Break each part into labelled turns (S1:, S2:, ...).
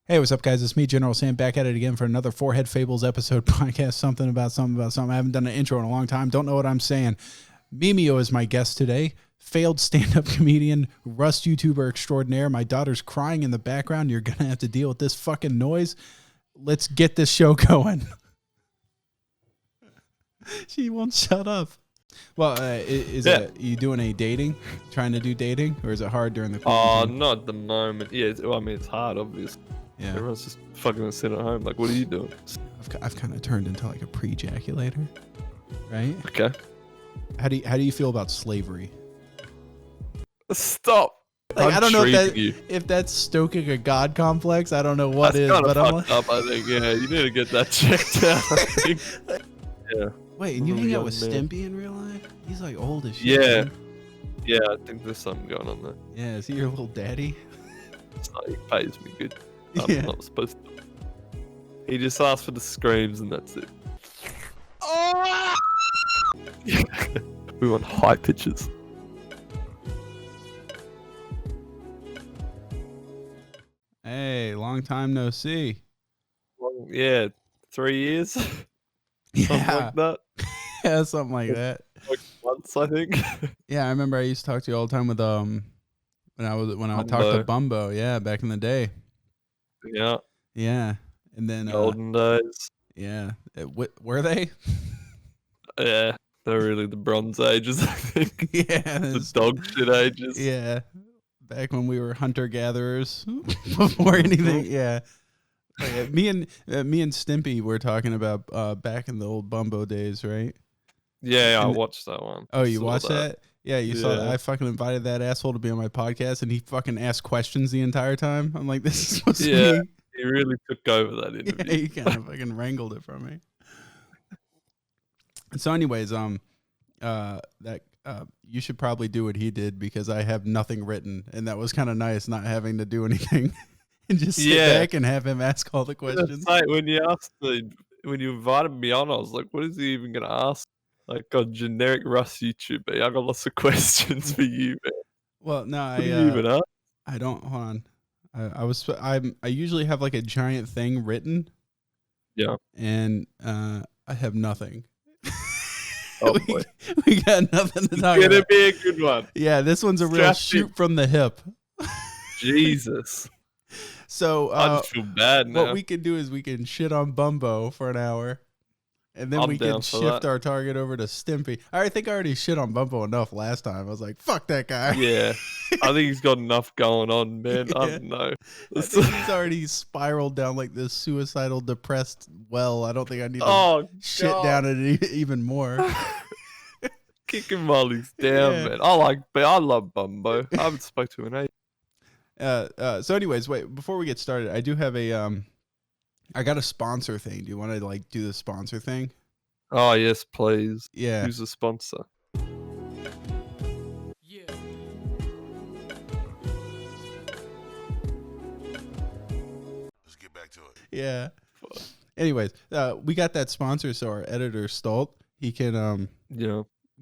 S1: Hey, what's up, guys? It's me, General Sam, back at it again for another Forehead Fables episode podcast. Something about something. I haven't done an intro in a long time. Don't know what I'm saying. Memeio is my guest today. Failed stand-up comedian, Rust YouTuber extraordinaire. My daughter's crying in the background. You're going to have to deal with this fucking noise. Let's get this show going. She won't shut up. Well, it you doing any dating? Trying to do dating? Or is it hard during the quarantine?
S2: Not at the moment. Yeah, it's hard, obviously.
S1: Yeah.
S2: Everyone's just fucking sitting at home. Like, what are you doing?
S1: I've kind of turned into like a pre-ejaculator, right?
S2: Okay.
S1: How do you feel about slavery?
S2: Stop.
S1: Like, I don't know
S2: you.
S1: if that's stoking a god complex. I don't know what
S2: That's
S1: is,
S2: kind of
S1: but I'm
S2: fucked up. I think. Yeah, you need to get that checked out. I think. Yeah.
S1: Wait, and you hang out with
S2: man.
S1: Stimpy in real life? He's like old as shit.
S2: Yeah.
S1: Man.
S2: Yeah, I think there's something going on there.
S1: Yeah, is he your little daddy?
S2: It's like, he pays me good.
S1: Yeah.
S2: I'm not supposed to. He just asks for the screams and that's it. Oh! We want high pitches.
S1: Hey, long time no see.
S2: Well, yeah, 3 years. Something
S1: Yeah,
S2: like that.
S1: yeah, something like that.
S2: Like once, I think.
S1: Yeah, I remember I used to talk to you all the time with when I would talk to Bumbo. Yeah, back in the day.
S2: Yeah.
S1: Yeah, and then
S2: Golden days.
S1: yeah, were they?
S2: Yeah, they're really the Bronze Ages, I think.
S1: Yeah,
S2: The dog shit ages.
S1: Yeah, back when we were hunter gatherers before anything. Yeah, me and Stimpy were talking about back in the old Bumbo days, right?
S2: Yeah, I watched that one.
S1: Oh, you watched that? Yeah, you saw that.
S2: Yeah.
S1: I fucking invited that asshole to be on my podcast, and he fucking asked questions the entire time. I'm like, this is supposed to be.
S2: He really took over that interview.
S1: Yeah, he kind of fucking wrangled it from me. So, anyways, you should probably do what he did because I have nothing written, and that was kind of nice not having to do anything and just sit back and have him ask all the questions.
S2: Like when you invited me on, I was like, what is he even gonna ask? Like a generic Rust YouTuber. I got lots of questions for you, man.
S1: Well, no,
S2: What do you even ask?
S1: I don't. Hold on. I usually have like a giant thing written.
S2: Yeah.
S1: And I have nothing.
S2: Oh boy.
S1: We got nothing to talk
S2: It's
S1: about.
S2: gonna be a good one.
S1: Yeah, this one's a real shoot from the hip.
S2: Jesus.
S1: So
S2: I just feel bad now.
S1: What we can do is we can shit on Bumbo for an hour. And then we can shift our target over to Stimpy. I think I already shit on Bumbo enough last time. I was like, fuck that guy.
S2: Yeah. I think he's got enough going on, man. Yeah. I don't know.
S1: I think he's already spiraled down like this suicidal, depressed well. I don't think I need to shit down it even more.
S2: Kick him while he's down, man. I love Bumbo. I haven't spoke to him in ages.
S1: So anyways, wait, before we get started, I do have I got a sponsor thing. Do you want to like do the sponsor thing?
S2: Oh yes, please.
S1: Yeah.
S2: Who's the sponsor?
S1: Yeah.
S3: Let's get back to it.
S1: Yeah. Anyways, we got that sponsor, so our editor Stolt, he can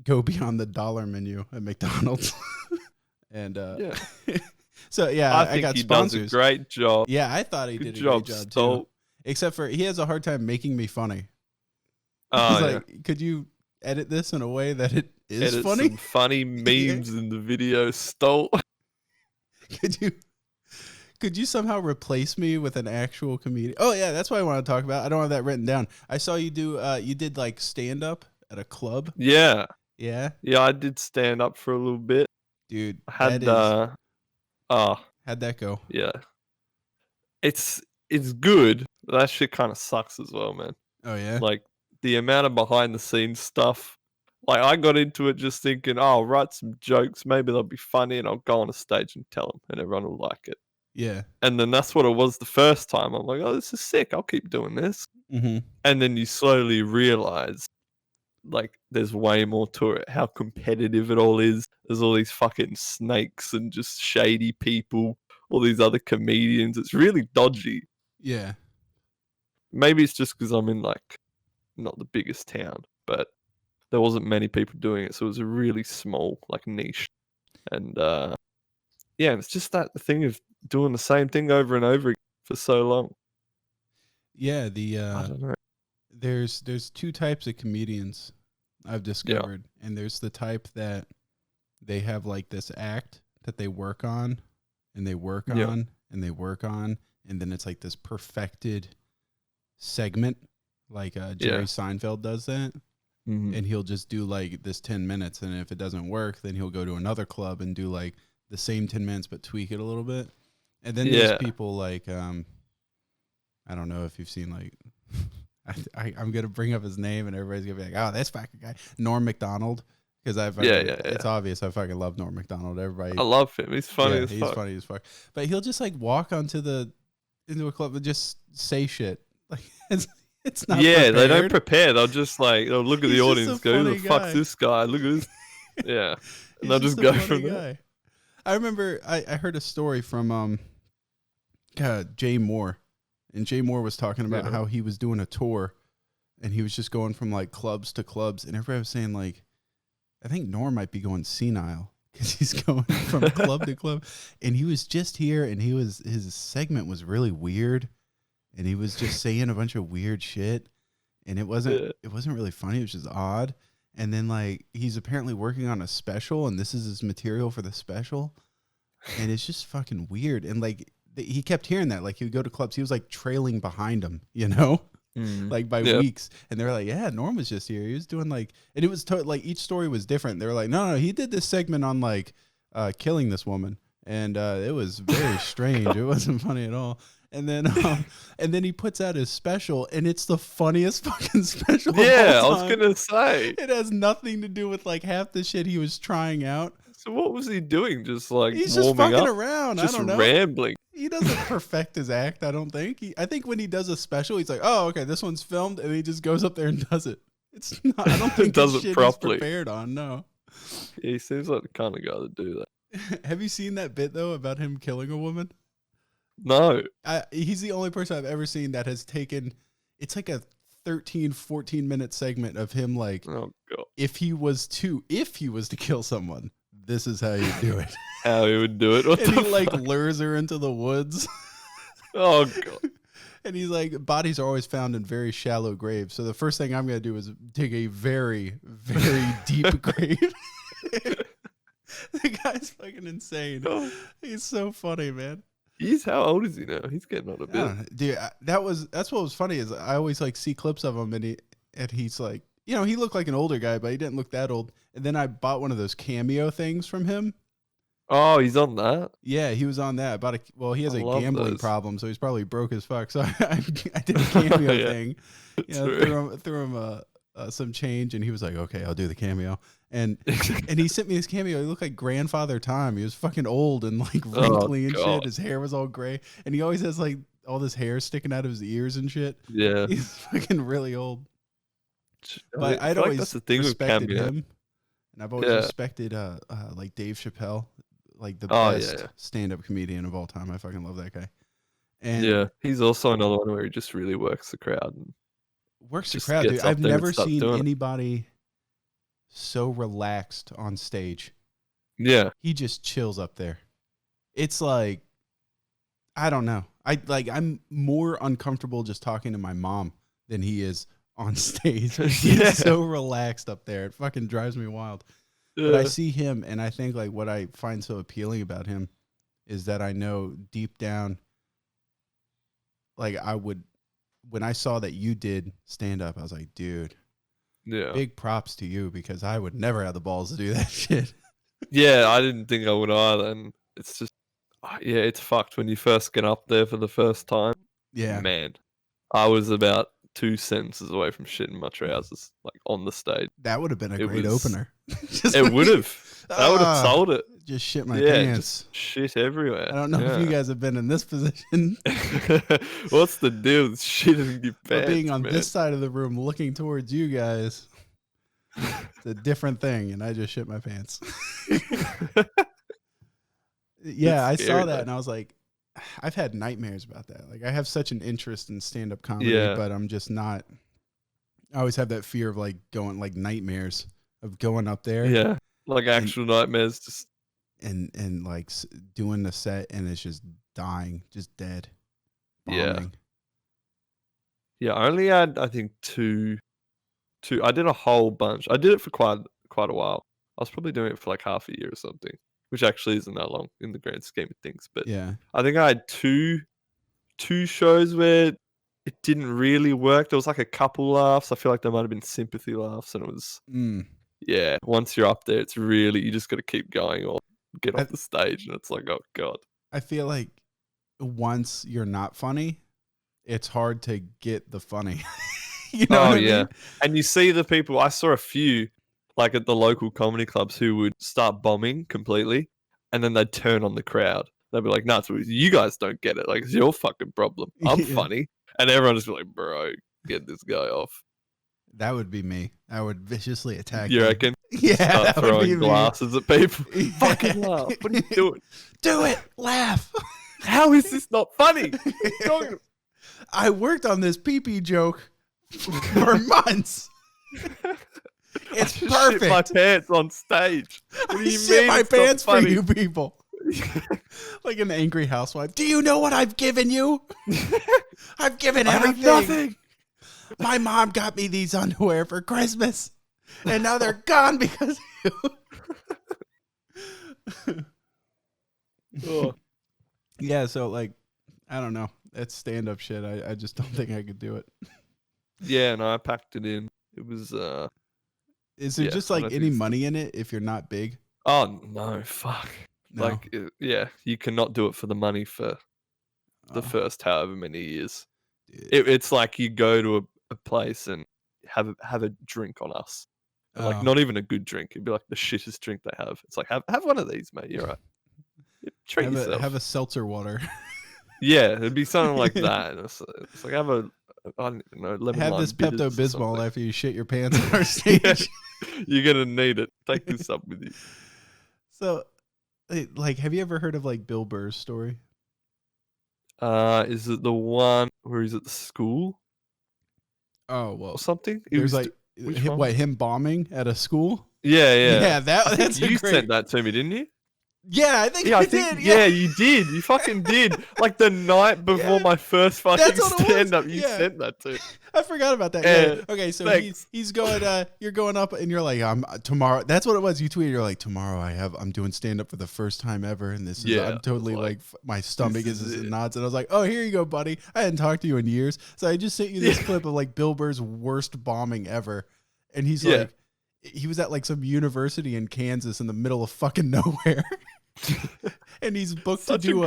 S1: go beyond the dollar menu at McDonald's. And so yeah, I got sponsors.
S2: He does a great job.
S1: Yeah, I thought he did a great job too. Except for he has a hard time making me funny. He's like, could you edit this in a way that it is funny?
S2: Some funny memes in the video, Stolt.
S1: Could you somehow replace me with an actual comedian? Oh yeah, that's what I want to talk about. I don't have that written down. I saw you do you did like stand up at a club.
S2: Yeah.
S1: Yeah.
S2: Yeah, I did stand up for a little bit.
S1: Dude,
S2: how'd that
S1: go?
S2: Yeah. It's good. That shit kind of sucks as well, man.
S1: Oh yeah.
S2: Like the amount of behind the scenes stuff. Like I got into it just thinking, oh, I'll write some jokes, maybe they'll be funny, and I'll go on a stage and tell them, and everyone will like it.
S1: Yeah.
S2: And then that's what it was the first time. I'm like, oh, this is sick. I'll keep doing this.
S1: Mm-hmm.
S2: And then you slowly realize, like, there's way more to it. How competitive it all is. There's all these fucking snakes and just shady people. All these other comedians. It's really dodgy.
S1: Yeah.
S2: Maybe it's just because I'm in, like, not the biggest town, but there wasn't many people doing it. So it was a really small, like, niche. And, yeah, it's just that thing of doing the same thing over and over again. for so long.
S1: Yeah,
S2: I don't know.
S1: there's two types of comedians I've discovered, and there's the type that they have like this act that they work on, and they work
S2: Yeah.
S1: on, and they work on, and then it's like this perfected segment, like Jerry
S2: Yeah.
S1: Seinfeld does that.
S2: Mhm.
S1: And he'll just do like this 10 minutes, and if it doesn't work, then he'll go to another club and do like the same 10 minutes but tweak it a little bit. And then there's
S2: Yeah.
S1: people like I don't know if you've seen like I'm gonna bring up his name and everybody's gonna be like, oh, that's fucking guy, Norm Macdonald, because
S2: Yeah.
S1: it's obvious I fucking love Norm Macdonald. Everybody,
S2: I love him. He's funny as
S1: he's
S2: fuck.
S1: funny as fuck. But he'll just like walk into a club and just say shit like it's not
S2: Yeah, they don't
S1: prepared.
S2: prepare. They'll just like they'll look at
S1: He's
S2: the
S1: just
S2: audience,
S1: a
S2: go, "Who the
S1: funny
S2: fuck's
S1: guy."
S2: this guy? Look at this." Yeah, and
S1: He's
S2: they'll just
S1: a
S2: go
S1: funny
S2: from there.
S1: guy. I remember I heard a story from Jay Moore, and Jay Moore was talking about
S2: Yeah.
S1: how he was doing a tour, and he was just going from like clubs to clubs, and everybody was saying like, I think Norm might be going senile because he's going from club to club, and he was just here, and his segment was really weird, and he was just saying a bunch of weird shit, and it wasn't really funny. It was just odd. And then like he's apparently working on a special, and this is his material for the special, and it's just fucking weird. And like he kept hearing that, like he would go to clubs, he was like trailing behind him, you know, like by weeks. And they were like, yeah, Norm was just here. He was doing like, and it was like each story was different. They were like, no, he did this segment on like killing this woman, and it was very strange. It wasn't funny at all. And then he puts out his special, and it's the funniest fucking special.
S2: Yeah,
S1: of all
S2: I was
S1: time.
S2: gonna say.
S1: It has nothing to do with like half the shit he was trying out.
S2: So what was he doing? Just like
S1: He's just
S2: warming
S1: fucking
S2: up,
S1: around.
S2: just
S1: I don't know.
S2: rambling.
S1: He doesn't perfect his act, I don't think. I think when he does a special, he's like, "Oh, okay, this one's filmed," and he just goes up there and does it. It's not. I don't think
S2: Does
S1: it's
S2: it
S1: shit
S2: properly.
S1: he's prepared on. No.
S2: Yeah, he seems like the kind of guy to do that.
S1: Have you seen that bit though about him killing a woman?
S2: No.
S1: He's the only person I've ever seen that has taken. It's like a 13, 14-minute segment of him like,
S2: Oh god.
S1: if he was to kill someone, this is how you do it.
S2: How he would do it. What
S1: And
S2: the
S1: he like
S2: fuck?
S1: lures her into the woods.
S2: Oh god.
S1: And he's like, bodies are always found in very shallow graves. So the first thing I'm going to do is dig a very, very deep grave. The guy's fucking insane.
S2: Oh.
S1: He's so funny, man.
S2: How old is he now? He's getting on a bit.
S1: Dude, that's what was funny is I always like see clips of him and he's like, you know, he looked like an older guy, but he didn't look that old. And then I bought one of those cameo things from him.
S2: Oh, he's on that.
S1: Yeah, he was on that. He has
S2: I
S1: a
S2: love
S1: gambling
S2: those.
S1: problem, so he's probably broke as fuck. So I did a cameo
S2: Yeah,
S1: thing. You know,
S2: true.
S1: threw him some change, and he was like, "Okay, I'll do the cameo." And he sent me this cameo. He looked like Grandfather Time. He was fucking old and like wrinkly and
S2: God.
S1: shit. His hair was all gray, and he always has like all this hair sticking out of his ears and shit.
S2: Yeah.
S1: He's fucking really old. But
S2: I
S1: I'd
S2: feel like
S1: always
S2: that's the thing with
S1: respected
S2: cameo.
S1: him, and I've always
S2: Yeah.
S1: respected like Dave Chappelle, like the
S2: Oh,
S1: best
S2: yeah.
S1: stand-up comedian of all time. I fucking love that guy. And
S2: Yeah, he's also another one where he just really works the crowd. And
S1: works the
S2: just
S1: crowd, dude.
S2: gets up
S1: I've
S2: there and
S1: never
S2: starts
S1: seen
S2: doing it.
S1: anybody so relaxed on stage.
S2: Yeah,
S1: He just chills up there. It's like, I don't know. I'm more uncomfortable just talking to my mom than he is on stage.
S2: Yeah.
S1: He's so relaxed up there. It fucking drives me wild.
S2: yeah.
S1: But I see him, and I think like what I find so appealing about him is that I know deep down, like when I saw that you did stand up, I was like, dude,
S2: Yeah.
S1: big props to you, because I would never have the balls to do that shit.
S2: Yeah, I didn't think I would either. And it's just, yeah, it's fucked when you first get up there for the first time.
S1: Yeah.
S2: Man, I was about 2 sentences away from shitting my trousers, like on the stage.
S1: That would have been a
S2: It
S1: great
S2: was-
S1: opener.
S2: It would have. That would have sold it.
S1: Just shit my
S2: Yeah,
S1: pants.
S2: just shit everywhere.
S1: I don't know if you guys have been in this position,
S2: What's the deal with shitting your
S1: but
S2: pants,
S1: being on
S2: man?
S1: this side of the room looking towards you guys, it's a different thing, and I just shit my pants. Yeah, I
S2: It's
S1: saw
S2: scary,
S1: that,
S2: though.
S1: and I was like, I've had nightmares about that. Like, I have such an interest in stand-up comedy,
S2: Yeah.
S1: but I'm just not. I always have that fear of like going, like nightmares of going up there,
S2: Yeah, like actual nightmares. Just
S1: and like doing the set, and it's just dying, just dead.
S2: Yeah.
S1: bombing.
S2: Yeah, I only had, I think, two. I did a whole bunch. I did it for quite a while. I was probably doing it for like half a year or something, which actually isn't that long in the grand scheme of things. But
S1: Yeah.
S2: I think I had two shows where it didn't really work. There was like a couple laughs. I feel like there might have been sympathy laughs, and it was yeah. Once you're up there, it's really you just got to keep going or get off the stage, and it's like, oh god.
S1: I feel like once you're not funny, it's hard to get the funny. You know what I mean?
S2: And you see the people. I saw a few, like at the local comedy clubs, who would start bombing completely, and then they'd turn on the crowd. They'd be like, "No, you guys don't get it. Like, it's your fucking problem. I'm funny," and everyone just be like, "Bro, get this guy off."
S1: That would be me. I would viciously attack.
S2: You reckon?
S1: Yeah,
S2: start
S1: that would
S2: throwing
S1: be
S2: glasses at people. Fucking laugh. What are you doing?
S1: Do it. Laugh.
S2: How is this not funny? What are you talking about?
S1: I worked on this pee-pee joke for months. It's perfect.
S2: Shit my pants on stage. What do you
S1: shit
S2: mean
S1: my
S2: it's not
S1: pants for
S2: funny?
S1: you people. Like an angry housewife. Do you know what I've given you? I've given everything.
S2: Nothing.
S1: My mom got me these underwear for Christmas, and now they're gone because of you.
S2: Oh.
S1: Yeah, so like, I don't know. That's stand-up shit. I just don't think I could do it.
S2: Yeah, no, I packed it in. It was
S1: Is there just like any money in it if you're not big?
S2: Oh no, fuck.
S1: No.
S2: Like yeah, you cannot do it for the money for the first however many years. It's like you go to a place and have a drink on us. And like not even a good drink. It'd be like the shittest drink they have. It's like have one of these, mate. You're right. Treat yourself.
S1: Have a seltzer water.
S2: Yeah, it'd be something like that. It's like have a I don't know, lemon
S1: have
S2: lime
S1: this
S2: bitters or
S1: Pepto-Bismol
S2: something.
S1: after you shit your pants on our stage.
S2: Yeah, you're gonna need it. Take this up with you.
S1: So, like, have you ever heard of like Bill Burr's story?
S2: Is it the one where he's at the school
S1: Oh well,
S2: or something?
S1: there's like him bombing at a school.
S2: Yeah.
S1: Yeah, that's
S2: you sent that to me, didn't you?
S1: Yeah, I think
S2: I
S1: did.
S2: Yeah, you did. You fucking did. Like the night before my first fucking stand-up, you sent that to me.
S1: I forgot about that.
S2: Yeah.
S1: Yeah. Okay, so
S2: Thanks.
S1: he's going. You're going up, and you're like, I'm tomorrow. That's what it was. You tweeted, you're like, tomorrow I'm doing stand-up for the first time ever, and this is I'm totally like my stomach is in knots, and I was like, oh, here you go, buddy. I hadn't talked to you in years, so I just sent you this clip of like Bill Burr's worst bombing ever, and he's like, he was at like some university in Kansas in the middle of fucking nowhere. And he's booked to do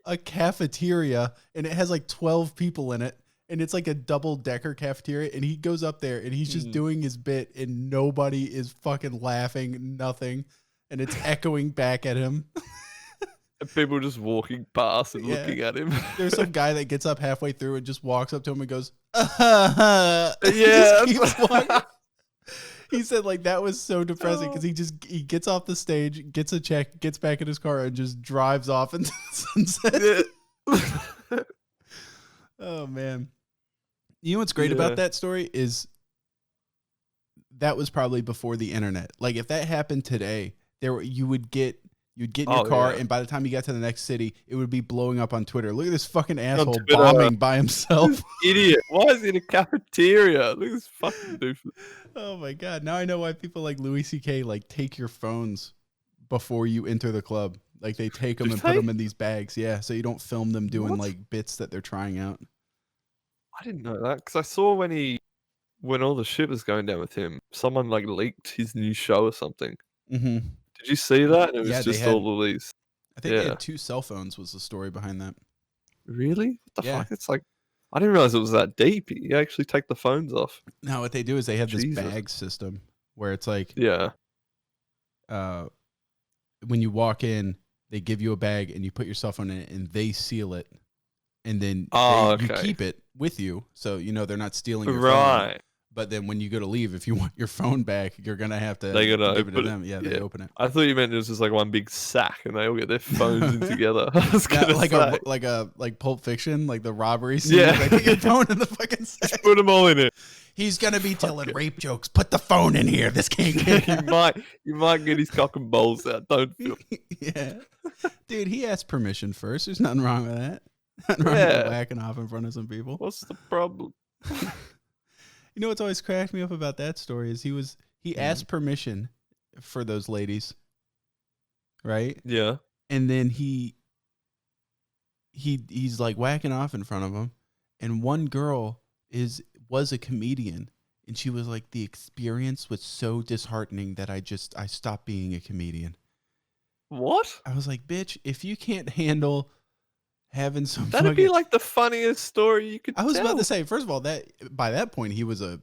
S1: a cafeteria, and it has like 12 people in it, and it's like a double-decker cafeteria, and he goes up there and he's just doing his bit, and nobody is fucking laughing, nothing, and it's echoing back at him.
S2: And people just walking past and looking at him.
S1: There's some guy that gets up halfway through and just walks up to him and goes,
S2: yeah.
S1: Just keeps walking. He said like that was so depressing because he gets off the stage, gets a check, gets back in his car, and just drives off into the sunset. Oh man. You know what's great about that story is that was probably before the internet. Like if that happened today, you'd get in your car, and by the time you got to the next city, it would be blowing up on Twitter. Look at this fucking asshole bombing by himself.
S2: Idiot. Why is he in a cafeteria? Look at this fucking doofus.
S1: Oh my god. Now I know why people like Louis C.K. like take your phones before you enter the club. Like they take them and put them in these bags. Yeah, so you don't film them doing like bits that they're trying out.
S2: I didn't know that because I saw when all the shit was going down with him, someone like leaked his new show or something.
S1: Mm-hmm.
S2: Did you see that? It was just all of these.
S1: I think they had 2 cell phones was the story behind that.
S2: Really? What the fuck? It's like, I didn't realize it was that deep. You actually take the phones off.
S1: No, what they do is they have this bag system where it's like, when you walk in, they give you a bag and you put your cell phone in it and they seal it. And then you keep it with you. So, they're not stealing your phone. But then when you go to leave, if you want your phone back, you're going to have to give it to them. Yeah, they open it.
S2: I thought you meant it was just like one big sack and they all get their phones in together. I was
S1: like Pulp Fiction, like the robbery scene.
S2: Yeah.
S1: They put your phone in the fucking sack.
S2: Just put them all in it.
S1: He's going to be telling rape jokes. Put the phone in here. This can't get out.
S2: You might get his cock and balls out. Don't feel.
S1: Yeah. Dude, he asked permission first. There's nothing wrong with that. I'd rather
S2: Yeah.
S1: be whacking off in front of some people.
S2: What's the problem?
S1: You know what's always cracked me up about that story is he asked permission for those ladies, right?
S2: Yeah.
S1: And then he's like whacking off in front of them, and one girl was a comedian, and she was like, the experience was so disheartening that I stopped being a comedian.
S2: What?
S1: I was like, bitch, if you can't handle having some
S2: That'd be like the funniest story you could
S1: I was
S2: tell.
S1: about to say, first of all, that by that point he was a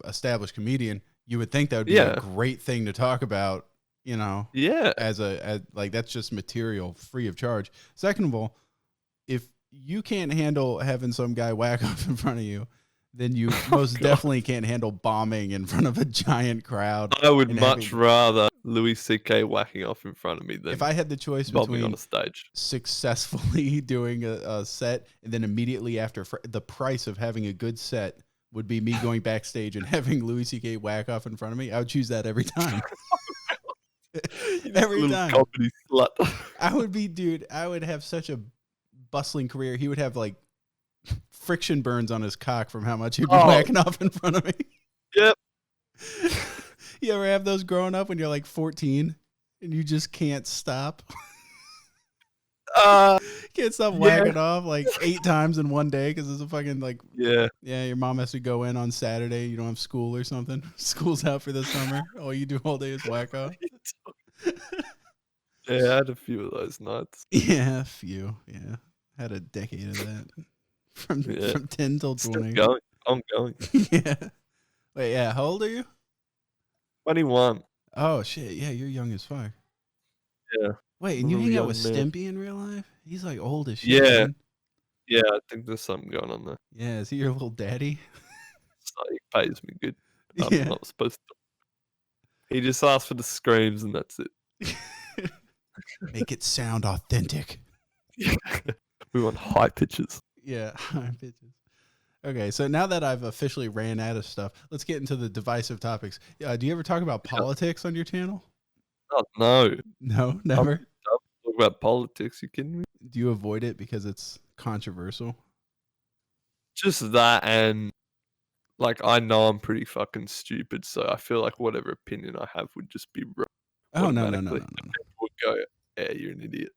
S1: established comedian. You would think that would be a great thing to talk about, you know.
S2: Yeah.
S1: As like that's just material free of charge. Second of all, if you can't handle having some guy whack off in front of you, then you most definitely can't handle bombing in front of a giant crowd.
S2: I would much rather Louis C.K. whacking off in front of me than
S1: if I had the choice
S2: bombing
S1: between
S2: on a stage.
S1: Successfully doing a set and then immediately after, the price of having a good set would be me going backstage and having Louis C.K. whack off in front of me, I would choose that every time. Every time.
S2: Comedy slut.
S1: I would have such a bustling career. He would have like friction burns on his cock from how much he'd be whacking off in front of me.
S2: Yep.
S1: You ever have those growing up when you're like 14 and you just can't stop? Can't stop whacking off like 8 times in one day because it's a fucking like your mom has to go in on Saturday. You don't have school or something. School's out for the summer. All you do all day is whack off.
S2: Yeah, I had a few of those nights.
S1: Yeah, a few. Yeah, had a decade of that from 10 till 20.
S2: Still going. I'm going.
S1: Yeah. Wait, yeah. How old are you?
S2: 21.
S1: Oh shit! Yeah, you're young as fuck.
S2: Yeah.
S1: Wait, and you hang out with Stimpy in real life? He's like old as shit.
S2: Yeah.
S1: Man.
S2: Yeah, I think there's something going on there.
S1: Yeah, is he your little daddy?
S2: So he pays me good. I'm not supposed to. He just asks for the screams and that's it.
S1: Make it sound authentic.
S2: We want high pitches.
S1: Yeah, high pitches. Okay, so now that I've officially ran out of stuff, let's get into the divisive topics. Do you ever talk about politics on your channel?
S2: Oh, no.
S1: No, never?
S2: I'm talk about politics. You kidding me?
S1: Do you avoid it because it's controversial?
S2: Just that, and like I know I'm pretty fucking stupid, so I feel like whatever opinion I have would just be wrong.
S1: Oh, no.
S2: People would go, yeah, you're an idiot.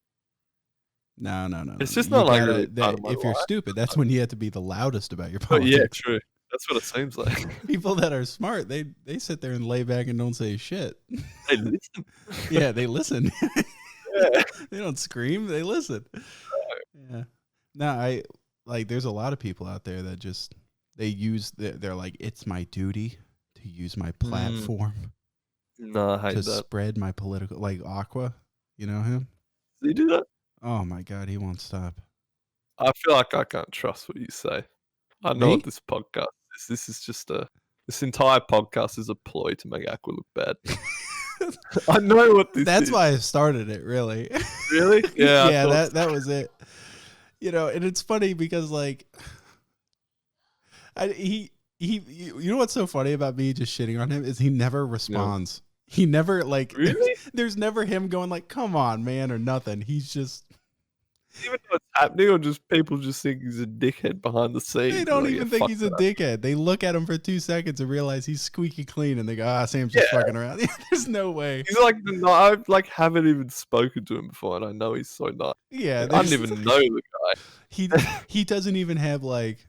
S1: No.
S2: It's just not like really
S1: if you're stupid, that's when you have to be the loudest about your politics.
S2: Yeah, true. That's what it seems like.
S1: People that are smart, they sit there and lay back and don't say shit.
S2: They listen.
S1: Yeah, they listen.
S2: Yeah.
S1: They don't scream, they listen. Yeah. No, there's a lot of people out there that just they're like, it's my duty to use my platform.
S2: No, I hate
S1: to
S2: that.
S1: spread my political, like Aqua, you know him?
S2: Does he do that?
S1: Oh my God, he won't stop.
S2: I feel like I can't trust what you say. I know
S1: Me?
S2: what this podcast is. This is just this entire podcast is a ploy to make Aqua look bad. I know what this is.
S1: That's why I started it, really.
S2: Really? Yeah.
S1: Yeah, that was it. You know, and it's funny because like you know what's so funny about me just shitting on him is he never responds. He never like
S2: really?
S1: there's never him going like, come on, man, or nothing. He's just
S2: even though it's happening, or just people just think he's a dickhead behind the scenes.
S1: They don't even think he's a dickhead. They look at him for 2 seconds and realize he's squeaky clean, and they go, Sam's just fucking around. There's no way.
S2: He's like, I haven't even spoken to him before, and I know he's so nice.
S1: Yeah,
S2: I don't even know the guy.
S1: He doesn't even have like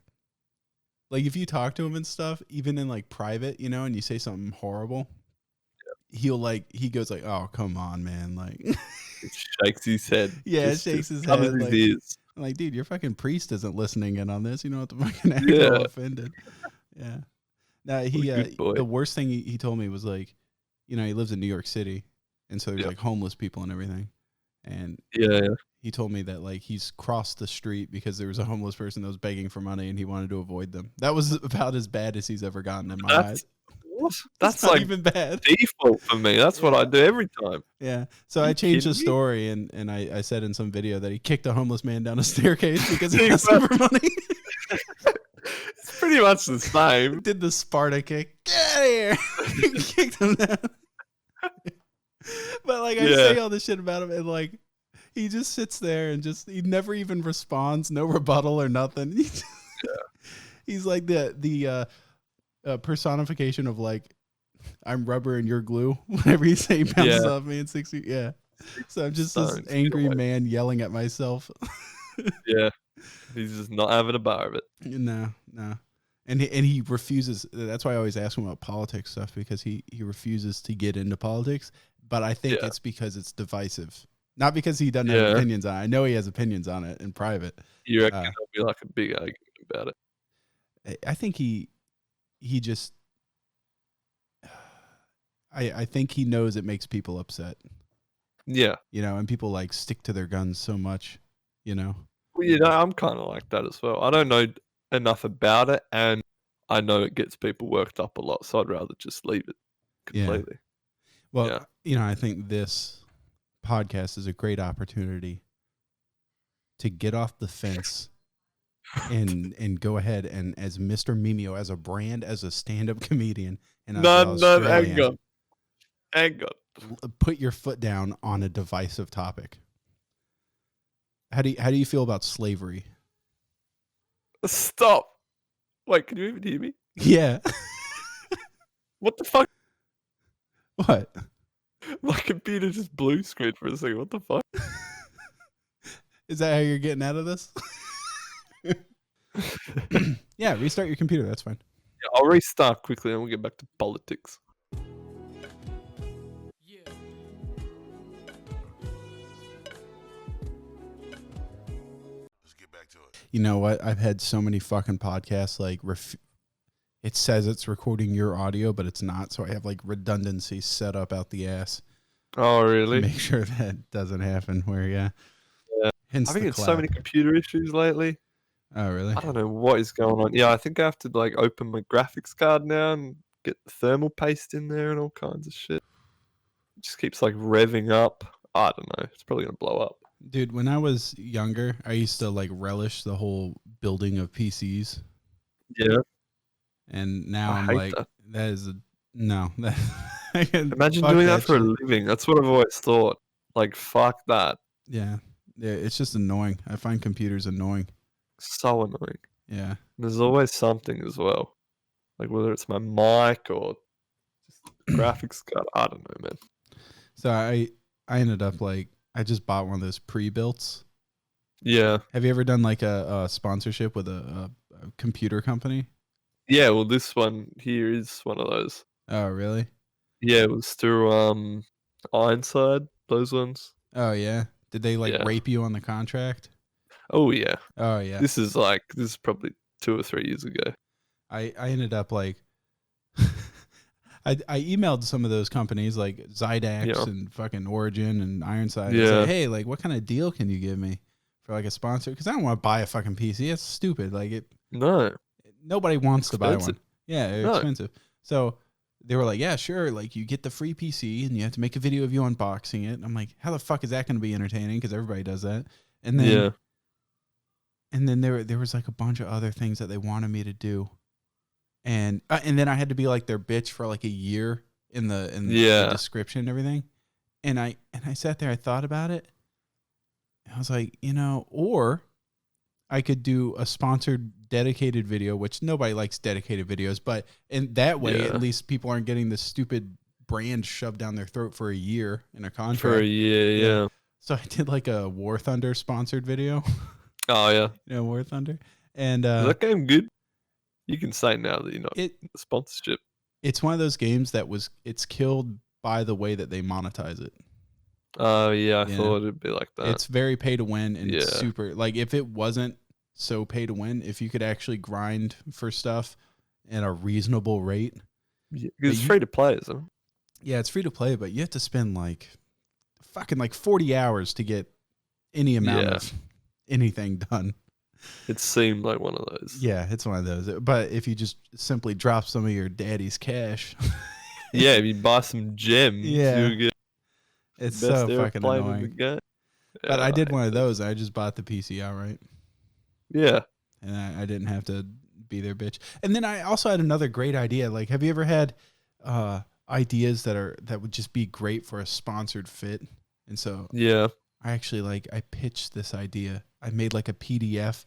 S1: if you talk to him and stuff, even in like private, you know, and you say something horrible, he goes like, oh, come on, man, like.
S2: It shakes his head.
S1: Yeah, shakes his head.
S2: Like, ears.
S1: I'm like, dude, your fucking priest isn't listening in on this. You know what the fucking act all offended. Yeah. Now the worst thing he told me was like, you know, he lives in New York City, and so there's like homeless people and everything. And he told me that like he's crossed the street because there was a homeless person that was begging for money and he wanted to avoid them. That was about as bad as he's ever gotten in my eyes.
S2: What? That's
S1: not
S2: like
S1: even bad.
S2: Default for me. That's what I do every time.
S1: Yeah. So I changed the story and I said in some video that he kicked a homeless man down a staircase because he asked him for money.
S2: It's pretty much the same.
S1: Did the Sparta kick. Get out of here. Kicked him down. But like I say all this shit about him and like He just sits there and he never even responds, no rebuttal or nothing. He's like the personification of like, I'm rubber and you're glue. Whenever you say he bounces off me in 60, yeah. So I'm just this angry man yelling at myself.
S2: Yeah, he's just not having a bar of it.
S1: No. And he refuses. That's why I always ask him about politics stuff, because he refuses to get into politics. But I think it's because it's divisive, not because he doesn't have opinions on it. I know he has opinions on it in private.
S2: You reckon there'll be like a big argument about it?
S1: I think he just. I think he knows it makes people upset.
S2: Yeah,
S1: and people like stick to their guns so much.
S2: Well, I'm kind of like that as well. I don't know enough about it, and I know it gets people worked up a lot, so I'd rather just leave it completely.
S1: Well, I think this podcast is a great opportunity to get off the fence and go ahead and, as Mr. Memeio, as a brand, as a stand-up comedian, and
S2: hang on,
S1: put your foot down on a divisive topic. How do you feel about slavery?
S2: Stop. Wait, can you even hear me?
S1: Yeah.
S2: What the fuck?
S1: What?
S2: My computer just blue screen for a second. What the fuck?
S1: Is that how you're getting out of this? Yeah, restart your computer. That's fine.
S2: Yeah, I'll restart quickly and we'll get back to politics.
S3: Let's get back to it.
S1: You know what? I've had so many fucking podcasts like it says it's recording your audio, but it's not. So I have like redundancy set up out the ass.
S2: Oh, really?
S1: Make sure that doesn't happen. Where
S2: I think it's so many computer issues lately.
S1: Oh, really?
S2: I don't know what is going on. Yeah, I think I have to like open my graphics card now and get the thermal paste in there and all kinds of shit. It just keeps like revving up. I don't know. It's probably gonna blow up.
S1: Dude, when I was younger, I used to like relish the whole building of PCs.
S2: Yeah.
S1: And now I'm
S2: hate
S1: like, that is no.
S2: Imagine doing that for a living. That's what I've always thought. Like, fuck that.
S1: Yeah, it's just annoying. I find computers annoying.
S2: So annoying.
S1: Yeah.
S2: There's always something as well. Like whether it's my mic or just graphics card. I don't know, man.
S1: So I ended up like, I just bought one of those pre-builts.
S2: Yeah.
S1: Have you ever done like a sponsorship with a computer company?
S2: Yeah, well, this one here is one of those.
S1: Oh, really?
S2: Yeah, it was through Ironside, those ones.
S1: Oh, yeah? Did they like rape you on the contract?
S2: Oh, yeah.
S1: Oh, yeah.
S2: This is probably 2 or 3 years ago.
S1: I ended up like, I emailed some of those companies like Zydax and fucking Origin and Ironside. And said, hey, like, what kind of deal can you give me for like a sponsor? Because I don't want to buy a fucking PC. It's stupid. Like
S2: No.
S1: Nobody wants to buy one. Yeah, they're expensive. So they were like, yeah, sure. Like you get the free PC and you have to make a video of you unboxing it. And I'm like, how the fuck is that going to be entertaining? Because everybody does that. And then, and then there was like a bunch of other things that they wanted me to do. And then I had to be like their bitch for like a year in the description and everything. And I sat there, I thought about it. And I was like, or I could do a sponsored dedicated video, which nobody likes dedicated videos, but in that way, at least people aren't getting this stupid brand shoved down their throat for a year in a contract.
S2: For a year, yeah.
S1: So I did like a War Thunder sponsored video.
S2: Oh, yeah.
S1: War Thunder. And
S2: is that game good? You can say now that you're not in the sponsorship.
S1: It's one of those games that it's killed by the way that they monetize it.
S2: Oh, yeah. I thought it'd be like that.
S1: It's very pay to win and super. Like if it wasn't so pay to win, if you could actually grind for stuff at a reasonable rate.
S2: Yeah, it's free to play, isn't it?
S1: Yeah, it's free to play, but you have to spend like fucking like 40 hours to get any amount of anything done.
S2: It seemed like one of those.
S1: Yeah, it's one of those. But if you just simply drop some of your daddy's cash.
S2: Yeah, if you buy some gems, you'll get
S1: it's so fucking annoying. But I did one of those. I just bought the PC outright.
S2: Yeah.
S1: And I didn't have to be their bitch. And then I also had another great idea. Like, have you ever had ideas that would just be great for a sponsored fit? And so I actually I pitched this idea. I made like a PDF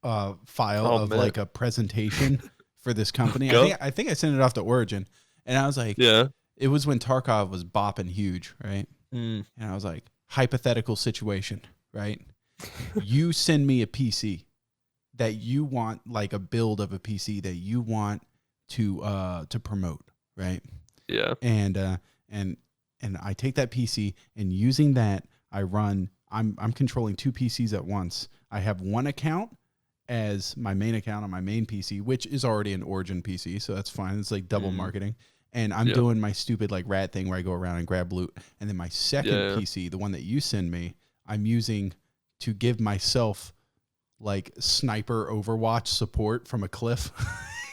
S1: file of like a presentation for this company. I think I sent it off to Origin, and I was like,
S2: Yeah.
S1: it was when Tarkov was bopping huge, right?
S2: Mm.
S1: And I was like, hypothetical situation, right? You send me a PC that you want, like a build of a PC that you want to promote, right?
S2: Yeah.
S1: And I take that PC, and using that, I run. I'm controlling two PCs at once. I have one account as my main account on my main PC, which is already an Origin PC, so that's fine. It's like double marketing. And I'm doing my stupid like rat thing where I go around and grab loot. And then my second PC, the one that you send me, I'm using to give myself like sniper Overwatch support from a cliff.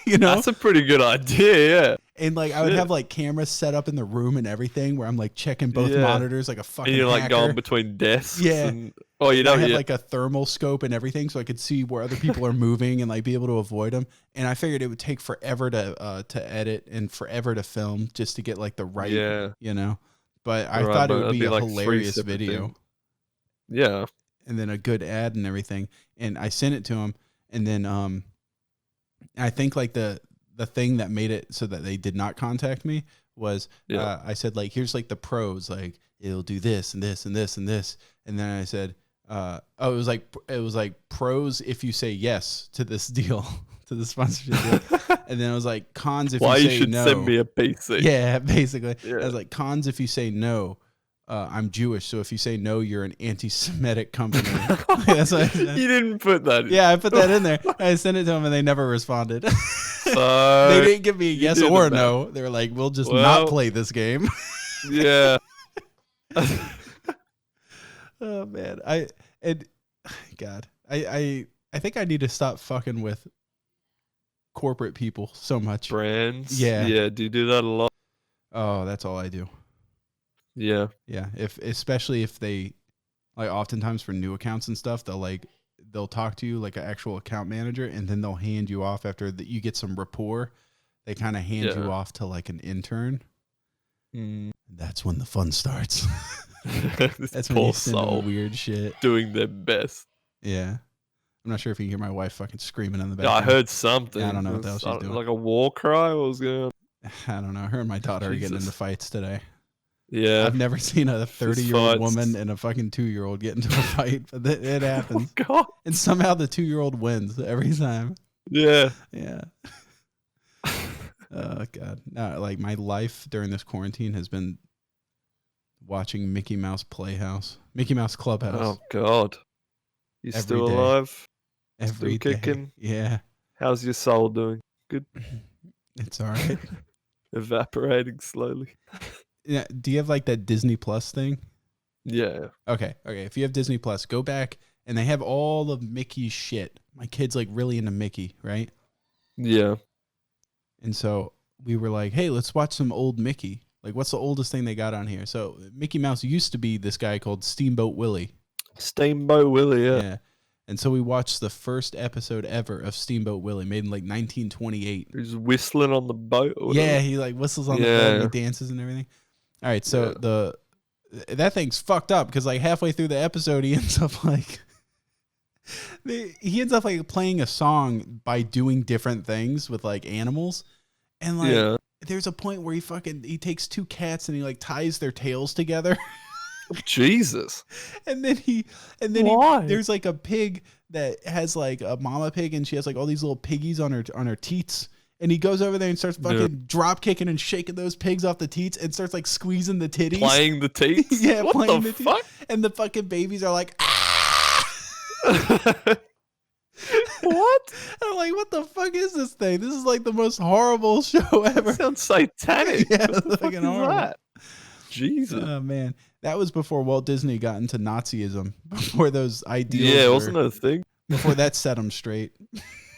S1: You know,
S2: that's a pretty good idea. Yeah.
S1: And like I would have like cameras set up in the room and everything where I'm like checking both monitors like a fucking
S2: and you're like
S1: hacker.
S2: going between desks.
S1: Yeah.
S2: And, oh, you know,
S1: I had like a thermal scope and everything, so I could see where other people are moving and like be able to avoid them. And I figured it would take forever to edit and forever to film just to get like the right, you know. But I thought it would be a like hilarious video.
S2: Yeah.
S1: And then a good ad and everything. And I sent it to him, and then I think like the thing that made it so that they did not contact me was I said like, here's like the pros, like it'll do this and this and this and this. And then I said, it was like pros if you say yes to this deal, to the sponsorship deal. And then I was like cons if you say no. Why you should
S2: send me a PC.
S1: Yeah, basically. I was like cons if you say no. I'm Jewish, so if you say no, you're an anti-Semitic company. That's what I said.
S2: You didn't put that in.
S1: Yeah, I put that in there. I sent it to them, and they never responded. They didn't give me a yes or no. They were like, we'll just not play this game.
S2: Yeah.
S1: Oh, man. I think I need to stop fucking with corporate people so much.
S2: Brands?
S1: Yeah.
S2: Yeah, do you do that a lot?
S1: Oh, that's all I do.
S2: Yeah.
S1: Yeah. Especially if they, like, oftentimes for new accounts and stuff, they'll talk to you like an actual account manager, and then they'll hand you off after that you get some rapport. They kind of hand you off to like an intern. That's when the fun starts. That's when you send them weird shit.
S2: Doing their best.
S1: Yeah. I'm not sure if you can hear my wife fucking screaming in the back.
S2: Yeah, I heard something.
S1: Yeah, I don't know what the hell she's doing.
S2: Like a war cry? What was going on?
S1: I don't know. Her and my daughter are getting into fights today.
S2: Yeah.
S1: I've never seen a 30-year-old woman and a fucking 2-year-old get into a fight, but it happens.
S2: Oh, God.
S1: And somehow the 2-year-old wins every time.
S2: Yeah.
S1: Yeah. Oh, God. No, like, my life during this quarantine has been watching Mickey Mouse Playhouse. Mickey Mouse Clubhouse.
S2: Oh, God. You still alive?
S1: Every day.
S2: Kicking?
S1: Yeah.
S2: How's your soul doing? Good?
S1: It's all right.
S2: Evaporating slowly.
S1: Yeah. Do you have like that Disney Plus thing?
S2: Yeah.
S1: Okay. If you have Disney Plus, go back and they have all of Mickey's shit. My kid's like really into Mickey, right?
S2: Yeah.
S1: And so we were like, hey, let's watch some old Mickey. Like, what's the oldest thing they got on here? So Mickey Mouse used to be this guy called Steamboat Willie.
S2: Steamboat Willie, yeah.
S1: And so we watched the first episode ever of Steamboat Willie, made in like 1928.
S2: He's whistling on the boat. Or whatever.
S1: Yeah, he like whistles on the boat and he dances and everything. All right, so that thing's fucked up because like halfway through the episode, he ends up like playing a song by doing different things with like animals, and like there's a point where he takes two cats and he like ties their tails together.
S2: Jesus.
S1: And then there's like a pig that has like a mama pig, and she has like all these little piggies on her teats. And he goes over there and starts fucking drop kicking and shaking those pigs off the teats and starts like squeezing the titties.
S2: Playing the teats?
S1: Yeah,
S2: what
S1: playing
S2: the
S1: the
S2: fuck?
S1: Teats. And the fucking babies are like, ah!
S2: What?
S1: I'm like, what the fuck is this thing? This is like the most horrible show ever.
S2: That sounds satanic.
S1: Yeah,
S2: what the fuck is
S1: horrible.
S2: that? Jesus.
S1: Oh, man. That was before Walt Disney got into Nazism. Before those ideals.
S2: Yeah, wasn't that a thing?
S1: Before that set him straight.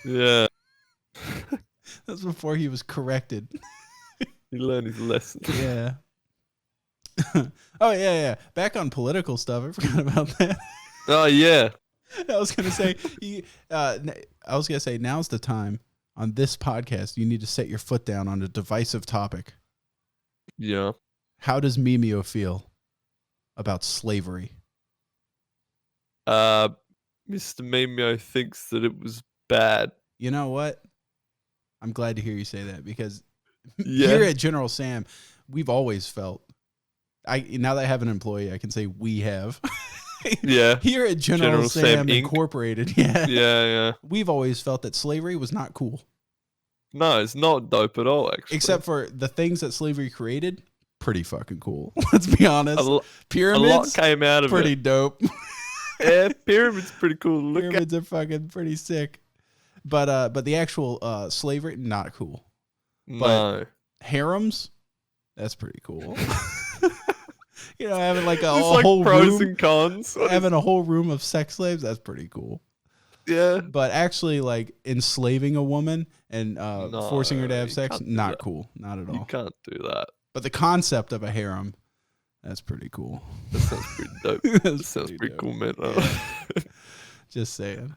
S2: Yeah.
S1: That's before he was corrected.
S2: He learned his lesson.
S1: Yeah. Oh, yeah. Back on political stuff. I forgot about that.
S2: Oh, yeah.
S1: I was going to say, now's the time on this podcast. You need to set your foot down on a divisive topic.
S2: Yeah.
S1: How does Memeio feel about slavery?
S2: Mr. Memeio thinks that it was bad.
S1: You know what? I'm glad to hear you say that because
S2: Yeah.
S1: here at General Sam, we've always felt. Now that I have an employee, I can say we have.
S2: Yeah.
S1: Here at General Sam
S2: Inc.
S1: Incorporated, yeah.
S2: Yeah.
S1: We've always felt that slavery was not cool.
S2: No, it's not dope at all, actually.
S1: Except for the things that slavery created, pretty fucking cool. Let's be honest.
S2: a
S1: Pyramids,
S2: lot came out of
S1: pretty
S2: it.
S1: dope.
S2: Yeah, pyramids pretty cool. Look at
S1: Pyramids are fucking pretty sick. But the actual slavery, not cool.
S2: no.
S1: Harems, that's pretty cool. Having like a
S2: It's like
S1: whole
S2: pros
S1: room,
S2: and cons.
S1: having a whole room of sex slaves, that's pretty cool.
S2: Yeah.
S1: But actually, like enslaving a woman and forcing her to have
S2: you
S1: sex,
S2: can't do
S1: not
S2: that.
S1: cool, not at
S2: You
S1: all.
S2: can't do that.
S1: But the concept of a harem, that's pretty cool.
S2: That sounds pretty dope.
S1: That's
S2: That sounds pretty
S1: dope.
S2: cool, man.
S1: Just saying.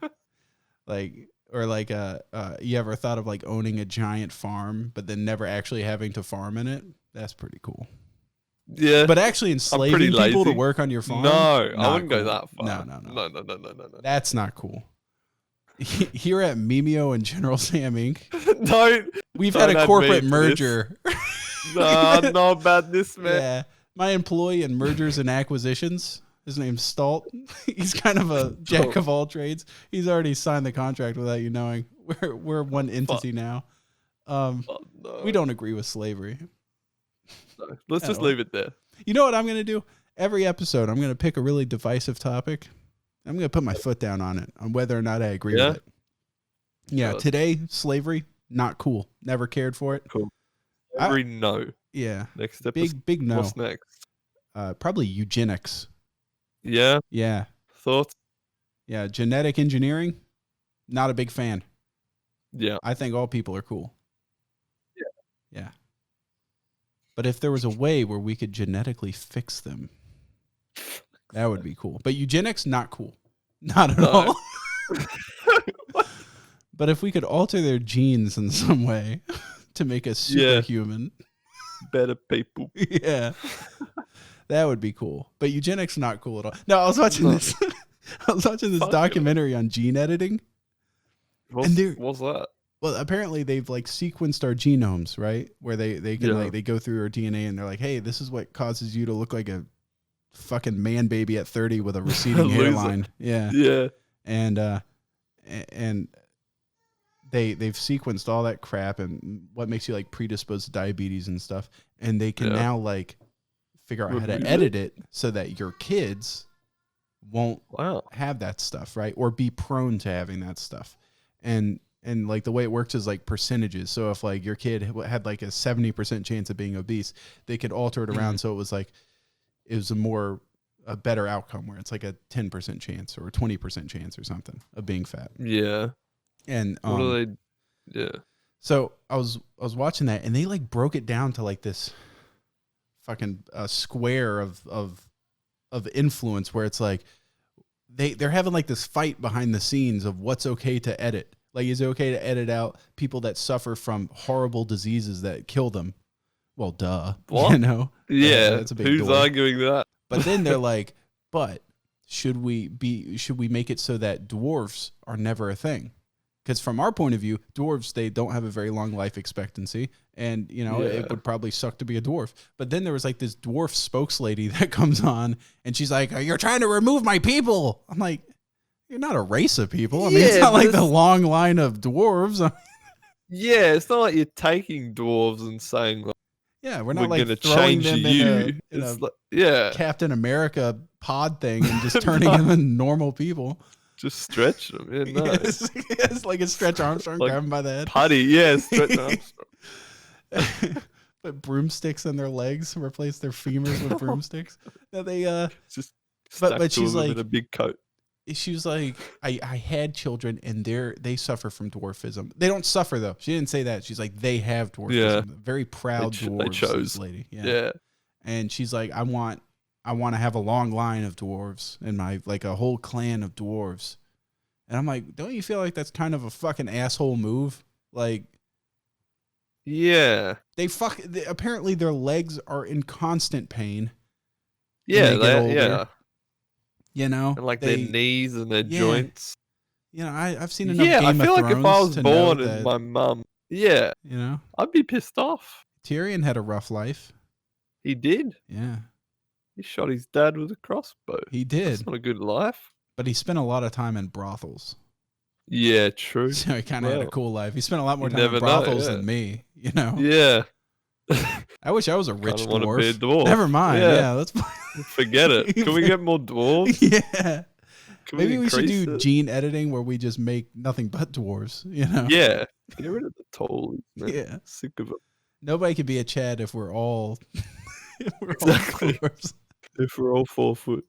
S1: You ever thought of like owning a giant farm, but then never actually having to farm in it? That's pretty cool.
S2: Yeah.
S1: But actually enslaving people
S2: lazy.
S1: to work on your farm?
S2: No, I
S1: not
S2: wouldn't go
S1: cool.
S2: that far.
S1: No.
S2: No.
S1: That's not cool. Here at Memeio and General Sam Inc., we've had
S2: Don't
S1: a
S2: add
S1: corporate
S2: me to
S1: merger.
S2: Nah, not about this, man.
S1: Yeah. My employee in mergers and acquisitions, his name's Stalt. He's kind of a jack of all trades. He's already signed the contract without you knowing. We're one entity now.
S2: No.
S1: We don't agree with slavery.
S2: No. Let's just
S1: all.
S2: leave it there.
S1: You know what I'm going to do? Every episode, I'm going to pick a really divisive topic. I'm going to put my foot down on it, on whether or not I agree with it. Yeah,
S2: Good.
S1: today, slavery, not cool. Never cared for it.
S2: Cool. Every no.
S1: Yeah,
S2: Next episode.
S1: big no.
S2: What's next?
S1: Probably eugenics.
S2: Yeah.
S1: Yeah,
S2: Thoughts?
S1: yeah. Genetic engineering, not a big fan.
S2: Yeah.
S1: I think all people are cool. Yeah. But if there was a way where we could genetically fix them, that would be cool. But eugenics, not cool. Not at all. But if we could alter their genes in some way to make us superhuman.
S2: Better people.
S1: Yeah. That would be cool. But eugenics, not cool at all. No, I was watching this. I was watching this
S2: Fuck
S1: documentary on gene editing.
S2: What's that?
S1: Well, apparently they've like sequenced our genomes, right? Where they can like they go through our DNA and they're like, hey, this is what causes you to look like a fucking man baby at 30 with a receding hairline. Yeah.
S2: Yeah.
S1: And they've sequenced all that crap and what makes you like predisposed to diabetes and stuff. And they can now like figure out how to edit it so that your kids won't have that stuff, right? Or be prone to having that stuff. And like the way it works is like percentages. So if like your kid had like a 70% chance of being obese, they could alter it around so it was like it was a better outcome where it's like a 10% chance or a 20% chance or something of being fat.
S2: Yeah.
S1: And
S2: what are they? Yeah.
S1: So I was watching that and they like broke it down to like this fucking square of influence where it's like they're having like this fight behind the scenes of what's okay to edit. Like, is it okay to edit out people that suffer from horrible diseases that kill them? Well, duh.
S2: What?
S1: You know?
S2: Yeah.
S1: That's a big
S2: Who's
S1: door.
S2: arguing that?
S1: But then they're like, but should we make it so that dwarves are never a thing? Because from our point of view, dwarves, they don't have a very long life expectancy. And, it would probably suck to be a dwarf. But then there was like this dwarf spokeslady that comes on and she's like, you're trying to remove my people. I'm like, you're not a race of people. I mean, it's not like the long line of dwarves.
S2: Yeah, it's not like you're taking dwarves and saying, like,
S1: yeah, we're not like
S2: going to
S1: throwing
S2: change
S1: them
S2: you.
S1: in a
S2: It's like,
S1: Captain America pod thing and just turning them into normal people.
S2: Just stretch them. Yeah, no.
S1: It's like a Stretch Armstrong,
S2: Like
S1: grab him by the head.
S2: Putty, yeah, Stretch Armstrong.
S1: Put broomsticks on their legs, replace their femurs with broomsticks. No, they
S2: Just
S1: but
S2: she's
S1: she's like
S2: in a big coat.
S1: She was like, I had children and they suffer from dwarfism. They don't suffer though. She didn't say that. She's like, they have dwarfism.
S2: Yeah.
S1: Very proud
S2: They
S1: dwarves.
S2: chose.
S1: This lady.
S2: Yeah.
S1: And she's like, I want to have a long line of dwarves and like a whole clan of dwarves. And I'm like, don't you feel like that's kind of a fucking asshole move? Like,
S2: yeah.
S1: Apparently their legs are in constant pain.
S2: Yeah,
S1: when they get older.
S2: yeah.
S1: You know,
S2: And like their knees and their joints.
S1: You know, I've seen enough
S2: Yeah,
S1: Game
S2: I feel
S1: of
S2: like if I
S1: Thrones
S2: was
S1: to know
S2: born and
S1: that,
S2: my mum, yeah,
S1: you know,
S2: I'd be pissed off.
S1: Tyrion had a rough life.
S2: He did.
S1: Yeah,
S2: He shot his dad with a crossbow.
S1: he
S2: That's
S1: did.
S2: not a good life.
S1: But he spent a lot of time in brothels.
S2: Yeah, true.
S1: So he kind of had a
S2: Well,
S1: cool life. He spent a lot more
S2: you
S1: time in
S2: never know,
S1: brothels
S2: yeah.
S1: than me, you know?
S2: Yeah.
S1: I wish I was a rich
S2: Kinda wanna be a
S1: dwarf.
S2: dwarf.
S1: Never mind.
S2: Yeah.
S1: Yeah, let's
S2: Forget it. Can we get more dwarves?
S1: Yeah.
S2: Can
S1: Maybe we should
S2: increase
S1: do
S2: it?
S1: gene editing where we just make nothing but dwarves, you know?
S2: Yeah. Get rid of the tall.
S1: Yeah.
S2: Sick of it.
S1: Nobody could be a Chad if we're all
S2: Exactly.
S1: dwarves.
S2: If we're all 4 foot.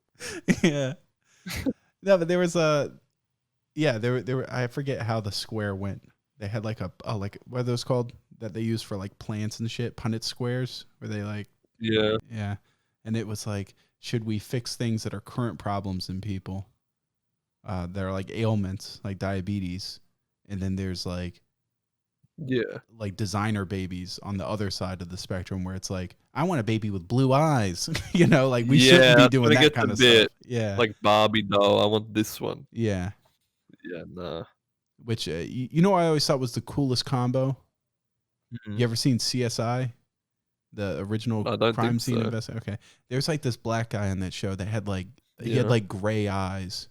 S1: Yeah. No, but there was there were I forget how the square went. They had like a like what are those called that they use for like plants and shit, Punnett squares, where they like
S2: Yeah.
S1: yeah. And it was like, should we fix things that are current problems in people? That are like ailments, like diabetes. And then there's like designer babies on the other side of the spectrum where it's like, I want a baby with blue eyes. You know, like we shouldn't be doing that kind of stuff. Yeah.
S2: Like Barbie doll. I want this one.
S1: Yeah.
S2: Yeah, nah.
S1: Which, you know, I always thought was the coolest combo.
S2: Mm-hmm.
S1: You ever seen CSI? The original crime scene investigator? Okay. There's like this black guy on that show that had like, he had like gray eyes.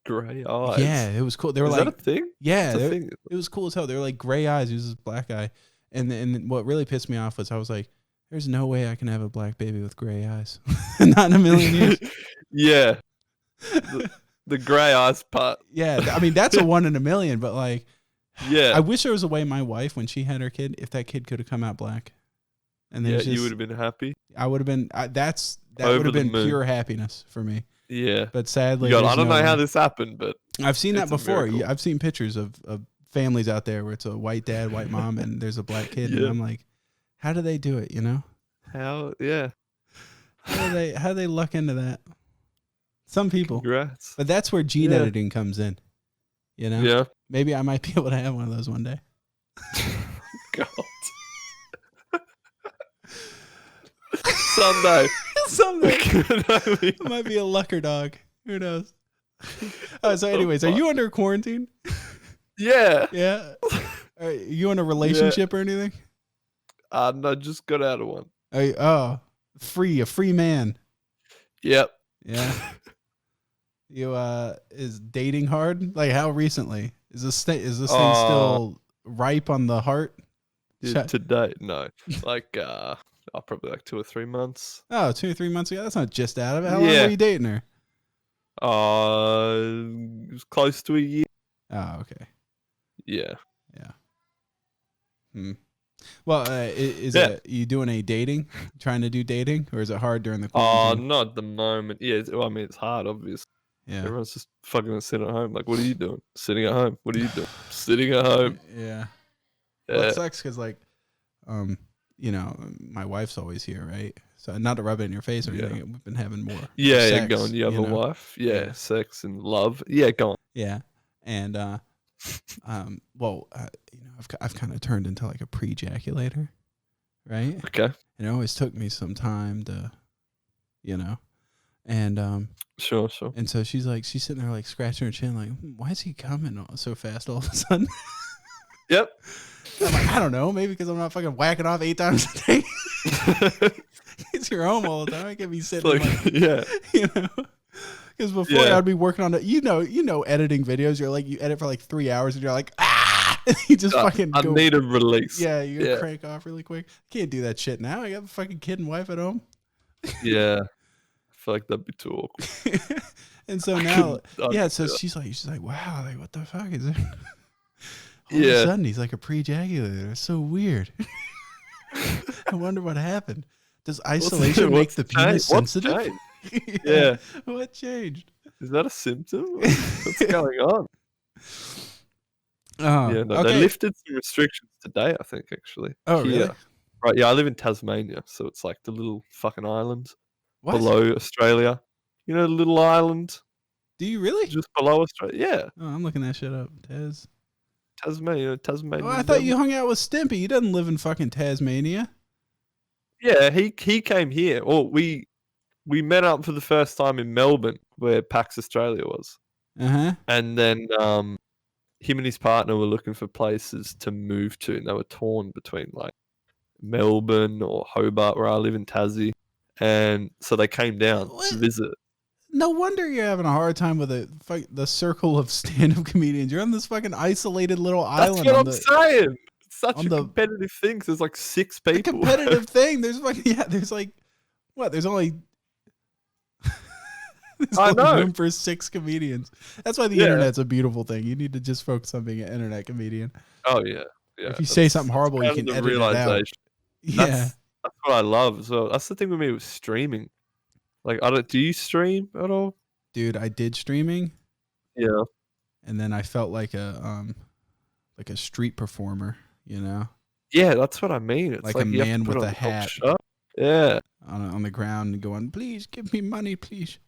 S2: Gray eyes?
S1: Yeah, it was cool. They were
S2: Is
S1: like,
S2: that a thing?
S1: Yeah, it was cool as hell. They were like gray eyes. He was this black guy. And what really pissed me off was I was like, there's no way I can have a black baby with gray eyes. Not in a million years.
S2: Yeah. The gray eyes part.
S1: Yeah, I mean, that's a 1 in a million, but like,
S2: yeah.
S1: I wish there was a way my wife, when she had her kid, if that kid could have come out black. And then
S2: you would have been happy.
S1: I would have been, that would have been pure happiness for me.
S2: Yeah.
S1: But sadly,
S2: God, I don't know how this happened, but
S1: I've seen that before. I've seen pictures of families out there where it's a white dad, white mom, and there's a black kid. And I'm like, how do they do it, you know?
S2: How, yeah.
S1: How do they luck into that? Some people.
S2: Congrats.
S1: But that's where gene editing comes in. You know?
S2: Yeah.
S1: Maybe I might be able to have one of those one day.
S2: God. Someday.
S1: It might be a lucker dog. Who knows? So anyways, are you under quarantine?
S2: Yeah.
S1: Yeah. Are you in a relationship or anything?
S2: No, just got out of one.
S1: A free man.
S2: Yep.
S1: Yeah. You is dating hard? Like how recently? Is this thing still ripe on the heart?
S2: Today, no. Like probably like 2 or 3 months.
S1: Oh, 2 or 3 months ago. That's not just out of it. How long were you dating her?
S2: It was close to a year.
S1: Oh, okay.
S2: Yeah.
S1: Well, is it you doing any dating? Trying to do dating, or is it hard during the quarantine?
S2: Not at the moment. Yeah, I mean it's hard, obviously.
S1: Yeah.
S2: Everyone's just fucking sitting at home. Like, what are you doing? Sitting at home. What are you doing? Sitting at home.
S1: Yeah. Well, it sucks because like, you know, my wife's always here, right? So not to rub it in your face or anything. We've been having more.
S2: Yeah, go on. You have a wife. Yeah, sex and love. Yeah, go on.
S1: Yeah, and well, you know, I've kind of turned into like a pre-ejaculator, right?
S2: Okay.
S1: And it always took me some time to, you know, and
S2: Sure.
S1: And so she's sitting there like scratching her chin, like, why is he coming so fast all of a sudden?
S2: Yep.
S1: I'm like, I don't know, maybe because I'm not fucking whacking off 8 times a day. It's your home all the time. I can't be sitting
S2: yeah,
S1: you know. Because before I'd be working on it, you know, editing videos. You're like, you edit for like 3 hours, and you're like, and you just fucking.
S2: I need a release.
S1: Yeah, you crank off really quick. Can't do that shit now. I got a fucking kid and wife at home.
S2: Yeah, I feel like that'd be too awkward.
S1: And so now, so she's like, wow, like what the fuck is it? All of a sudden, he's like a pre-ejaculator. It's so weird. I wonder what happened. Does isolation make the penis sensitive?
S2: Yeah.
S1: What changed?
S2: Is that a symptom? What's going on?
S1: Okay.
S2: They lifted some restrictions today, I think, actually.
S1: Oh, really?
S2: Right, yeah, I live in Tasmania, so it's like the little fucking island
S1: below
S2: Australia. You know, the little island?
S1: Do you really?
S2: Just below Australia, yeah.
S1: Oh, I'm looking that shit up.
S2: Tasmania.
S1: Oh, I thought you hung out with Stimpy. He doesn't live in fucking Tasmania.
S2: Yeah, he came here. Or we met up for the first time in Melbourne, where PAX Australia was, and then him and his partner were looking for places to move to, and they were torn between like Melbourne or Hobart, where I live in Tassie, and so they came down to visit.
S1: No wonder you're having a hard time with the circle of stand-up comedians. You're on this fucking isolated little island.
S2: That's what I'm saying. It's such a competitive thing. There's like 6 people.
S1: The competitive thing. There's like there's like what? There's only room for 6 comedians. That's why the internet's a beautiful thing. You need to just focus on being an internet comedian.
S2: Oh yeah.
S1: If you say something horrible, you can edit it out. Yeah,
S2: that's what I love. So that's the thing with me with streaming. Like, do you stream at all?
S1: Dude, I did streaming.
S2: Yeah.
S1: And then I felt like a street performer, you know?
S2: Yeah, that's what I mean. It's
S1: like a man with a hat.
S2: Yeah.
S1: On the ground and going, please give me money, please.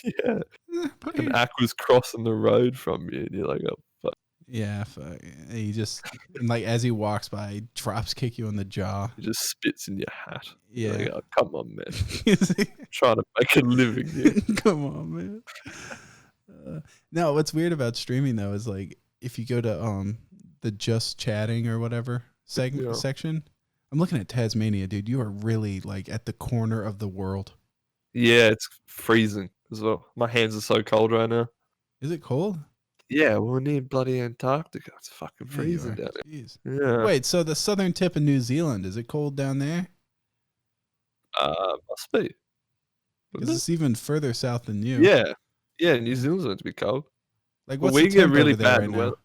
S2: Yeah. Like an Aqua's crossing the road from you, and you're like, oh fuck.
S1: Yeah, fuck. He just like as he walks by, he drops kick you in the jaw.
S2: He just spits in your hat.
S1: Yeah.
S2: Like, oh, come on, man. Trying to make a living here.
S1: Come on, man. No, what's weird about streaming though is like if you go to the just chatting or whatever section. I'm looking at Tasmania, dude. You are really like at the corner of the world.
S2: Yeah, it's freezing as well. My hands are so cold right now.
S1: Is it cold?
S2: Yeah, we're near bloody Antarctica. It's fucking freezing down there. Yeah.
S1: Wait, so the southern tip of New Zealand, is it cold down there?
S2: Must be.
S1: Because it's even further south than you.
S2: Yeah. Yeah, New Zealand's meant to be cold.
S1: Like, what's
S2: we
S1: the
S2: get really
S1: bad
S2: bad weather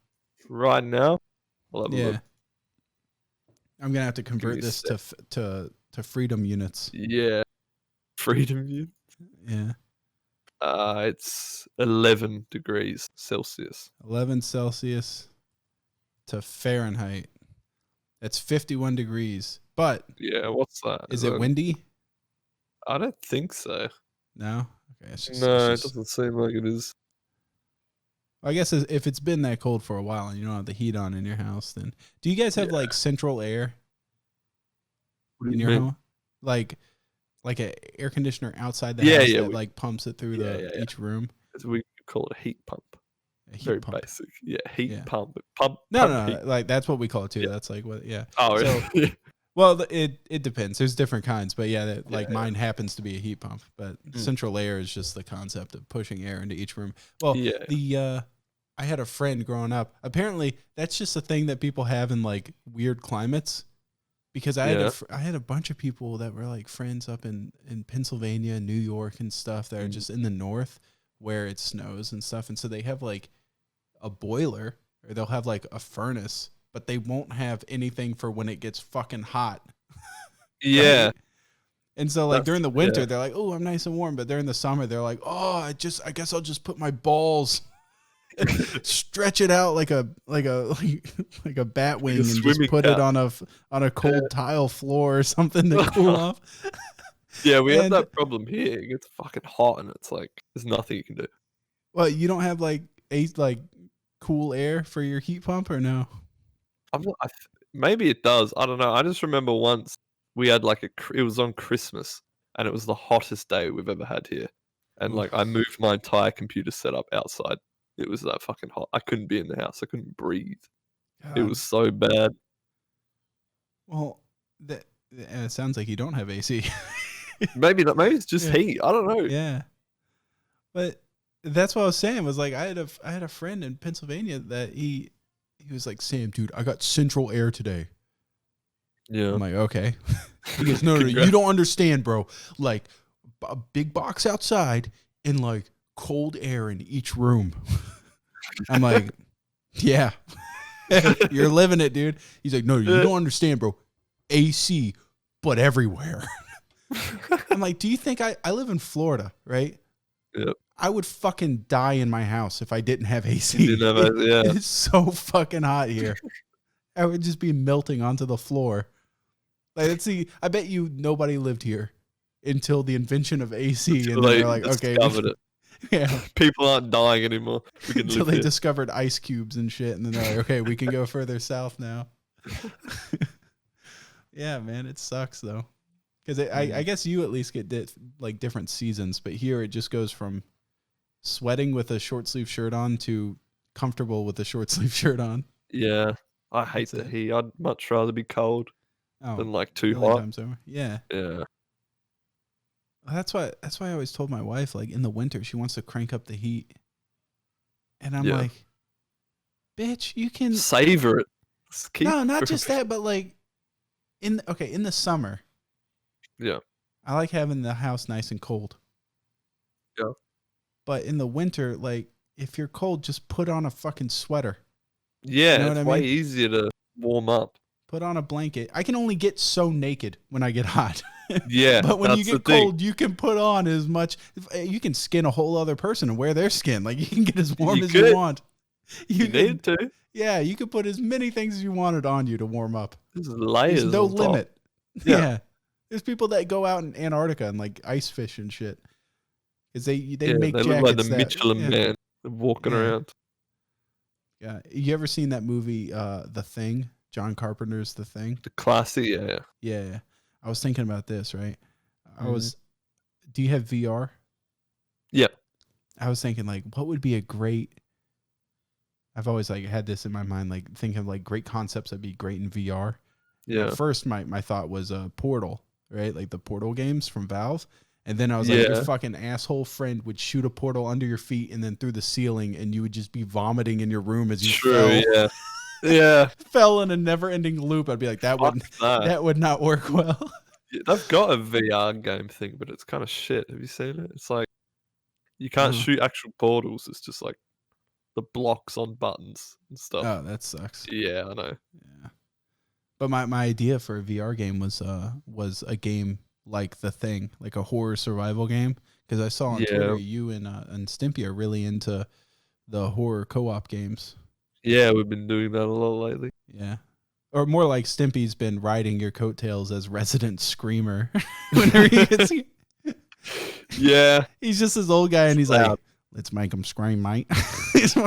S2: right now.
S1: Yeah. I'm gonna have to convert this to freedom units.
S2: Yeah. Freedom units?
S1: Yeah.
S2: It's 11 degrees Celsius.
S1: 11 Celsius to Fahrenheit. That's 51 degrees. But
S2: yeah, what's that?
S1: Is it windy?
S2: I don't think so.
S1: No? Okay.
S2: It doesn't seem like it is.
S1: I guess if it's been that cold for a while and you don't have the heat on in your house, then do you guys have like central air in your home? Like an air conditioner outside the house that like pumps it through each room?
S2: We call it a heat pump. Very basic. Yeah, heat pump.
S1: No, like that's what we call it too. That's like what,
S2: Oh,
S1: so, well, it depends. There's different kinds, but mine happens to be a heat pump. But central air is just the concept of pushing air into each room. Well, I had a friend growing up. Apparently, that's just a thing that people have in like weird climates. Because I had a bunch of people that were like friends up in Pennsylvania, New York, and stuff that are just in the north where it snows and stuff, and so they have like a boiler or they'll have like a furnace, but they won't have anything for when it gets fucking hot.
S2: Yeah.
S1: Right? And so like during the winter they're like, oh, I'm nice and warm, but during the summer they're like, oh, I guess I'll just put my balls stretch it out like a bat wing and just put it on a cold tile floor or something to cool off.
S2: Yeah, we have that problem here. It gets fucking hot and it's like there's nothing you can do.
S1: Well, you don't have like cool air for your heat pump or no?
S2: Maybe it does. I don't know. I just remember once we had it was on Christmas and it was the hottest day we've ever had here. And like I moved my entire computer setup outside. It was that fucking hot. I couldn't be in the house. I couldn't breathe. God. It was so bad.
S1: Well, it sounds like you don't have AC.
S2: Maybe it's just heat. I don't know.
S1: Yeah, but that's what I was saying. Was like I had a friend in Pennsylvania that he was like, Sam, dude, I got central air today.
S2: Yeah,
S1: I'm like, okay. He goes, no, you don't understand, bro. Like a big box outside and like cold air in each room. I'm like, yeah. You're living it, dude. He's like, no, you don't understand, bro. AC, but everywhere. I'm like, do you think I live in Florida, right?
S2: Yep.
S1: I would fucking die in my house if I didn't have AC. It's so fucking hot here. I would just be melting onto the floor. Like, let's see. I bet you nobody lived here until the invention of AC, and they're like, okay, yeah,
S2: people aren't dying anymore.
S1: Until they discovered ice cubes and shit, and then they're like, okay, we can go further south now. Yeah, man, it sucks though. Because I guess you at least get like different seasons, but here it just goes from sweating with a short sleeve shirt on to comfortable with a short sleeve shirt on.
S2: Yeah, I hate
S1: That's
S2: the
S1: it.
S2: heat. I'd much rather be cold
S1: Oh,
S2: than like too
S1: million
S2: hot.
S1: times over. Yeah.
S2: Yeah,
S1: That's why I always told my wife, like in the winter, she wants to crank up the heat. And I'm
S2: Yeah.
S1: like, bitch, you can
S2: savor it. Just keep
S1: no, not
S2: from-
S1: just that, but like in the summer,
S2: Yeah,
S1: I like having the house nice and cold.
S2: yeah,
S1: But in the winter, like if you're cold, just put on a fucking sweater.
S2: yeah.
S1: know
S2: It's
S1: what I
S2: way
S1: mean?
S2: easier to warm up.
S1: Put on a blanket. I can only get so naked when I get hot.
S2: Yeah,
S1: but when you
S2: that's the
S1: get
S2: thing.
S1: cold, you can put on as much. You can skin a whole other person and wear their skin. Like you can get as warm
S2: You
S1: as
S2: could.
S1: you want.
S2: You need to.
S1: Yeah, you could put as many things as you wanted on you to warm up.
S2: There's layers.
S1: There's no
S2: on top.
S1: limit.
S2: Yeah.
S1: Yeah. There's people that go out in Antarctica and like ice fish and shit. Because they
S2: Yeah,
S1: make
S2: they
S1: jackets
S2: look like the
S1: that,
S2: Michelin
S1: yeah.
S2: Man walking
S1: Yeah.
S2: around.
S1: Yeah. You ever seen that movie, The Thing? John Carpenter's The Thing?
S2: The classy, yeah.
S1: Yeah. I was thinking about this, right?
S2: Mhm.
S1: Do you have VR?
S2: Yeah.
S1: I was thinking like, what would be a great, I've always like had this in my mind, like thinking of like great concepts that'd be great in VR.
S2: Yeah.
S1: At first, my thought was Portal, right? Like the Portal games from Valve. And then I was like, your
S2: Yeah.
S1: fucking asshole friend would shoot a portal under your feet and then through the ceiling, and you would just be vomiting in your room as you
S2: True, yeah. Yeah.
S1: fell in a never-ending loop. I'd be like,
S2: Fuck that.
S1: that would not work well.
S2: Yeah, they've got a VR game thing, but it's kind of shit. Have you seen it? It's like you can't
S1: No.
S2: shoot actual portals. It's just like the blocks on buttons and stuff.
S1: Oh, that sucks.
S2: Yeah, I know.
S1: Yeah. But my idea for a VR game was a game like The Thing, like a horror survival game. Because I saw on
S2: Yeah.
S1: Twitter you and Stimpy are really into the horror co-op games.
S2: Yeah, we've been doing that a lot lately.
S1: Yeah. Or more like Stimpy's been riding your coattails as resident screamer. Whenever he gets,
S2: Yeah.
S1: he's just this old guy and he's like,
S2: Loud.
S1: let's make him scream, mate.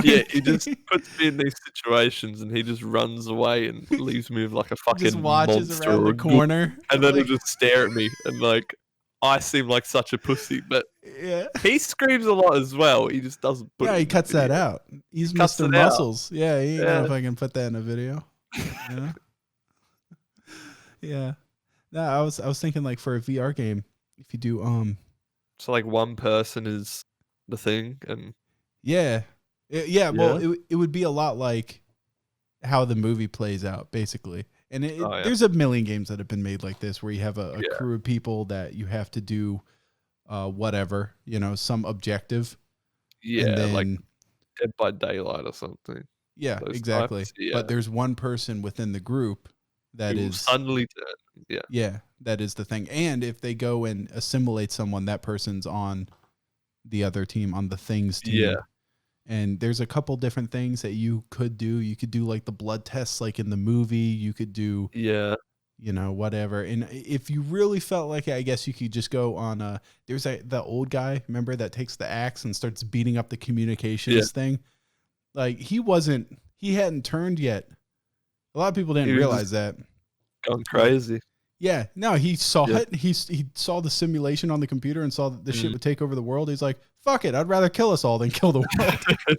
S2: Yeah, he just puts me in these situations and he just runs away and leaves me with like a fucking
S1: just watches
S2: monster
S1: around
S2: or
S1: the
S2: a goon,
S1: corner.
S2: and then
S1: like,
S2: he'll just stare at me and like I seem like such a pussy, but
S1: yeah.
S2: he screams a lot as well. He just doesn't put
S1: Yeah,
S2: it
S1: he
S2: in the
S1: cuts that
S2: video.
S1: out. He's
S2: Cuts
S1: Mr.
S2: it out.
S1: Muscles. Yeah, he ain't know
S2: Yeah.
S1: if I can put that in a video. Yeah. Yeah. No, I was thinking like for a VR game, if you do
S2: So like one person is the thing, and
S1: yeah. Well, it would be a lot like how the movie plays out, basically. And
S2: Oh, yeah.
S1: there's a million games that have been made like this where you have a
S2: Yeah.
S1: crew of people that you have to do whatever, some objective.
S2: yeah,
S1: And then,
S2: like Dead by Daylight or something.
S1: yeah,
S2: those
S1: exactly.
S2: types, yeah.
S1: But there's one person within the group that
S2: It will
S1: is
S2: suddenly turn. Yeah,
S1: yeah, that is the thing. And if they go and assimilate someone, that person's on the other team, on the Things team.
S2: Yeah.
S1: And there's a couple different things that you could do. You could do like the blood tests like in the movie. You could do,
S2: yeah,
S1: whatever. And if you really felt like it, I guess you could just go on there's the old guy, remember, that takes the axe and starts beating up the communications thing. Like he hadn't turned yet. A lot of people didn't
S2: He was
S1: realize that.
S2: gone crazy.
S1: Yeah, no, he saw
S2: Yeah.
S1: it. He saw the simulation on the computer and saw that the shit
S2: Mhm.
S1: would take over the world. He's like, fuck it, I'd rather kill us all than kill the world.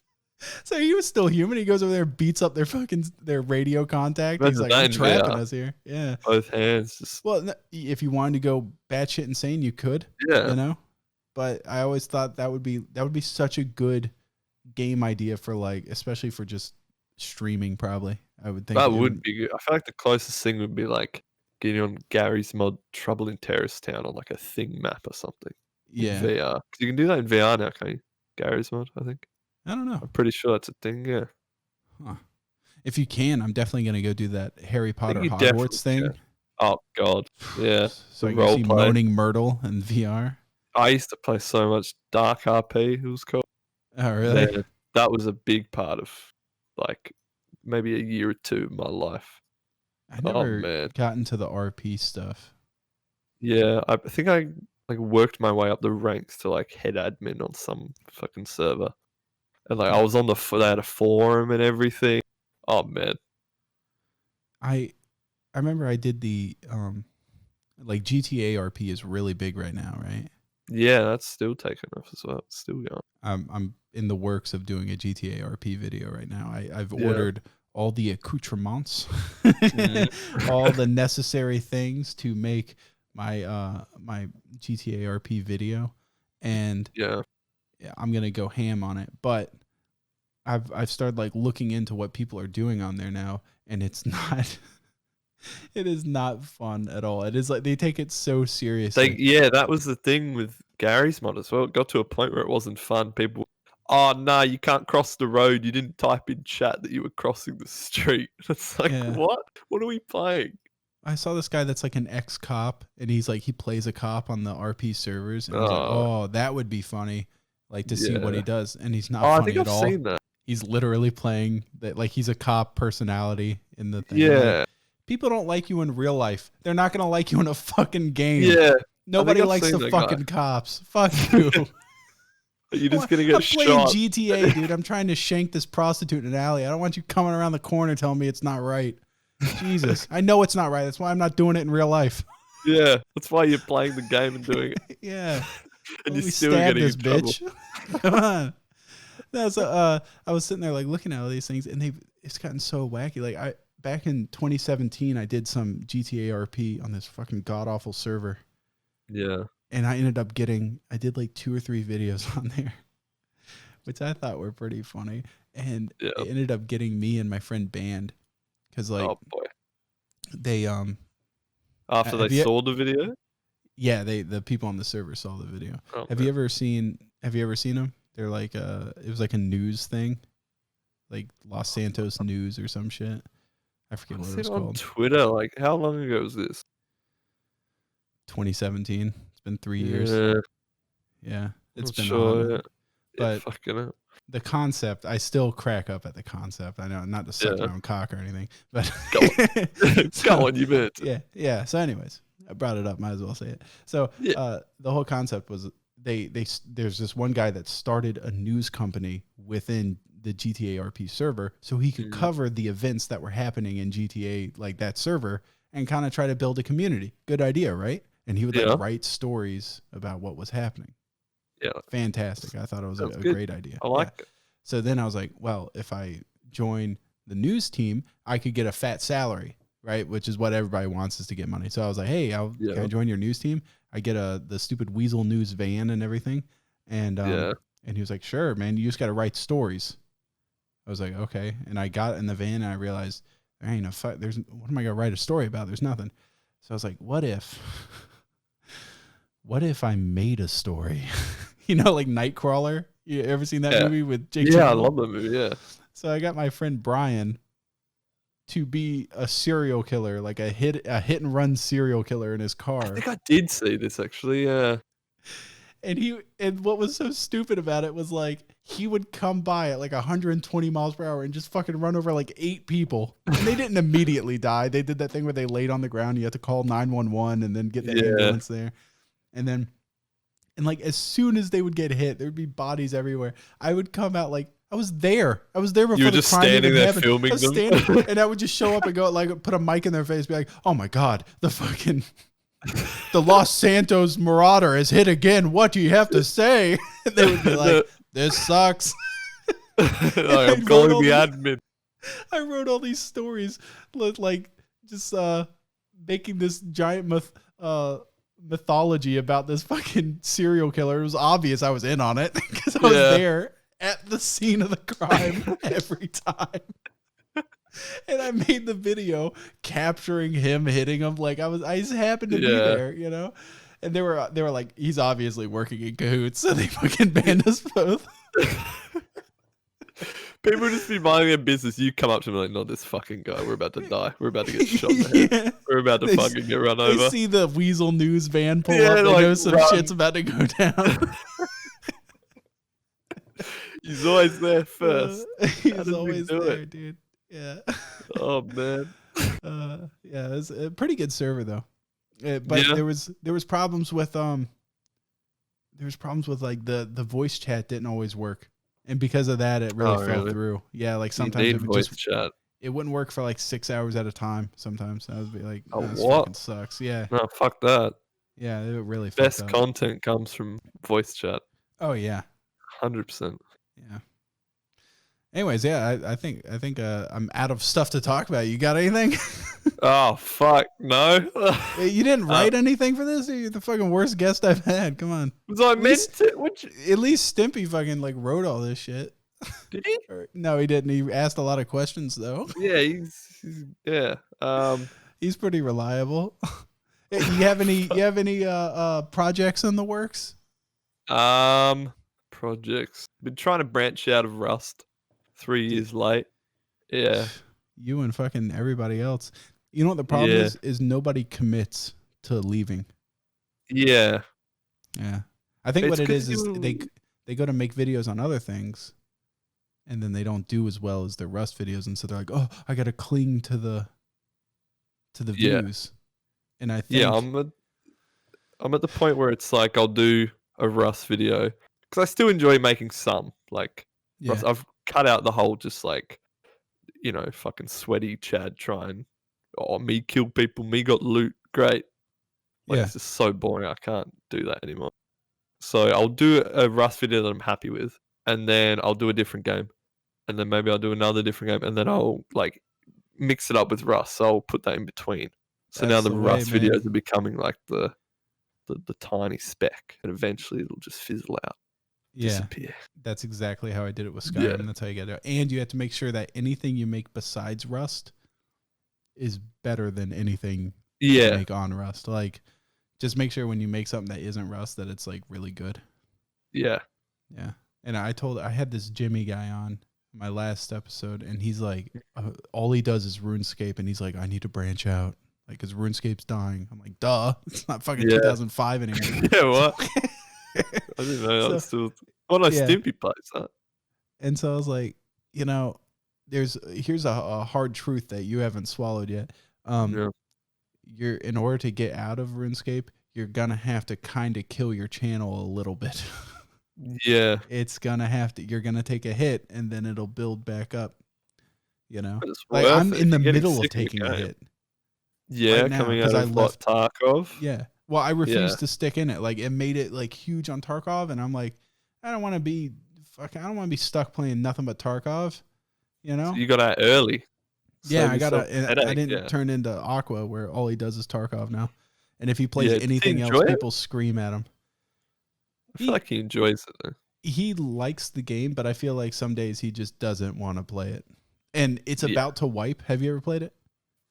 S1: So he was still human. He goes over there, beats up their radio contact. He's
S2: Imagine
S1: like,
S2: that
S1: you're
S2: in
S1: trapping
S2: VR.
S1: us here. Yeah.
S2: Both hands, just
S1: Well, if you wanted to go batshit insane, you could.
S2: yeah.
S1: But I always thought that would be such a good game idea for like, especially for just streaming. Probably, I would think
S2: That
S1: it
S2: would be good. I feel like the closest thing would be like getting on Gary's mod Trouble in Terrorist Town on like a thing map or something. In
S1: Yeah,
S2: VR. 'Cause you can do that in VR now, can't you? Gary's mod, I think.
S1: I don't know.
S2: I'm pretty sure that's a thing, yeah.
S1: Huh. If you can, I'm definitely gonna go do that Harry Potter
S2: you definitely
S1: Hogwarts thing.
S2: can. Oh god. Yeah.
S1: So
S2: the
S1: I can see
S2: roleplay.
S1: Moaning Myrtle in VR.
S2: I used to play so much Dark RP, it was called.
S1: Oh, really?
S2: Man, that was a big part of like maybe a year or two of my life.
S1: I
S2: Oh
S1: never
S2: man.
S1: got into the RP stuff.
S2: Yeah, I think I like worked my way up the ranks to like head admin on some fucking server. And like I was on they had a forum and everything. Oh man.
S1: I remember I did the like GTA RP is really big right now, right?
S2: Yeah, that's still taking off as well. It's still going.
S1: I'm in the works of doing a GTA RP video right now. I've
S2: Yeah.
S1: ordered all the accoutrements,
S2: Mhm.
S1: all the necessary things to make my my GTA RP video, and
S2: Yeah.
S1: I'm gonna go ham on it. But I've started like looking into what people are doing on there now, and it's not. It is not fun at all. It is like they take it so seriously.
S2: Yeah, that was the thing with Gary's mod as well. It got to a point where it wasn't fun. People, oh no, you can't cross the road. You didn't type in chat that you were crossing the street. It's like,
S1: Yeah.
S2: what? What are we playing?
S1: I saw this guy that's like an ex-cop, and he's like he plays a cop on the RP servers, and I was like, oh, that would be funny, like to see what he does, and he's not
S2: Oh, I
S1: funny
S2: think
S1: at
S2: I've
S1: all.
S2: seen that.
S1: He's literally playing that, like he's a cop personality in the thing.
S2: Yeah.
S1: Like, people don't like you in real life. They're not gonna like you in a fucking game.
S2: Yeah.
S1: Nobody
S2: I've
S1: likes
S2: seen
S1: the
S2: that guy.
S1: fucking cops. Fuck you.
S2: You're just gonna
S1: I'm
S2: get
S1: playing
S2: shot.
S1: GTA, dude. I'm trying to shank this prostitute in an alley. I don't want you coming around the corner telling me it's not right. Jesus, I know it's not right. That's why I'm not doing it in real life.
S2: Yeah, that's why you're playing the game and doing it.
S1: Yeah,
S2: And
S1: Let
S2: you're
S1: me
S2: still
S1: stab
S2: getting
S1: this
S2: in trouble.
S1: bitch. Come on. No, so I was sitting there like looking at all these things, and it's gotten so wacky. Like back in 2017, I did some GTA RP on this fucking god awful server,
S2: Yeah.
S1: and I did like 2 or 3 videos on there, which I thought were pretty funny, and
S2: Yeah.
S1: it ended up getting me and my friend banned because like
S2: Oh boy.
S1: they
S2: After
S1: have
S2: they
S1: you-
S2: saw the video.
S1: yeah the people on the server saw the video.
S2: Oh,
S1: Have you ever seen them? They're like it was like a news thing, like Los Santos News or some shit. I forget
S2: I've
S1: what it
S2: seen
S1: was
S2: it on
S1: called.
S2: Twitter. Like, how long ago was this?
S1: 2017. It's been 3 years.
S2: Yeah,
S1: Yeah, it's
S2: not
S1: been
S2: sure.
S1: on.
S2: Yeah,
S1: But
S2: fucking hell.
S1: the concept, I still crack up at the concept. I know, not to suck
S2: Yeah.
S1: my own cock or anything, but
S2: Go on. Go on, you meant.
S1: yeah. So, anyways, I brought it up. Might as well say it. So,
S2: Yeah.
S1: the whole concept was there's this one guy that started a news company within the GTA RP server, so he could cover the events that were happening in GTA, like that server, and kind of try to build a community. Good idea, right? And he would like write stories about what was happening.
S2: Yeah.
S1: Fantastic. I thought it was a
S2: Sounds good.
S1: great idea.
S2: I like it.
S1: So then I was like, well, if I join the news team, I could get a fat salary, right? Which is what everybody wants, is to get money. So I was like, hey, can I join your news team? I get the stupid Weasel News van and everything. And and he was like, sure, man, you just got to write stories. I was like, okay. And I got in the van and I realized there ain't what am I going to write a story about? There's nothing. So I was like, what if I made a story? You know, like Nightcrawler. You ever seen that movie with Jake
S2: Yeah, I
S1: Gyllenhaal?
S2: love that movie. Yeah.
S1: So I got my friend Brian to be a serial killer, like a hit and run serial killer in his car.
S2: I think I did see this actually. Yeah.
S1: And what was so stupid about it was like he would come by at like 120 miles per hour and just fucking run over like 8 people. And they didn't immediately die. They did that thing where they laid on the ground. You had to call 911 and then get the ambulance there. And like as soon as they would get hit, there would be bodies everywhere. I would come out like I was there. I was there before
S2: You were
S1: the
S2: just
S1: crime
S2: standing
S1: even
S2: there
S1: happened.
S2: filming
S1: I was
S2: them.
S1: standing, and I would just show up and go like put a mic in their face, be like, "Oh my god, the Los Santos Marauder is hit again. What do you have to say?" And they would be like, "This sucks."
S2: I'm calling the admin.
S1: I wrote all these stories, like just making this giant mythology about this fucking serial killer. It was obvious I was in on it because I was there at the scene of the crime every time. And I made the video capturing him hitting him. Like I just happened to be there, you know? And they were like, he's obviously working in cahoots, so they fucking banned us both.
S2: People would just be minding their business. You come up to me like, not this fucking guy. We're about to die. We're about to get shot in the head. We're about to fucking get run over.
S1: They see the Weasel News van pull up. They
S2: like,
S1: know some
S2: run.
S1: shit's about to go down.
S2: He's always there first.
S1: He's always there, dude. Yeah.
S2: Oh man.
S1: Yeah, it's a pretty good server though. But there was problems with like the voice chat didn't always work, and because of that, it really fell through. Yeah, like sometimes
S2: you
S1: it
S2: need
S1: would
S2: voice chat.
S1: It wouldn't work for like 6 hours at a time. Sometimes I would be like,
S2: Oh,
S1: this
S2: what?
S1: fucking sucks. Yeah,
S2: No, fuck that.
S1: yeah, it really fucked
S2: Best
S1: up.
S2: content comes from voice chat.
S1: Oh yeah,
S2: 100%.
S1: yeah. Anyways, yeah, I think I'm out of stuff to talk about. You got anything?
S2: Oh, fuck. No.
S1: You didn't write anything for this? You're the fucking worst guest I've had. Come on.
S2: Was I
S1: At
S2: meant
S1: least-
S2: to? What you,
S1: At least Stimpy fucking like wrote all this shit.
S2: did he?
S1: No, he didn't. He asked a lot of questions though.
S2: Yeah, he's yeah.
S1: He's pretty reliable. You have any projects in the works?
S2: Projects. Been trying to branch out of Rust. 3 years late. Yeah.
S1: You and fucking everybody else. You know what the problem
S2: Yeah.
S1: is nobody commits to leaving.
S2: Yeah.
S1: Yeah. I think
S2: It's
S1: what it
S2: 'cause
S1: is
S2: you-
S1: they go to make videos on other things and then they don't do as well as their Rust videos, and so they're like, "Oh, I got to cling to the
S2: Yeah.
S1: views." And I think
S2: Yeah, I'm at the point where it's like I'll do a Rust video because I still enjoy making some. Like
S1: yeah.
S2: Rust, I've cut out the whole just like, fucking sweaty Chad trying. Oh, me kill people, me got loot, great. Like
S1: Yeah.
S2: it's just so boring. I can't do that anymore. So I'll do a Rust video that I'm happy with, and then I'll do a different game, and then maybe I'll do another different game, and then I'll like mix it up with Rust. So I'll put that in between. So now
S1: That's
S2: the
S1: the way,
S2: Rust
S1: man.
S2: videos are becoming like the tiny speck, and eventually it'll just fizzle out,
S1: Yeah.
S2: disappear.
S1: That's exactly how I did it with Skyrim.
S2: Yeah.
S1: That's how you get it. And you have to make sure that anything you make besides Rust is better than anything you
S2: Yeah,
S1: make on Rust. Like, just make sure when you make something that isn't Rust that it's like really good.
S2: yeah,
S1: Yeah. And I had this Jimmy guy on my last episode, and he's like, all he does is RuneScape, and he's like, I need to branch out. Like, because RuneScape's dying. I'm like, duh. It's not fucking
S2: Yeah.
S1: 2005 anymore.
S2: yeah. What? I didn't know that was still. Oh no,
S1: yeah.
S2: Stimpy plays that.
S1: And so I was like, here's a hard truth that you haven't swallowed yet.
S2: Yeah.
S1: In order to get out of RuneScape, you're gonna have to kind of kill your channel a little bit.
S2: Yeah.
S1: You're gonna take a hit and then it'll build back up.
S2: But it's
S1: Like
S2: worth
S1: I'm
S2: it
S1: in
S2: if
S1: the
S2: you're getting
S1: middle of
S2: sick the
S1: taking a
S2: game.
S1: hit.
S2: Yeah,
S1: right now,
S2: coming
S1: 'cause
S2: out
S1: I
S2: of
S1: left-
S2: Tarkov.
S1: Yeah. Well, I refused
S2: Yeah.
S1: to stick in it. Like it made it like huge on Tarkov, and I'm like, I don't want to be stuck playing nothing but Tarkov. You know?
S2: So you got out early.
S1: Yeah,
S2: Save
S1: I
S2: yourself a
S1: I
S2: headache,
S1: didn't
S2: yeah.
S1: turn into Aqua where all he does is Tarkov now. And if he plays
S2: Yeah, does he
S1: anything else,
S2: enjoy it?
S1: people scream at him.
S2: I feel like he enjoys it though.
S1: He likes the game, but I feel like some days he just doesn't want to play it. And it's
S2: Yeah.
S1: about to wipe. Have you ever played it?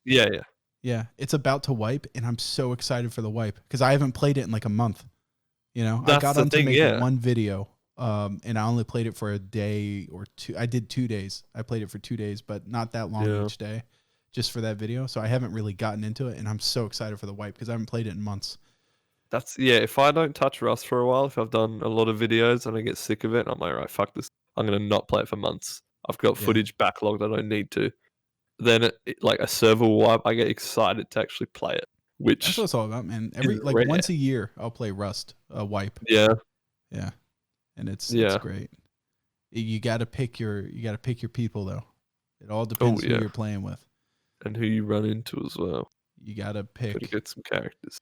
S2: Yeah, yeah.
S1: Yeah, it's about to wipe, and I'm so excited for the wipe because I haven't played it in like a month. I
S2: That's
S1: got
S2: the
S1: on to
S2: thing,
S1: make
S2: yeah.
S1: one video, and I only played it for a day or two. I did 2 days. I played it for 2 days, but not that long
S2: Yeah.
S1: each day, just for that video. So I haven't really gotten into it, and I'm so excited for the wipe because I haven't played it in months.
S2: If I don't touch Rust for a while, if I've done a lot of videos and I get sick of it, I'm like, right, fuck this. I'm gonna not play it for months. I've got
S1: Yeah.
S2: footage backlogged I don't need to. Then like a server will wipe, I get excited to actually play it. Which
S1: That's what it's all about, man.
S2: is rare.
S1: Once a year, I'll play Rust, wipe.
S2: yeah.
S1: Yeah, and it's
S2: Yeah.
S1: great. You got to pick your people though. It all depends who
S2: yeah.
S1: you're playing with.
S2: And who you run into as well.
S1: You got to pick.
S2: Gotta get some characters.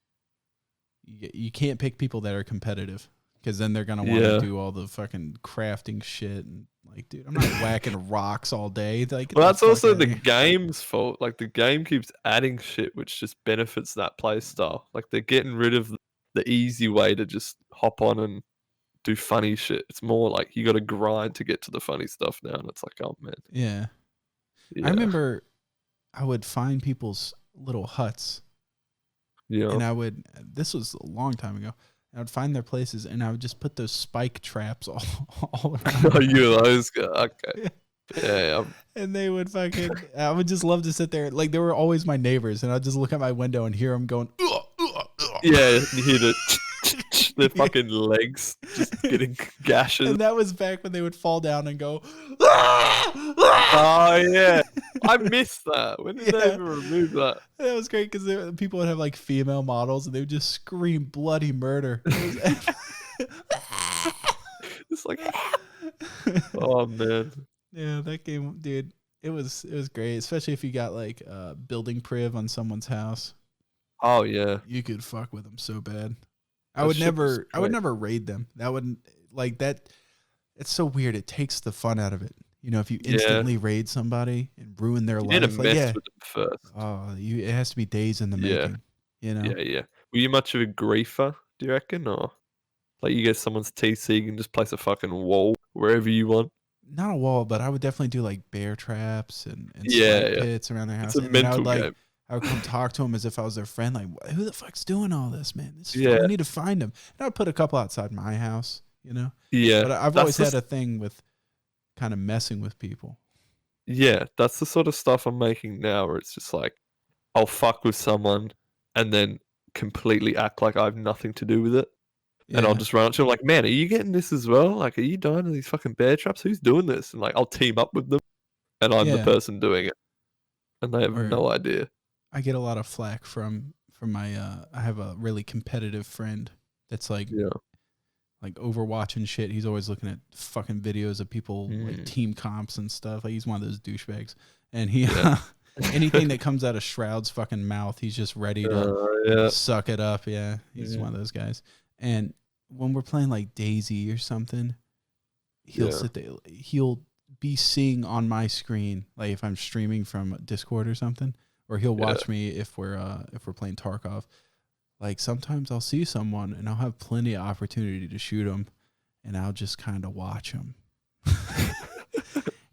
S1: You can't pick people that are competitive because then they're gonna want to
S2: Yeah.
S1: do all the fucking crafting shit and like, dude, I'm not whacking rocks all day. Like, get
S2: Well,
S1: the
S2: that's
S1: fuck
S2: also
S1: outta
S2: the
S1: here.
S2: game's fault. Like the game keeps adding shit, which just benefits that play style. Like they're getting rid of the easy way to just hop on and do funny shit. It's more like you got to grind to get to the funny stuff now, and it's like, oh man,
S1: Yeah.
S2: yeah,
S1: I remember I would find people's little huts
S2: yeah,
S1: and this was a long time ago. I would find their places and I would just put those spike traps all around.
S2: oh, you those guys, okay, yeah,
S1: And they would I would just love to sit there. Like, they were always my neighbors, and I'd just look at my window and hear them going, ugh, ugh, ugh.
S2: yeah. You hear their fucking legs just getting gashes.
S1: And that was back when they would fall down and go, "Ah! Ah!"
S2: Oh yeah, I missed that. When did they
S1: Yeah.
S2: even remove that?
S1: That was great because people would have like female models and they would just scream bloody murder.
S2: It's like, oh man,
S1: Yeah, that game, dude. It was great, especially if you got like building priv on someone's house.
S2: Oh yeah.
S1: You could fuck with them so bad. I
S2: That
S1: would
S2: shit was
S1: never I would
S2: great.
S1: never raid them. That wouldn't like that. It's so weird. It takes the fun out of it. You know, if you
S2: Yeah.
S1: instantly raid somebody and ruin their
S2: You need to
S1: life, like
S2: mess
S1: yeah,
S2: with them first.
S1: it has to be days in the
S2: Yeah.
S1: making. You know,
S2: Yeah. Were you much of a griefer, do you reckon? Or like you get someone's TC, you can just place a fucking wall wherever you want?
S1: not a wall, but I would definitely do like bear traps and spike
S2: Yeah.
S1: pits around their
S2: It's
S1: house,
S2: a
S1: and then
S2: mental game.
S1: I would come talk to them as if I was their friend. Like, who the fuck's doing all this, man?
S2: Yeah.
S1: We need to find them. And I'd put a couple outside my house, you know.
S2: Yeah.
S1: But I've
S2: That's
S1: always
S2: the
S1: had a thing with kind of messing with people.
S2: Yeah, that's the sort of stuff I'm making now where it's just like I'll fuck with someone and then completely act like I have nothing to do with it. And I'll
S1: Yeah,
S2: just run up to them like, man, are you getting this as well? Like, are you dying in these fucking bear traps? Who's doing this? And like I'll team up with them and I'm the
S1: yeah.
S2: person doing it. And they have
S1: Or
S2: no idea.
S1: I get a lot of flack from my. I have a really competitive friend that's like
S2: Yeah.
S1: Overwatch and shit. He's always looking at fucking videos of people like team comps and stuff. Like he's one of those douchebags. And he anything that comes out of Shroud's fucking mouth, he's just ready to suck it up. Yeah, he's one of those guys. And when we're playing like Daisy or something, he'll sit there. He'll be seeing on my screen, like if I'm streaming from Discord or something, or he'll watch me if we're playing Tarkov. Like sometimes I'll see someone and I'll have plenty of opportunity to shoot them, and I'll just kind of watch him.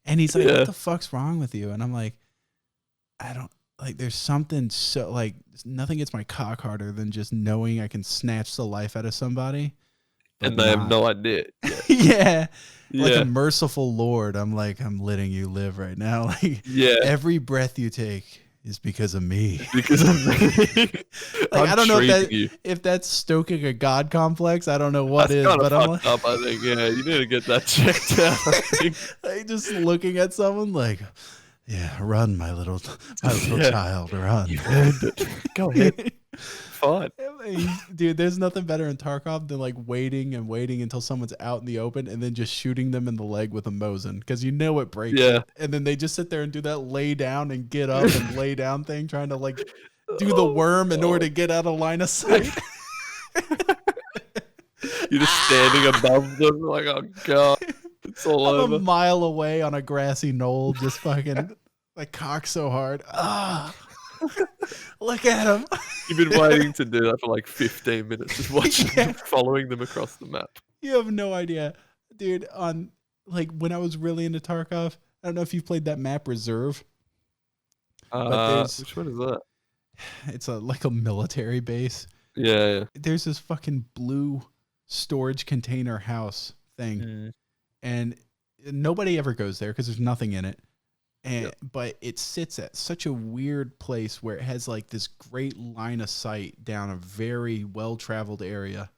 S1: And he's like, "What the fuck's wrong with you?" And I'm like, "I don't like. There's something so like nothing gets my cock harder than just knowing I can snatch the life out of somebody,
S2: And they have no idea.
S1: Yeah. Like a merciful Lord. I'm like, I'm letting you live right now. Like every breath you take is because of me.
S2: Because of me.
S1: Like, I don't know if that's stoking a God complex. I don't know what
S2: that's
S1: is, but I'm like,
S2: up, I think. Yeah, you need to get that checked out. I think.
S1: Like just looking at someone like, yeah, run, my little child, run.
S2: You earned it. Go ahead. Fine.
S1: Dude, there's nothing better in Tarkov than like waiting until someone's out in the open and then just shooting them in the leg with a Mosin, because you know it breaks it. And then they just sit there and do that lay down and get up and lay down thing, trying to like do the worm in order to get out of line of sight.
S2: You're just standing above them like, oh god, it's all over.
S1: I'm a mile away on a grassy knoll, just fucking like cock so hard. Look at him.
S2: You've been waiting to do that for like 15 minutes, just watching them, following them across the map.
S1: You have no idea, dude. On like when I was really into Tarkov, I don't know if you've played that map Reserve.
S2: Which one is that?
S1: It's like a military base.
S2: Yeah.
S1: There's this fucking blue storage container house thing, and nobody ever goes there because there's nothing in it. But it sits at such a weird place where it has like this great line of sight down a very well-traveled area.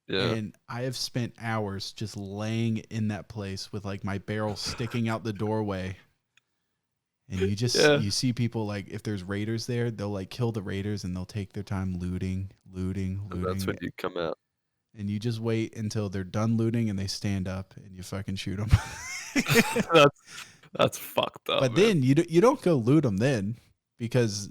S1: Yeah. And I have spent hours just laying in that place with like my barrel sticking out the doorway. And you just you see people, like if there's raiders there, they'll like kill the raiders and they'll take their time looting. And
S2: that's when you come out.
S1: And you just wait until they're done looting and they stand up and you fucking shoot them.
S2: That's fucked up.
S1: But then you don't go loot them then, because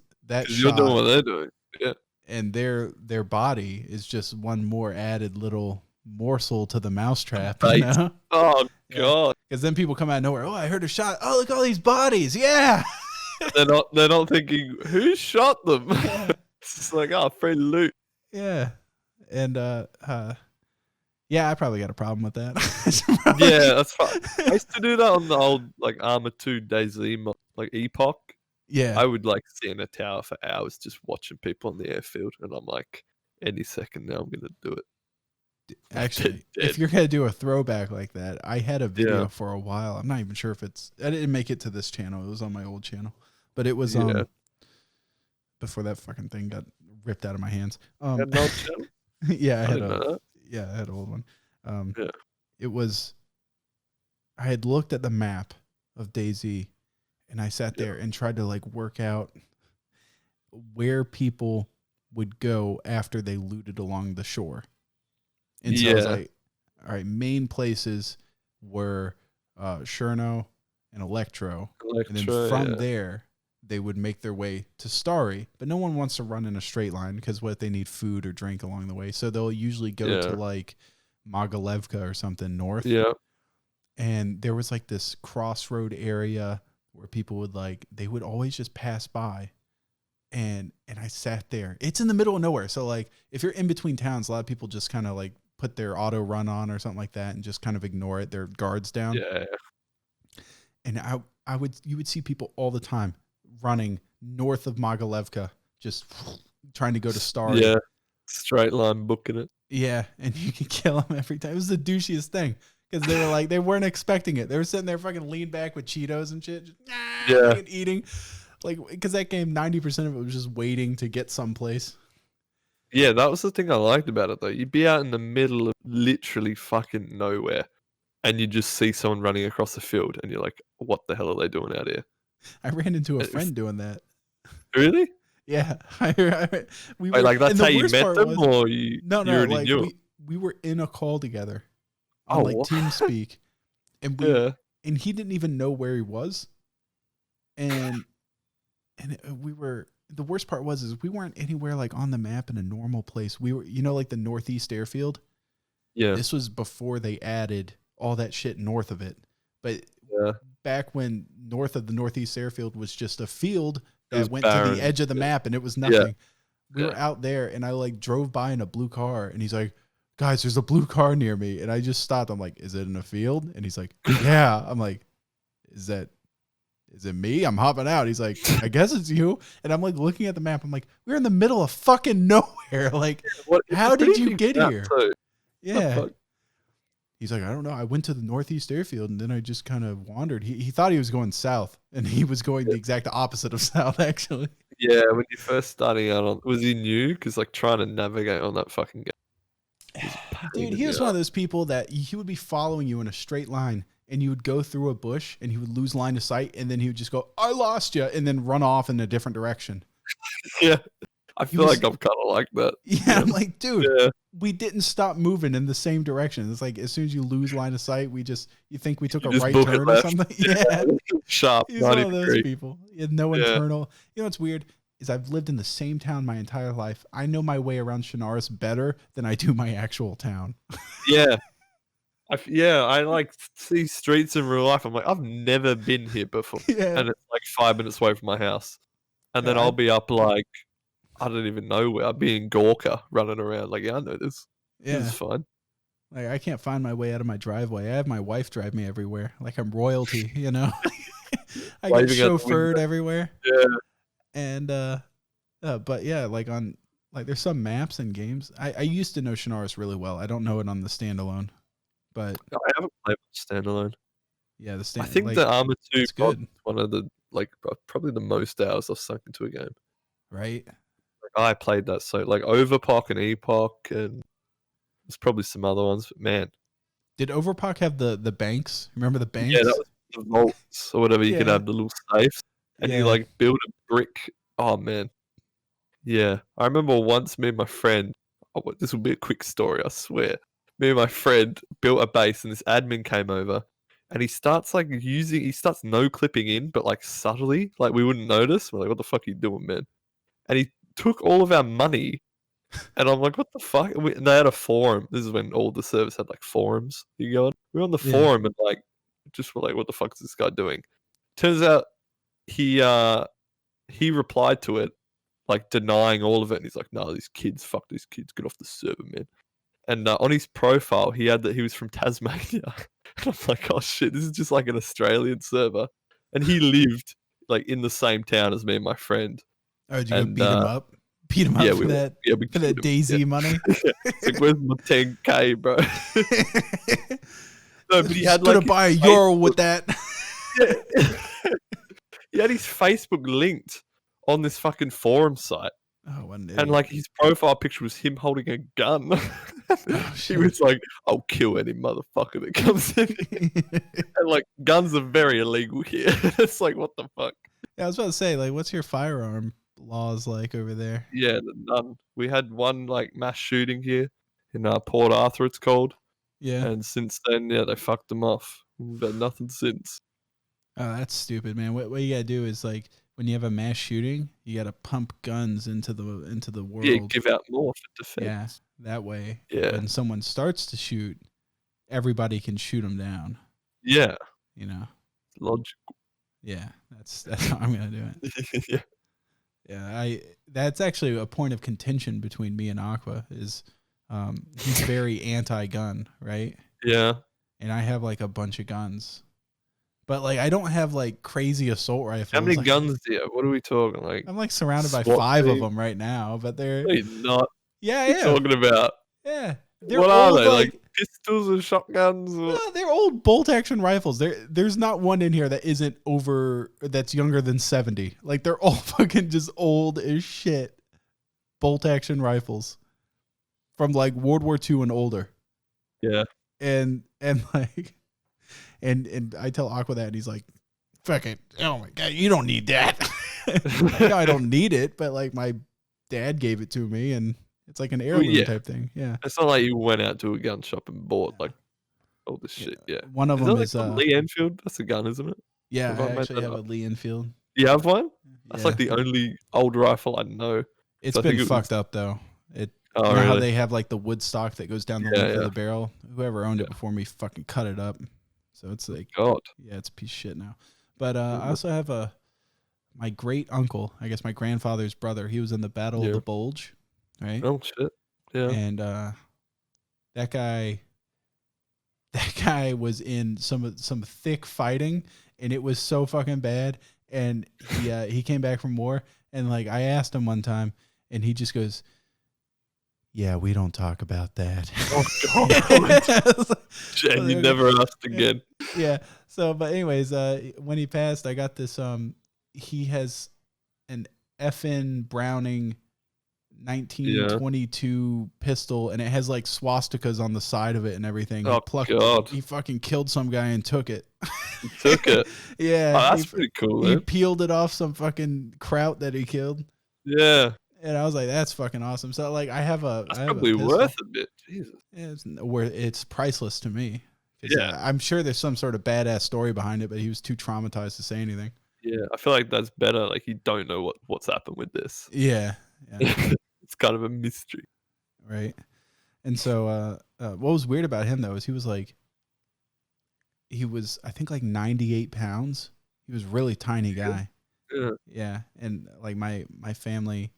S2: you're doing what they're doing. Yeah.
S1: And their body is just one more added little morsel to the mousetrap. You know?
S2: Oh god.
S1: Because then people come out of nowhere. Oh, I heard a shot. Oh, look at all these bodies. Yeah.
S2: they're not thinking who shot them. It's just like, oh, free loot.
S1: Yeah. And yeah, I probably got a problem with that.
S2: Yeah, that's fine. I used to do that on the old like Arma 2 DayZ like Epoch.
S1: Yeah.
S2: I would like sit in a tower for hours just watching people on the airfield, and I'm like, any second now I'm gonna do it.
S1: Actually, if you're gonna do a throwback like that, I had a video for a while. I'm not even sure if I didn't make it to this channel. It was on my old channel, but it was before that fucking thing got ripped out of my hands. Yeah, I had an old one. It was, I had looked at the map of DayZ, and I sat there and tried to like work out where people would go after they looted along the shore. And so I was like, all right, main places were Cherno, and Electro. And then
S2: Electro,
S1: from
S2: yeah.
S1: there, they would make their way to Starry. But no one wants to run in a straight line because what if they need food or drink along the way? So they'll usually go to like Mogalevka or something north.
S2: Yeah.
S1: And there was like this crossroad area where people would like, they would always just pass by. And I sat there. It's in the middle of nowhere. So like if you're in between towns, a lot of people just kind of like put their auto run on or something like that and just kind of ignore it. Their guards down.
S2: Yeah.
S1: And you would see people all the time running north of Mogalevka, just trying to go to Starry.
S2: Yeah. Straight line booking it.
S1: Yeah. And you can kill them every time. It was the douchiest thing. Because they were like, they weren't expecting it. They were sitting there fucking leaned back with Cheetos and shit. Just, fucking eating. Like, because that game, 90% of it was just waiting to get someplace.
S2: Yeah, that was the thing I liked about it, though. You'd be out in the middle of literally fucking nowhere, and you just see someone running across the field, and you're like, what the hell are they doing out here?
S1: I ran into a friend doing that.
S2: Really?
S1: Yeah. We were,
S2: Wait, like, that's
S1: and the
S2: how you
S1: worst
S2: met
S1: part
S2: them,
S1: was,
S2: or you already
S1: like,
S2: knew them?
S1: we were in a call together on like
S2: what?
S1: TeamSpeak, and and he didn't even know where he was, and we were. The worst part was we weren't anywhere like on the map in a normal place. We were, like the Northeast Airfield.
S2: Yeah.
S1: This was before they added all that shit north of it. But back when north of the Northeast Airfield was just a field that went barren to the edge of the map and it was nothing. Yeah. We were out there and I like drove by in a blue car and he's like, guys, there's a blue car near me. And I just stopped. I'm like, is it in a field? And he's like, yeah. I'm like, is it me? I'm hopping out. He's like, I guess it's you. And I'm like looking at the map. I'm like, we're in the middle of fucking nowhere. Like, how did you get here? Yeah. He's like, I don't know. I went to the Northeast Airfield and then I just kind of wandered. He thought he was going south and he was going the exact opposite of south, actually.
S2: Yeah, when you first starting out on, was he new? Because like trying to navigate on that fucking game.
S1: Dude, he was one of those people that he would be following you in a straight line. And you would go through a bush and he would lose line of sight. And then he would just go, I lost you. And then run off in a different direction.
S2: Yeah. I feel like I'm kind of like that.
S1: Yeah. I'm like, dude, we didn't stop moving in the same direction. It's like, as soon as you lose line of sight, you think we took a right turn or something. Yeah.
S2: Sharp.
S1: He's one of those people. He had no internal. You know what's weird is I've lived in the same town my entire life. I know my way around Chernarus better than I do my actual town.
S2: Yeah. I like see streets in real life. I'm like, I've never been here before. And it's like 5 minutes away from my house. And then I'll be up like, I don't even know where. I'll be in Gorka running around. Like, I know this. Yeah. This is fine.
S1: Like, I can't find my way out of my driveway. I have my wife drive me everywhere. Like I'm royalty, I get chauffeured everywhere.
S2: Yeah.
S1: And, but yeah, like there's some maps and games. I used to know Chernarus really well. I don't know it on the standalone. But
S2: I haven't played standalone.
S1: Yeah,
S2: I think the Arma 2 is one of the probably the most hours I've sunk into a game.
S1: Right.
S2: Like I played that so like Overpoch and Epoch and there's probably some other ones, but man.
S1: Did Overpoch have the banks? Remember the banks?
S2: Yeah, that was the vaults or whatever. You could have the little safes and you like build a brick. Oh man. Yeah. I remember once me and my friend, this will be a quick story, I swear. Me and my friend built a base and this admin came over and he starts no clipping in, but like subtly, like we wouldn't notice. We're like, what the fuck are you doing, man? And he took all of our money and I'm like, what the fuck? And they had a forum. This is when all the servers had like forums. You go on. We're on the forum and like, just were like, what the fuck is this guy doing? Turns out he replied to it, like denying all of it. And he's like, no, fuck these kids, get off the server, man. And on his profile, he had that he was from Tasmania. And I'm like, oh shit, this is just like an Australian server. And he lived like in the same town as me and my friend.
S1: Oh, did you go beat him up? Beat him up for that DayZ money?
S2: It's like, where's my 10K, bro? No, but he had
S1: gonna buy a euro with that.
S2: He had his Facebook linked on this fucking forum site.
S1: Oh,
S2: and like his profile picture was him holding a gun. She was like, I'll kill any motherfucker that comes in here. And like guns are very illegal here. It's like, what the fuck?
S1: Yeah, I was about to say, like, what's your firearm laws like over there?
S2: Yeah, none. We had one like mass shooting here in Port Arthur, it's called.
S1: Yeah.
S2: And since then, they fucked them off. We've had nothing since.
S1: Oh, that's stupid, man. What you gotta do is like when you have a mass shooting, you gotta pump guns into the
S2: Yeah,
S1: world.
S2: give out more for
S1: Yeah,
S2: defense.
S1: that way,
S2: Yeah.
S1: when someone starts to shoot, everybody can shoot them down.
S2: Yeah.
S1: You know.
S2: Logical.
S1: Yeah, that's how I'm gonna do it.
S2: Yeah.
S1: Yeah, that's actually a point of contention between me and Aqua. Is he's very anti-gun, right?
S2: Yeah.
S1: And I have like a bunch of guns, but like I don't have like crazy assault rifles.
S2: How many
S1: Like,
S2: guns do you have? What are we talking? Like,
S1: I'm like surrounded by
S2: SWAT
S1: 5 of
S2: team?
S1: them right now, but they're
S2: No, you're not.
S1: yeah,
S2: What are you
S1: yeah,
S2: talking about?
S1: yeah. They're
S2: What
S1: old,
S2: are they? Like pistols or shotguns? Or...
S1: they're old bolt action rifles. There's not one in here that isn't that's younger than 70. Like they're all fucking just old as shit. Bolt action rifles from like World War II and older.
S2: Yeah.
S1: And like and I tell Aqua that and he's like, fuck it. Oh my god, you don't need that. No, I don't need it, but like my dad gave it to me and it's like an heirloom type thing. Yeah.
S2: It's not like you went out to a gun shop and bought like all this shit. Yeah.
S1: One of
S2: Is
S1: them
S2: that
S1: is
S2: like a Lee Enfield? That's a gun, isn't it?
S1: yeah,
S2: Have
S1: I
S2: I made
S1: actually
S2: that
S1: have
S2: up?
S1: a Lee Enfield.
S2: You have one? That's
S1: Yeah.
S2: like the only old rifle I know.
S1: It's
S2: So I think
S1: been
S2: it
S1: fucked
S2: was-
S1: up though.
S2: Oh,
S1: You know how
S2: really?
S1: they have like the wood stock that goes down the
S2: Yeah,
S1: length of
S2: yeah.
S1: the barrel? Whoever owned it before me fucking cut it up. So it's like,
S2: God.
S1: yeah, it's a piece of shit now. But I also have my great uncle, I guess my grandfather's brother. He was in the Battle of the Bulge, right?
S2: Oh shit. Yeah.
S1: And that guy was in some thick fighting, and it was so fucking bad. And he came back from war, and like I asked him one time, and he just goes, "Yeah, we don't talk about that."
S2: Oh God. Jen, you never asked again.
S1: Yeah. So, but anyways, when he passed, I got this. He has an FN Browning 1922 pistol, and it has like swastikas on the side of it and everything.
S2: Oh God.
S1: He fucking killed some guy and took it.
S2: He took it.
S1: Yeah.
S2: Oh, that's pretty cool.
S1: He
S2: Man.
S1: peeled it off some fucking kraut that he killed.
S2: Yeah.
S1: And I was like, that's fucking awesome. So like, I have
S2: That's probably
S1: pistol.
S2: worth a bit. Jesus.
S1: It's priceless to me.
S2: Yeah.
S1: I'm sure there's some sort of badass story behind it, but he was too traumatized to say anything.
S2: Yeah, I feel like that's better. Like you don't know what's happened with this.
S1: Yeah.
S2: It's kind of a mystery.
S1: Right. And so what was weird about him though is he was I think like 98 pounds. He was a really tiny guy.
S2: Yeah.
S1: Yeah. And like my family,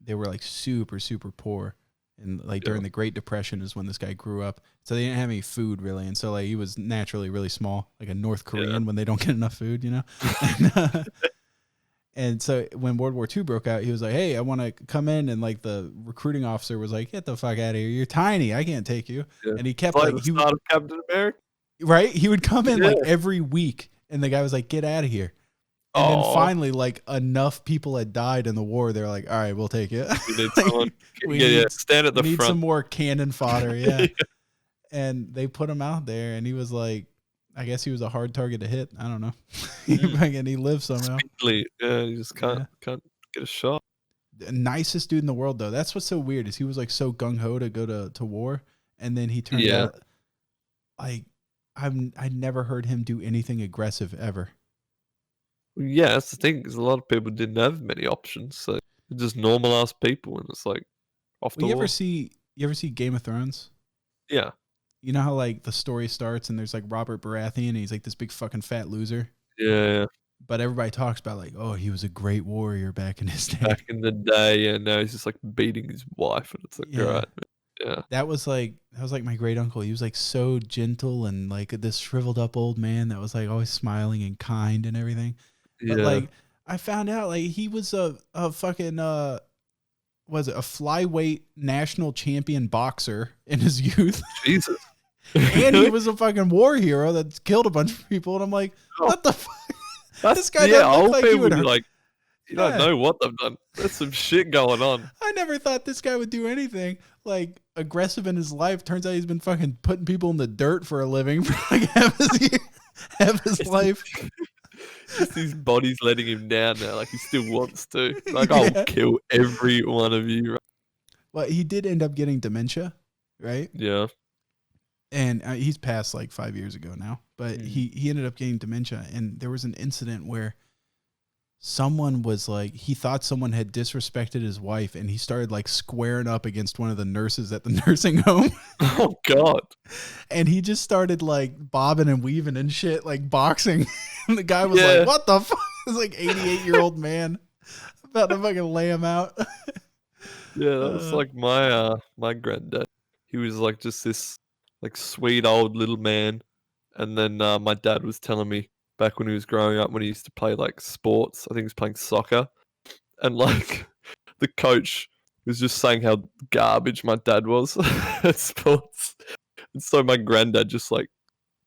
S1: they were like super, super poor. And like during the Great Depression is when this guy grew up. So they didn't have any food really. And so like he was naturally really small, like a North Korean when they don't get enough food, you know? And so when World War II broke out, he was like, hey, I want to come in. And like the recruiting officer was like, get the fuck out of here. You're tiny. I can't take you.
S2: Yeah.
S1: And he kept
S2: It's like
S1: like,
S2: the start of Captain America.
S1: right? He would come in like every week. And the guy was like, get out of here. And then finally, like enough people had died in the war. They're like, all right, we'll take it.
S2: We need
S1: Like,
S2: someone. Stand at the
S1: we need
S2: front.
S1: some more cannon fodder. Yeah. And they put him out there and he was like, I guess he was a hard target to hit. I don't know. And he lived somehow.
S2: Speedily. Yeah, you just can't get a shot.
S1: The nicest dude in the world though. That's what's so weird is he was like so gung ho to go to war. And then he turned out like I'd never heard him do anything aggressive ever.
S2: Yeah, that's the thing. Because a lot of people didn't have many options, so they're just normal ass people, and it's like off the
S1: Well,
S2: wall.
S1: you ever see Game of Thrones?
S2: Yeah.
S1: You know how like the story starts and there's like Robert Baratheon and he's like this big fucking fat loser.
S2: Yeah.
S1: But everybody talks about like, oh, he was a great warrior back in his day.
S2: Back in the day, yeah. Now he's just like beating his wife, and it's like, right. Yeah.
S1: That was like my great uncle. He was like so gentle and like this shriveled up old man that was like always smiling and kind and everything. But like I found out like he was a fucking was it a flyweight national champion boxer in his youth.
S2: Jesus.
S1: And he was a fucking war hero that killed a bunch of people. And I'm like, what the fuck? This guy doesn't look like he would hurt.
S2: Like, you don't know what they've done. There's some shit going on.
S1: I never thought this guy would do anything like aggressive in his life. Turns out he's been fucking putting people in the dirt for a living for like half his life.
S2: Just his body's letting him down now. Like he still wants to. Like I'll kill every one of you.
S1: Well, he did end up getting dementia, right?
S2: Yeah.
S1: And he's passed like 5 years ago now, but he ended up getting dementia. And there was an incident where someone was like, he thought someone had disrespected his wife, and he started like squaring up against one of the nurses at the nursing home.
S2: Oh God.
S1: And he just started like bobbing and weaving and shit, like boxing. And the guy was like, what the fuck? It's like 88-year-old man about to fucking lay him out.
S2: Yeah, that was like my granddad. He was like just this like sweet old little man. And then my dad was telling me back when he was growing up, when he used to play like sports, I think he was playing soccer, and like the coach was just saying how garbage my dad was at sports. And so my granddad just like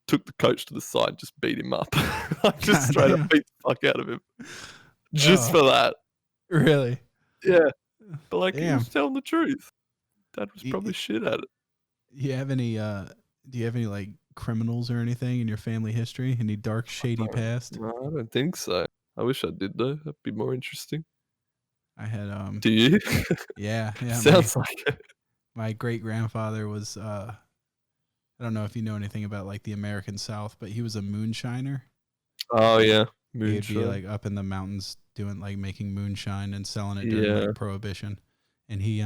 S2: took the coach to the side, just beat him up. Like just straight up beat the fuck out of him. Just for that.
S1: Really?
S2: Yeah. But like he was telling the truth. Dad was probably shit at it.
S1: Do you have any like criminals or anything in your family history? Any dark, shady past?
S2: No, I don't think so. I wish I did though. That'd be more interesting.
S1: I had
S2: Do you?
S1: Yeah.
S2: Sounds like it.
S1: My great grandfather was I don't know if you know anything about like the American South, but he was a moonshiner.
S2: Oh yeah.
S1: He'd be like up in the mountains doing like making moonshine and selling it during like Prohibition. And he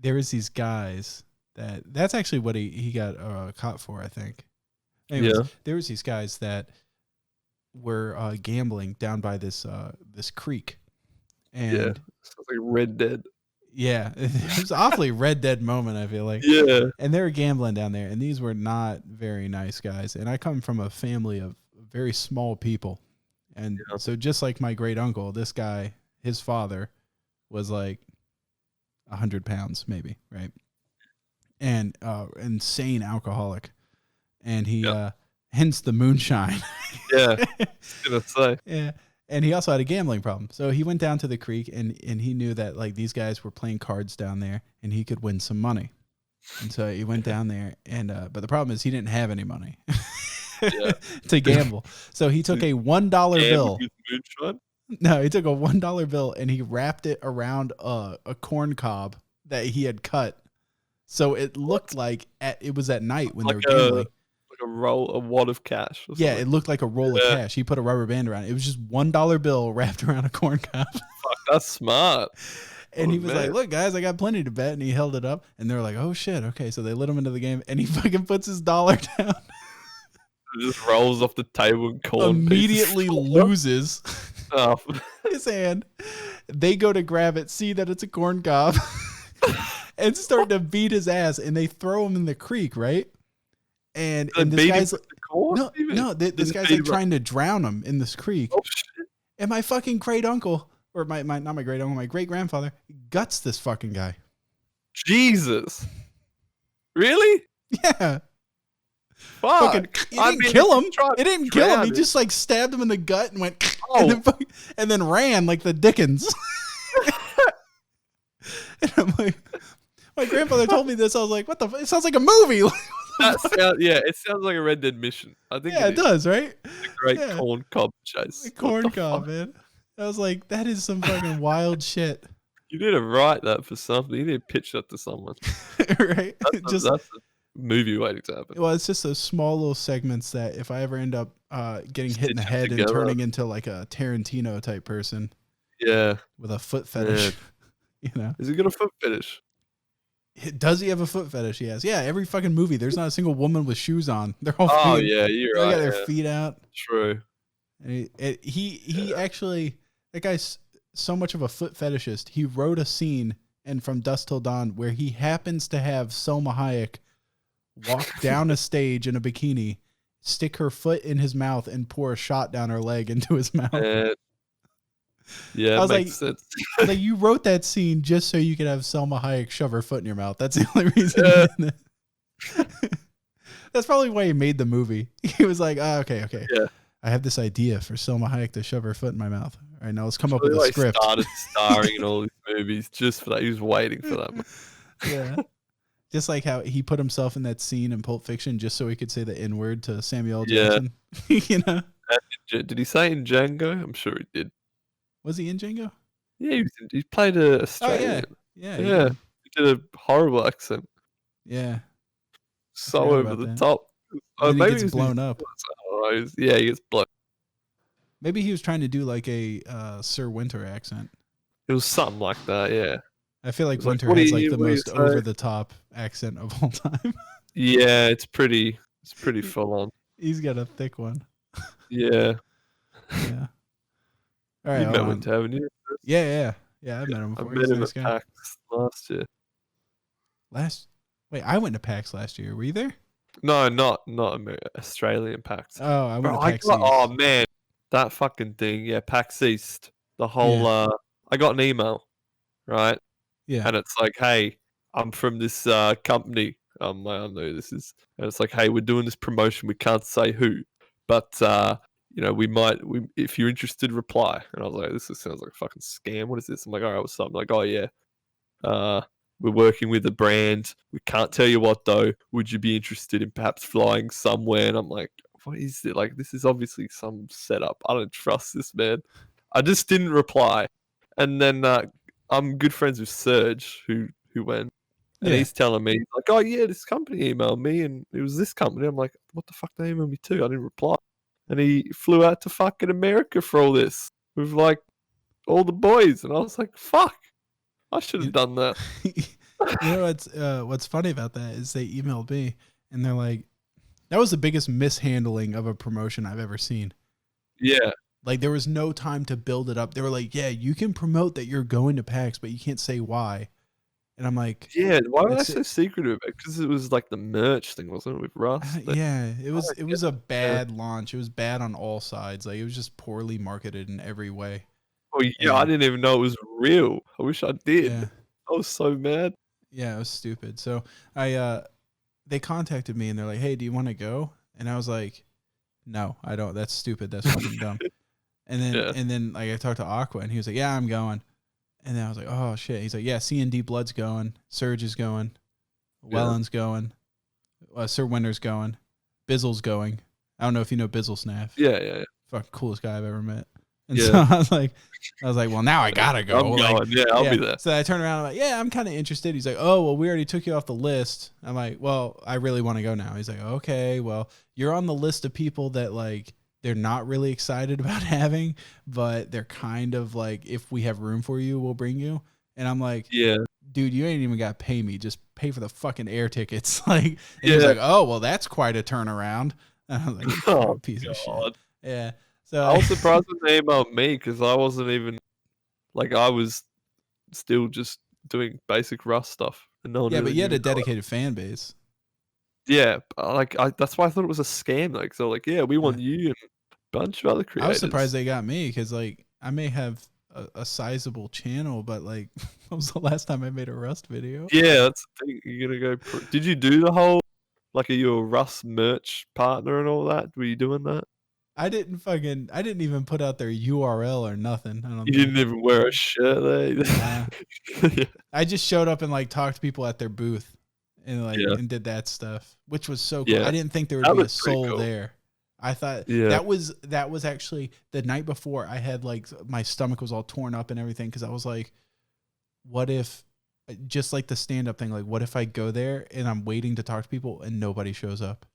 S1: there was these guys that's actually what he got caught for, I think. Anyways, there was these guys that were gambling down by this creek. And
S2: sounds like Red Dead.
S1: Yeah, it was awfully Red Dead moment, I feel like.
S2: Yeah.
S1: And they were gambling down there, and these were not very nice guys. And I come from a family of very small people. And so just like my great uncle, this guy, his father was like 100 pounds maybe, right? And insane alcoholic. And he hence the moonshine.
S2: Yeah. I was gonna say.
S1: Yeah. And he also had a gambling problem. So he went down to the creek and he knew that like these guys were playing cards down there and he could win some money. And so he went down there and but the problem is he didn't have any money to gamble. So he took a $1 bill. No, he took a $1 bill and he wrapped it around a corn cob that he had cut. So it looked like it was at night when they were gambling.
S2: A wad of cash.
S1: Yeah, it looked like a roll of cash. He put a rubber band around it. It was just $1 bill wrapped around a corn cob.
S2: Fuck, that's smart.
S1: And he was like, look, guys, I got plenty to bet. And he held it up. And they were like, oh, shit. Okay, so they let him into the game. And he fucking puts his dollar down.
S2: It just rolls off the table and
S1: immediately loses his hand. They go to grab it, see that it's a corn cob, and start to beat his ass. And they throw him in the creek, right? And this guy's this guy's like trying to drown him in this creek.
S2: Oh shit!
S1: And my fucking great uncle, or my not my great uncle, my great grandfather guts this fucking guy.
S2: Jesus, really?
S1: Yeah.
S2: Fuck!
S1: It didn't kill him. It didn't kill him. He just like stabbed him in the gut and went and then ran like the Dickens. And I'm like, my grandfather told me this. I was like, what the? It sounds like a movie.
S2: It sounds like a Red Dead mission. I think
S1: it does, right?
S2: The great corn cob chase.
S1: The corn cob, man. I was like, that is some fucking wild shit.
S2: You need to write that for something. You need to pitch that to someone.
S1: Right?
S2: That's a movie waiting to happen.
S1: Well, it's just those small little segments that if I ever end up getting hit in the head and turning into like a Tarantino type person.
S2: Yeah.
S1: With a foot fetish. You know?
S2: Is he got a foot fetish?
S1: Does he have a foot fetish? He has. Yeah, every fucking movie. There's not a single woman with shoes on. They're all.
S2: Oh yeah, you're right.
S1: They got their feet out.
S2: True.
S1: And he actually, that guy's so much of a foot fetishist. He wrote a scene in From Dusk Till Dawn where he happens to have Selma Hayek walk down a stage in a bikini, stick her foot in his mouth, and pour a shot down her leg into his mouth.
S2: Yeah, makes sense.
S1: I was like, you wrote that scene just so you could have Selma Hayek shove her foot in your mouth. That's the only reason. You did it. That's probably why he made the movie. He was like, oh, okay.
S2: Yeah.
S1: I have this idea for Selma Hayek to shove her foot in my mouth. All right, now let's come up with a script.
S2: He started starring in all these movies just for that. He was waiting for that.
S1: Yeah. Just like how he put himself in that scene in Pulp Fiction just so he could say the N-word to Samuel L. Jackson. You know?
S2: Did he say in Django? I'm sure he did.
S1: Was he in Django?
S2: Yeah, he played a Australian.
S1: Oh, yeah.
S2: He did a horrible accent.
S1: Yeah.
S2: So
S1: forgot
S2: over
S1: about
S2: the
S1: that.
S2: top.
S1: And then he
S2: Maybe
S1: gets
S2: it was
S1: blown up.
S2: Yeah, he gets blown.
S1: Maybe he was trying to do like a Sir Winter accent.
S2: It was something like that. Yeah.
S1: I feel like
S2: It's like,
S1: Winter
S2: what do
S1: has
S2: you-
S1: like the
S2: what do you
S1: most
S2: say?
S1: over the top accent of all time.
S2: Yeah, it's pretty full on.
S1: He's got a thick one.
S2: Yeah.
S1: Yeah. All right.
S2: You
S1: Hold
S2: met
S1: on.
S2: Winter, haven't you?
S1: Yeah. I met him
S2: I
S1: before.
S2: met
S1: He's a
S2: him
S1: nice
S2: at
S1: guy.
S2: PAX last year.
S1: Wait, I went to PAX last year. Were you there?
S2: No, not Australian PAX.
S1: Oh, I went
S2: Bro,
S1: to PAX East.
S2: oh man, that fucking thing. Yeah, PAX East. The whole I got an email, right?
S1: Yeah.
S2: And it's like, hey, I'm from this company. I'm like, I don't know who this is. And it's like, hey, we're doing this promotion. We can't say who, but if you're interested, reply. And I was like, this sounds like a fucking scam. What is this? I'm like, all right, what's up? I'm like, oh yeah, we're working with a brand. We can't tell you what though. Would you be interested in perhaps flying somewhere? And I'm like, what is it? Like, this is obviously some setup. I don't trust this man. I just didn't reply. And then I'm good friends with Serge, who went, and he's telling me like, oh yeah, this company emailed me, and it was this company. I'm like, what the fuck? They emailed me too. I didn't reply. And he flew out to fucking America for all this with like all the boys, and I was like, fuck. I should have done that.
S1: You know what's funny about that is they emailed me and they're like, that was the biggest mishandling of a promotion I've ever seen.
S2: Yeah.
S1: Like there was no time to build it up. They were like, yeah, you can promote that you're going to PAX, but you can't say why. And I'm like,
S2: yeah, why were they so secretive? Because it was like the merch thing, wasn't it, with Russ?
S1: Yeah, it was a bad launch. It was bad on all sides. Like it was just poorly marketed in every way.
S2: Oh yeah, I didn't even know it was real. I wish I did.
S1: Yeah.
S2: I was so mad.
S1: Yeah, it was stupid. So they contacted me and they're like, hey, do you want to go? And I was like, no, I don't. That's stupid. That's fucking dumb. And then like I talked to Aqua and he was like, yeah, I'm going. And then I was like, oh shit. He's like, yeah, C&D Blood's going, Surge is going, Welland's going, Sir Winter's going, Bizzle's going. I don't know if you know Bizzle Snaff.
S2: Yeah.
S1: Fucking coolest guy I've ever met. And so I was like, well, now I gotta go.
S2: I'm going. Yeah, I'll be there.
S1: So I turned around. I'm like, yeah, I'm kind of interested. He's like, oh, well, we already took you off the list. I'm like, well, I really want to go now. He's like, okay, well, you're on the list of people that like they're not really excited about having, but they're kind of like, if we have room for you, we'll bring you. And I'm like,
S2: yeah,
S1: dude, you ain't even got to pay me. Just pay for the fucking air tickets. Like, and he's like, oh, well, that's quite a turnaround. And I was like, oh, piece of shit. Yeah. So
S2: I was surprised when they emailed me because I wasn't even like I was still just doing basic Rust stuff. And no one
S1: but you had a
S2: knew
S1: dedicated fan base.
S2: Yeah, that's why I thought it was a scam. Like, so like, yeah, we want you and a bunch of other creators.
S1: I was surprised they got me because like I may have a sizable channel, but like when was the last time I made a Rust video?
S2: Yeah, that's the thing. You're gonna go. Did you do the whole like are you a Rust merch partner and all that? Were you doing that?
S1: I didn't even put out their URL or nothing.
S2: You didn't even wear a shirt there.
S1: Yeah. I just showed up and like talked to people at their booth and like and did that stuff, which was so cool.
S2: Yeah.
S1: I didn't think there would be a soul there. I thought that was actually the night before. I had like my stomach was all torn up and everything because I was like, what if, just like the stand up thing, like what if I go there and I'm waiting to talk to people and nobody shows up?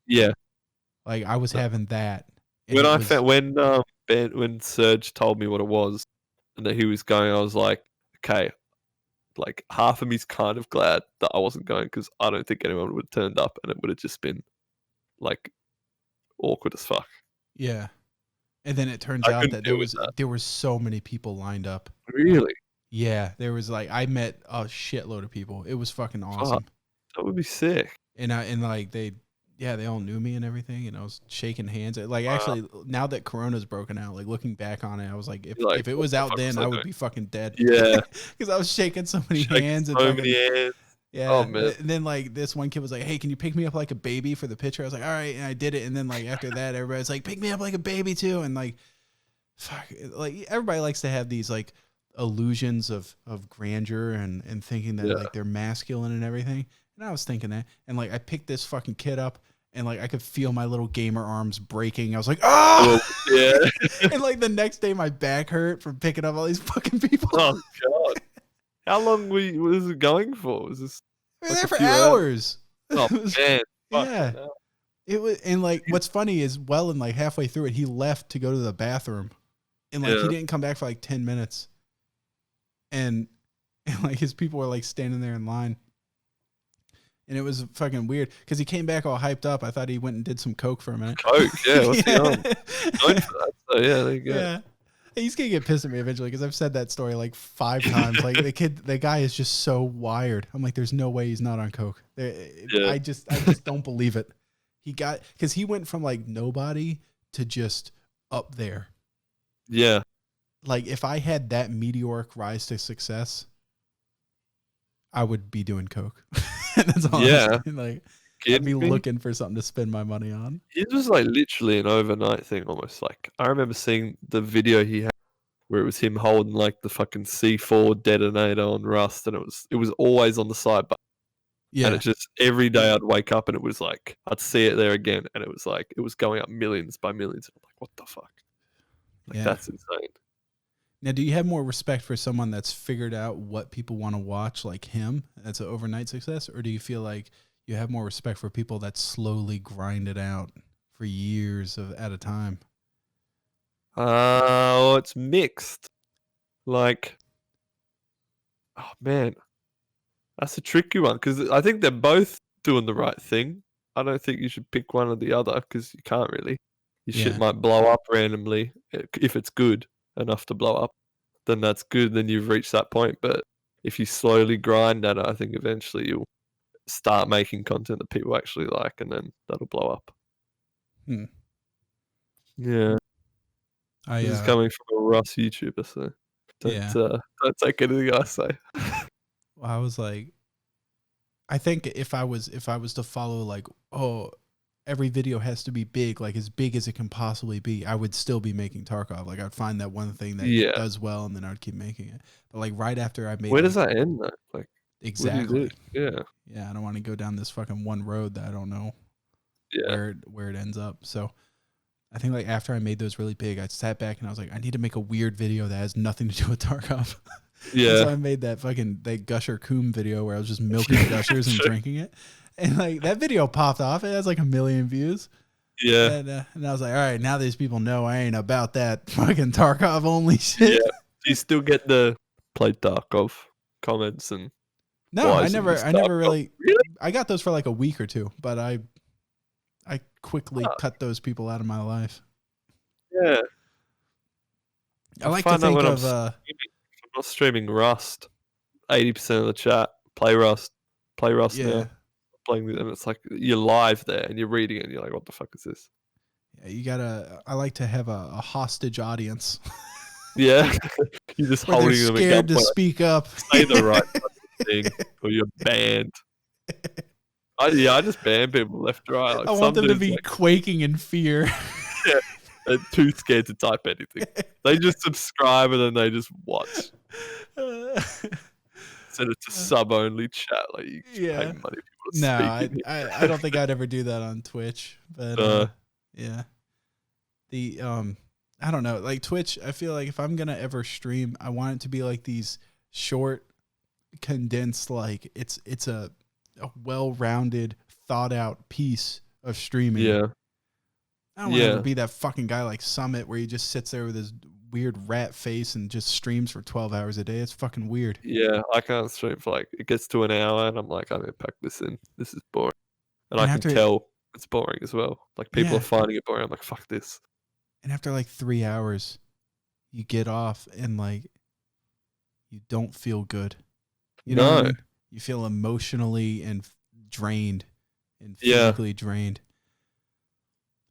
S2: Yeah,
S1: like I was having that.
S2: When Serge told me what it was and that he was going, I was like, okay, like half of me's kind of glad that I wasn't going because I don't think anyone would have turned up and it would have just been like awkward as fuck.
S1: Yeah. And then it turns out that there was so many people lined up.
S2: Really?
S1: Yeah. There was like, I met a shitload of people. It was fucking awesome.
S2: That would be sick.
S1: And like they all knew me and everything, and I was shaking hands. Like actually, now that Corona's broken out, like looking back on it, I was like, if it was out then, I would be fucking dead.
S2: Yeah,
S1: because I was shaking so many hands.
S2: So many hands.
S1: Yeah. Oh, man. And then like this one kid was like, "Hey, can you pick me up like a baby for the picture?" I was like, "All right," and I did it. And then like after that, everybody's like, "Pick me up like a baby too," and like, fuck, like everybody likes to have these like illusions of grandeur and thinking that like they're masculine and everything. And I was thinking that, and like I picked this fucking kid up, and like I could feel my little gamer arms breaking. I was like, "Oh, yeah!" And like the next day, my back hurt from picking up all these fucking people.
S2: Oh god! How long was it going for? Was this?
S1: We were
S2: Like
S1: there
S2: a
S1: for
S2: few hours.
S1: hours.
S2: Oh
S1: It was-
S2: man,
S1: yeah.
S2: fucking hell.
S1: It was, and like, what's funny is, well, and like halfway through it, he left to go to the bathroom, and like he
S2: Yeah.
S1: didn't come back for like 10 minutes, and, and like his people were like standing there in line, and it was fucking weird because he came back all hyped up. I thought he went and did some coke for a minute.
S2: Coke, yeah. What's he on? Known
S1: yeah.
S2: for that. So yeah, there you go.
S1: Yeah. He's gonna get pissed at me eventually because I've said that story like 5 times. Like the guy is just so wired. I'm like, there's no way he's not on coke.
S2: Yeah.
S1: I just don't believe it. Because he went from like nobody to just up there.
S2: Yeah.
S1: Like if I had that meteoric rise to success, I would be doing coke. That's all.
S2: Yeah.
S1: I'm saying. Like I'd be
S2: Kidding me?
S1: looking for something to spend my money on.
S2: It was like literally an overnight thing almost. Like I remember seeing the video he had where it was him holding like the fucking C4 detonator on Rust, and it was always on the side button.
S1: Yeah.
S2: And it just every day I'd wake up and it was like I'd see it there again, and it was like it was going up millions by millions. I'm like, what the fuck? Like
S1: Yeah.
S2: that's insane.
S1: Now, do you have more respect for someone that's figured out what people want to watch, like him, that's an overnight success, or do you feel like you have more respect for people that slowly grind it out for years at a time?
S2: Oh, it's mixed. Like, oh man, that's a tricky one because I think they're both doing the right thing. I don't think you should pick one or the other because you can't really. Your shit
S1: Yeah.
S2: might blow up randomly if it's good enough to blow up. Then that's good. Then you've reached that point. But if you slowly grind at it, I think eventually you'll start making content that people actually like, and then that'll blow up.
S1: Hmm.
S2: Yeah, this is coming from a Russ YouTuber, so don't take anything I say.
S1: I was like, I think if I was to follow like, oh, every video has to be big, like as big as it can possibly be, I would still be making Tarkov. Like I'd find that one thing that does well, and then I'd keep making it. But like right after I made,
S2: where does that end though? Like
S1: exactly,
S2: yeah,
S1: I don't want to go down this fucking one road that I don't know where it ends up. So I think like after I made those really big, I sat back and I was like, I need to make a weird video that has nothing to do with Tarkov.
S2: Yeah.
S1: So I made that Gusher Coom video where I was just milking gushers and drinking it. And like that video popped off. It has like 1 million views.
S2: Yeah.
S1: And I was like, all right, now these people know I ain't about that fucking Tarkov only shit.
S2: Yeah. Do you still get the play Tarkov comments and
S1: No, I never really.
S2: Really?
S1: I got those for like a week or two, but I quickly cut those people out of my life.
S2: Yeah.
S1: I like to think of
S2: I'm not streaming Rust. 80% of the chat play Rust now. Playing it, and it's like you're live there and you're reading it and you're like, what the fuck is this?
S1: Yeah, I like to have a hostage audience.
S2: Yeah. You're just
S1: Where
S2: holding
S1: they're
S2: them
S1: scared to
S2: gunpoint.
S1: speak up.
S2: Say the right thing or you're banned. I just ban people left and right. Like
S1: I want them to
S2: dudes,
S1: be
S2: like,
S1: quaking in fear.
S2: yeah, they're too scared to type anything. They just subscribe and then they just watch. Send it to sub-only chat. Like you just pay money for people to
S1: No,
S2: speak.
S1: I don't think I'd ever do that on Twitch. But yeah, I don't know. Like Twitch, I feel like if I'm gonna ever stream, I want it to be like these short, condensed. Like it's a well-rounded, thought-out piece of streaming.
S2: Yeah.
S1: I don't want to be that fucking guy like Summit where he just sits there with his weird rat face and just streams for 12 hours a day. It's fucking weird.
S2: Yeah, I can't stream for like it gets to an hour and I'm like, I need to pack this in. This is boring. And I can tell it's boring as well. Like people are finding it boring. I'm like, fuck this.
S1: And after like 3 hours, you get off and like you don't feel good. You know what I mean? You feel emotionally and drained and physically drained.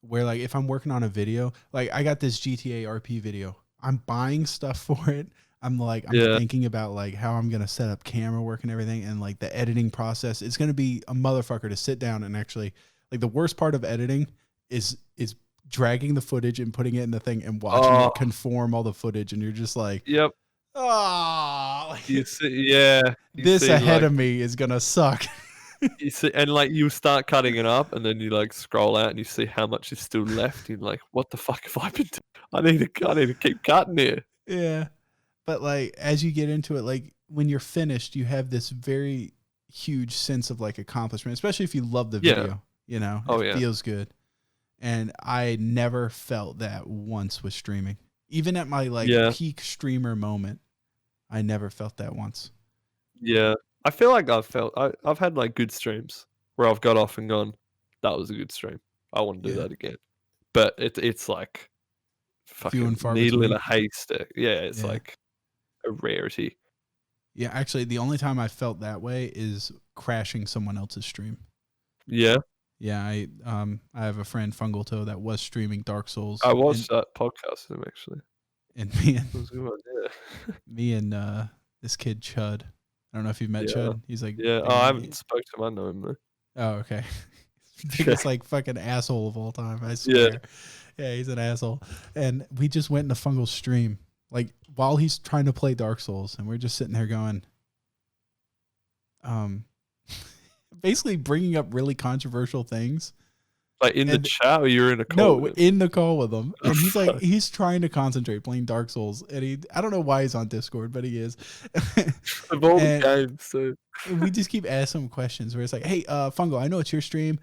S1: Where like if I'm working on a video, like I got this GTA RP video, I'm buying stuff for it. I'm thinking about like how I'm gonna set up camera work and everything, and like the editing process. It's gonna be a motherfucker to sit down and actually like the worst part of editing is dragging the footage and putting it in the thing and watching it conform all the footage, and you're just like,
S2: yep.
S1: Oh, this ahead of me is gonna suck.
S2: You see, and like you start cutting it up, and then you like scroll out and you see how much is still left. You're like, what the fuck have I been doing? I need to keep cutting here.
S1: Yeah, but like as you get into it, like when you're finished, you have this very huge sense of like accomplishment, especially if you love the
S2: Yeah.
S1: video. You know,
S2: Oh,
S1: it
S2: yeah.
S1: feels good. And I never felt that once with streaming. Even at my like
S2: Yeah.
S1: peak streamer moment, I never felt that once.
S2: Yeah. I feel like I've had like good streams where I've got off and gone, that was a good stream. I want to do
S1: Yeah.
S2: that again. But it's like
S1: Few and
S2: fucking
S1: far
S2: needle in
S1: between.
S2: a haystack. Yeah, it's
S1: Yeah.
S2: like a rarity.
S1: Yeah, actually, the only time I felt that way is crashing someone else's stream.
S2: Yeah.
S1: Yeah, I have a friend Fungal Toe that was streaming Dark Souls.
S2: I watched that podcast with him actually.
S1: and
S2: It was a good one, yeah.
S1: me and this kid Chud. I don't know if you've met
S2: Yeah.
S1: Chud. He's like
S2: Yeah. Oh, I haven't spoke to him. I know him though.
S1: Oh, okay. Biggest like fucking asshole of all time. I swear. Yeah, he's an asshole. And we just went into Fungal's stream, like while he's trying to play Dark Souls, and we're just sitting there going, basically bringing up really controversial things.
S2: Like in the chat, or you're in a call?
S1: No, in the call with him, and he's like, he's trying to concentrate playing Dark Souls, and I don't know why he's on Discord, but he is.
S2: Of all the games, so
S1: we just keep asking him questions where it's like, hey, Fungal, I know it's your stream.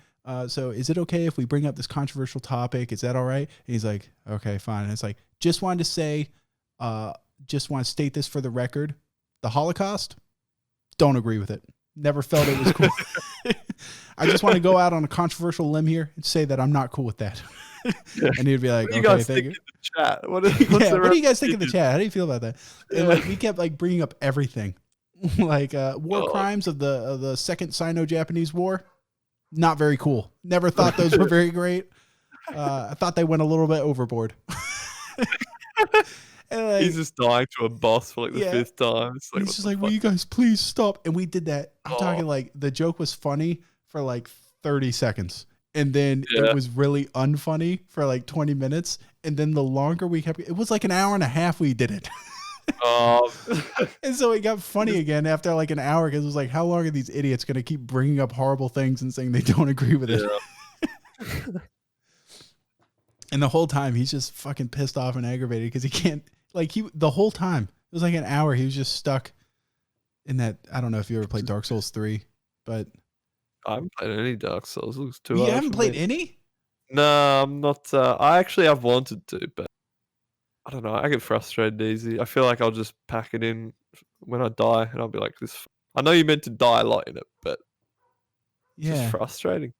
S1: So is it okay if we bring up this controversial topic? Is that all right? And he's like, okay, fine. And it's like, just wanted to say, just want to state this for the record. The Holocaust, don't agree with it. Never felt it was cool. I just want to go out on a controversial limb here and say that I'm not cool with that. And he'd be like,
S2: what do you
S1: okay,
S2: guys
S1: thank
S2: think
S1: you.
S2: in the chat? What
S1: do you guys think in the chat? How do you feel about that? And like, we kept like bringing up everything. Like war crimes of the Second Sino-Japanese War. Not very cool. Never thought those were very great. I thought they went a little bit overboard. And like,
S2: he's just dying to a boss for like the fifth time. It's like,
S1: he's just like, will you guys please stop? And we did that. I'm talking like the joke was funny for like 30 seconds. And then it was really unfunny for like 20 minutes. And then the longer we kept, it was like an hour and a half we did it. And so it got funny again after like an hour because it was like, how long are these idiots going to keep bringing up horrible things and saying they don't agree with it? And the whole time he's just fucking pissed off and aggravated because he can't, like the whole time, it was like an hour. He was just stuck in that. I don't know if you ever played Dark Souls 3, but
S2: I haven't played any Dark Souls. It looks too
S1: you
S2: hard
S1: haven't
S2: for
S1: played
S2: me.
S1: any?
S2: No, I'm not. I actually have wanted to, but I don't know. I get frustrated easy. I feel like I'll just pack it in when I die, and I'll be like, "This." I know you meant to die a lot in it, but it's just frustrating.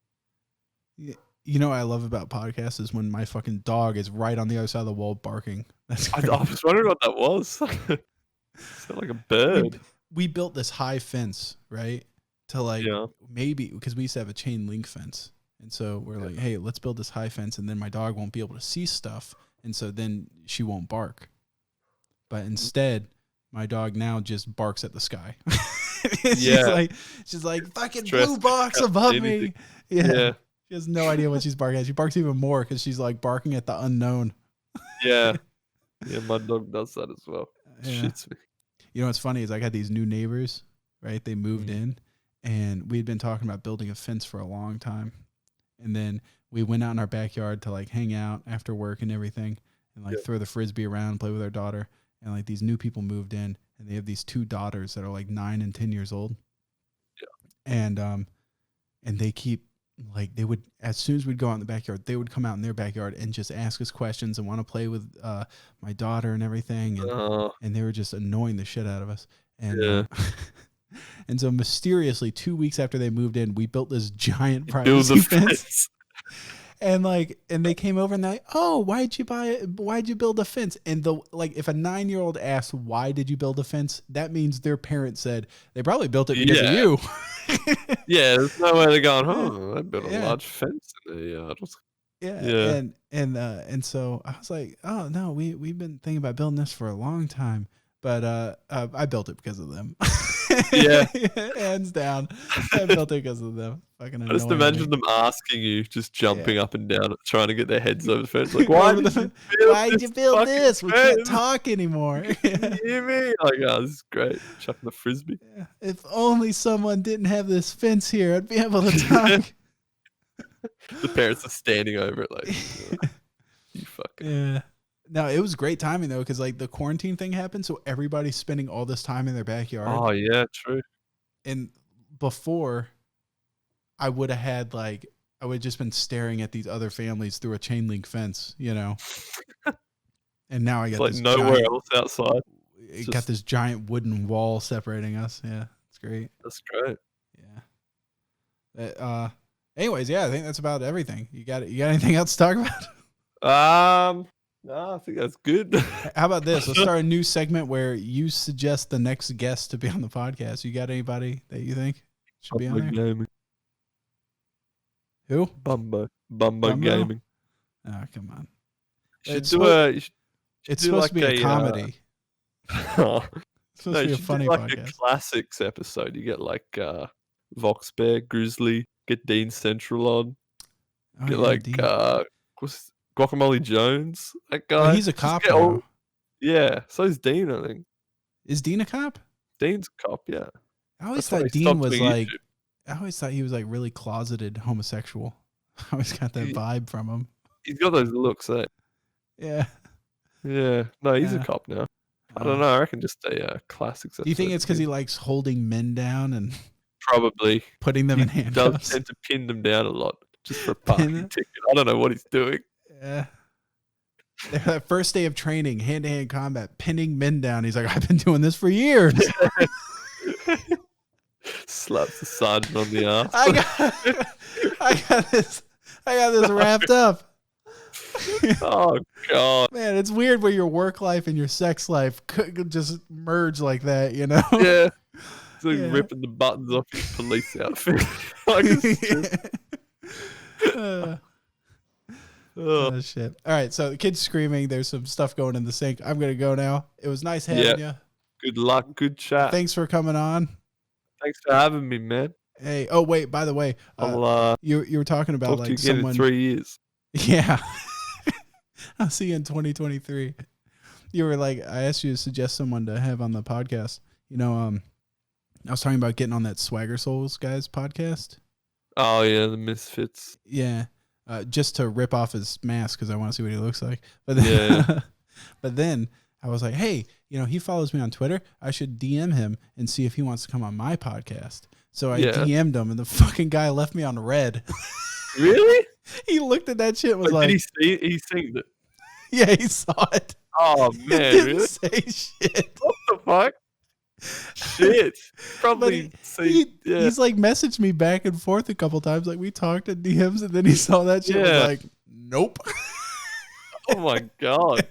S1: You know what I love about podcasts is when my fucking dog is right on the other side of the wall barking. That's
S2: I was wondering what that was. It's like a bird.
S1: We built this high fence, right? To like maybe because we used to have a chain link fence. And so we're like, hey, let's build this high fence and then my dog won't be able to see stuff. And so then she won't bark. But instead, my dog now just barks at the sky. She's like fucking blue box above me. Yeah. She has no idea what she's barking at. She barks even more because she's like barking at the unknown.
S2: Yeah, my dog does that as well. Shits me.
S1: You know what's funny is I got these new neighbors, right? They moved in and we'd been talking about building a fence for a long time. And then we went out in our backyard to like hang out after work and everything and like throw the Frisbee around, play with our daughter. And like these new people moved in and they have these two daughters that are like 9 and 10 years old. Yeah. And they keep, like they would, as soon as we'd go out in the backyard, they would come out in their backyard and just ask us questions and want to play with my daughter and everything. And they were just annoying the shit out of us. And and so mysteriously 2 weeks after they moved in, we built this giant privacy fence. And they came over and they're like, oh, why'd you build a fence? And if a 9-year-old asks, why did you build a fence? That means their parents said they probably built it because of you.
S2: Yeah, there's no way they're going, oh, I built a large fence in the yard.
S1: And so I was like, oh no, we've been thinking about building this for a long time. But I built it because of them.
S2: Yeah.
S1: Hands down. I built it because of them. Fucking
S2: I just imagine them asking you, just jumping up and down, trying to get their heads over the fence. Like, why'd you build this? We can't talk anymore. Can you hear me? Like, oh, this is great. Chucking the Frisbee.
S1: Yeah. If only someone didn't have this fence here, I'd be able to talk.
S2: The parents are standing over it like, you fucking.
S1: Yeah. No, it was great timing though, because like the quarantine thing happened, so everybody's spending all this time in their backyard.
S2: Oh yeah, true.
S1: And before I would have had like, I would have just been staring at these other families through a chain link fence, you know? And now I
S2: It's
S1: got
S2: like
S1: this
S2: nowhere
S1: giant,
S2: else outside.
S1: it
S2: Just-
S1: got this giant wooden wall separating us. Yeah, it's great.
S2: That's great.
S1: Yeah. Anyways, yeah, I think that's about everything. You got anything else to talk about?
S2: No, I think that's good.
S1: How about this? Let's start a new segment where you suggest the next guest to be on the podcast. You got anybody that you think should be on there?
S2: Gaming.
S1: Who?
S2: Bumbo
S1: Bumbo?
S2: Gaming.
S1: Oh, come on.
S2: You should
S1: It's
S2: do
S1: supposed-
S2: you should
S1: It's
S2: do
S1: supposed
S2: like
S1: to be a comedy.
S2: Oh,
S1: It's supposed
S2: no,
S1: to
S2: you
S1: be a
S2: should
S1: funny
S2: do like
S1: podcast.
S2: a classics episode. You get like Vox Bear, Grizzly, get Dean Central on.
S1: Oh,
S2: Get
S1: yeah,
S2: like
S1: Dean.
S2: what's Guacamole Jones, that guy.
S1: Well, he's a
S2: Just
S1: cop
S2: get
S1: now.
S2: Yeah, so is Dean, I think.
S1: Is Dean a cop?
S2: Dean's a cop, yeah.
S1: I always
S2: That's why
S1: thought
S2: he
S1: Dean
S2: stopped
S1: was
S2: doing
S1: like,
S2: YouTube.
S1: I always thought he was like really closeted homosexual. I always got that
S2: He-
S1: vibe from him.
S2: He's got those looks, eh?
S1: Yeah.
S2: Yeah. No, he's
S1: Yeah.
S2: a cop now. I don't know. I reckon just a classics
S1: Do you think
S2: episode
S1: it's because
S2: would
S1: he
S2: be-
S1: likes holding men down and
S2: Probably
S1: putting them in
S2: he does
S1: handcuffs?
S2: tend to pin them down a lot just for a
S1: Pin
S2: parking
S1: them?
S2: ticket. I don't know what he's doing.
S1: Yeah. That first day of training, hand-to-hand combat, pinning men down. He's like, I've been doing this for years.
S2: Slaps the sergeant on the arm.
S1: I got this wrapped up.
S2: Oh god.
S1: Man, it's weird where your work life and your sex life could just merge like that, you know?
S2: Yeah. He's like
S1: Yeah.
S2: ripping the buttons off his police outfit. Like, it's just-
S1: Uh,
S2: oh.
S1: oh, shit. All right, so the kid's screaming. There's some stuff going in the sink. I'm going to go now. It was nice having you.
S2: Good luck. Good chat.
S1: Thanks for coming on.
S2: Thanks for having me, man.
S1: Hey, oh, wait, by the way,
S2: I'll
S1: you were talking about
S2: talk to you
S1: like
S2: again
S1: someone.
S2: in 3 years.
S1: Yeah. I'll see you in 2023. You were like, I asked you to suggest someone to have on the podcast. You know, I was talking about getting on that Swagger Souls guys podcast.
S2: Oh yeah, the Misfits.
S1: Yeah. Just to rip off his mask because I want to see what he looks like. But then,
S2: Yeah.
S1: but then I was like, hey, you know, he follows me on Twitter. I should DM him and see if he wants to come on my podcast. So I
S2: Yeah.
S1: DM'd him and the fucking guy left me on red.
S2: Really?
S1: He looked at that shit and was
S2: Like,
S1: like,
S2: did he seen it?
S1: yeah, he saw it.
S2: Oh
S1: He
S2: man,
S1: didn't
S2: really?
S1: say shit.
S2: What the fuck? Shit.
S1: But
S2: Probably see. Yeah.
S1: he's like messaged me back and forth a couple times. Like we talked in DMs and then he saw that shit and
S2: Yeah.
S1: was like, nope.
S2: Oh my god.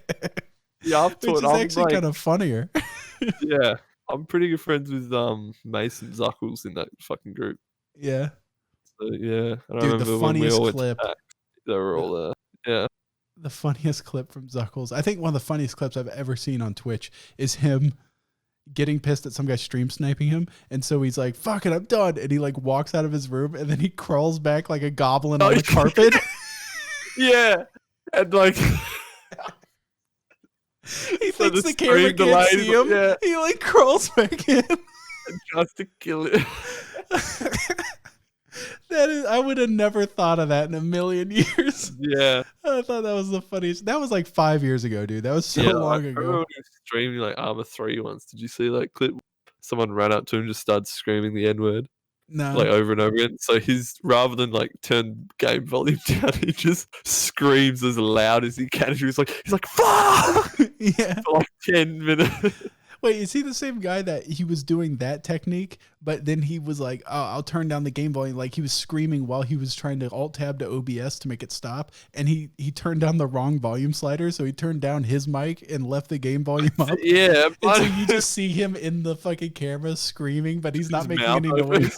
S2: Yeah, I've
S1: Which
S2: taught.
S1: is
S2: I'm
S1: actually
S2: like,
S1: kind of funnier.
S2: yeah, I'm pretty good friends with Mason Zuckles in that fucking group.
S1: Yeah.
S2: So yeah, and I
S1: Dude, the
S2: remember when we
S1: funniest
S2: all went to
S1: clip.
S2: PAX, they were all there. Yeah.
S1: The funniest clip from Zuckles. I think one of the funniest clips I've ever seen on Twitch is him getting pissed at some guy stream sniping him. And so he's like, fuck it, I'm done. And he like walks out of his room and then he crawls back like a goblin on
S2: Oh,
S1: the carpet.
S2: Yeah, and like
S1: He
S2: So
S1: thinks
S2: the
S1: the camera
S2: stream
S1: can't
S2: delayed,
S1: see him.
S2: yeah.
S1: He like crawls back in.
S2: and tries to kill it.
S1: That is, I would have never thought of that in a million years.
S2: Yeah.
S1: I thought that was the funniest. That was like 5 years ago, dude. That was so
S2: Yeah,
S1: long
S2: I remember
S1: ago.
S2: when he was streaming like Armor 3 once. Did you see that clip? Someone ran up to him and just started screaming the N word
S1: No.
S2: like over and over again. So rather than like turn game volume down, he just screams as loud as he can. He's like fuck
S1: Yeah.
S2: for like 10 minutes.
S1: Wait, is he the same guy that he was doing that technique, but then he was like, oh, I'll turn down the game volume. Like he was screaming while he was trying to alt tab to OBS to make it stop. And he turned down the wrong volume slider. So he turned down his mic and left the game volume up.
S2: Yeah,
S1: And
S2: but
S1: so you just see him in the fucking camera screaming, but he's not
S2: his
S1: making
S2: mouth
S1: any
S2: open.
S1: noise.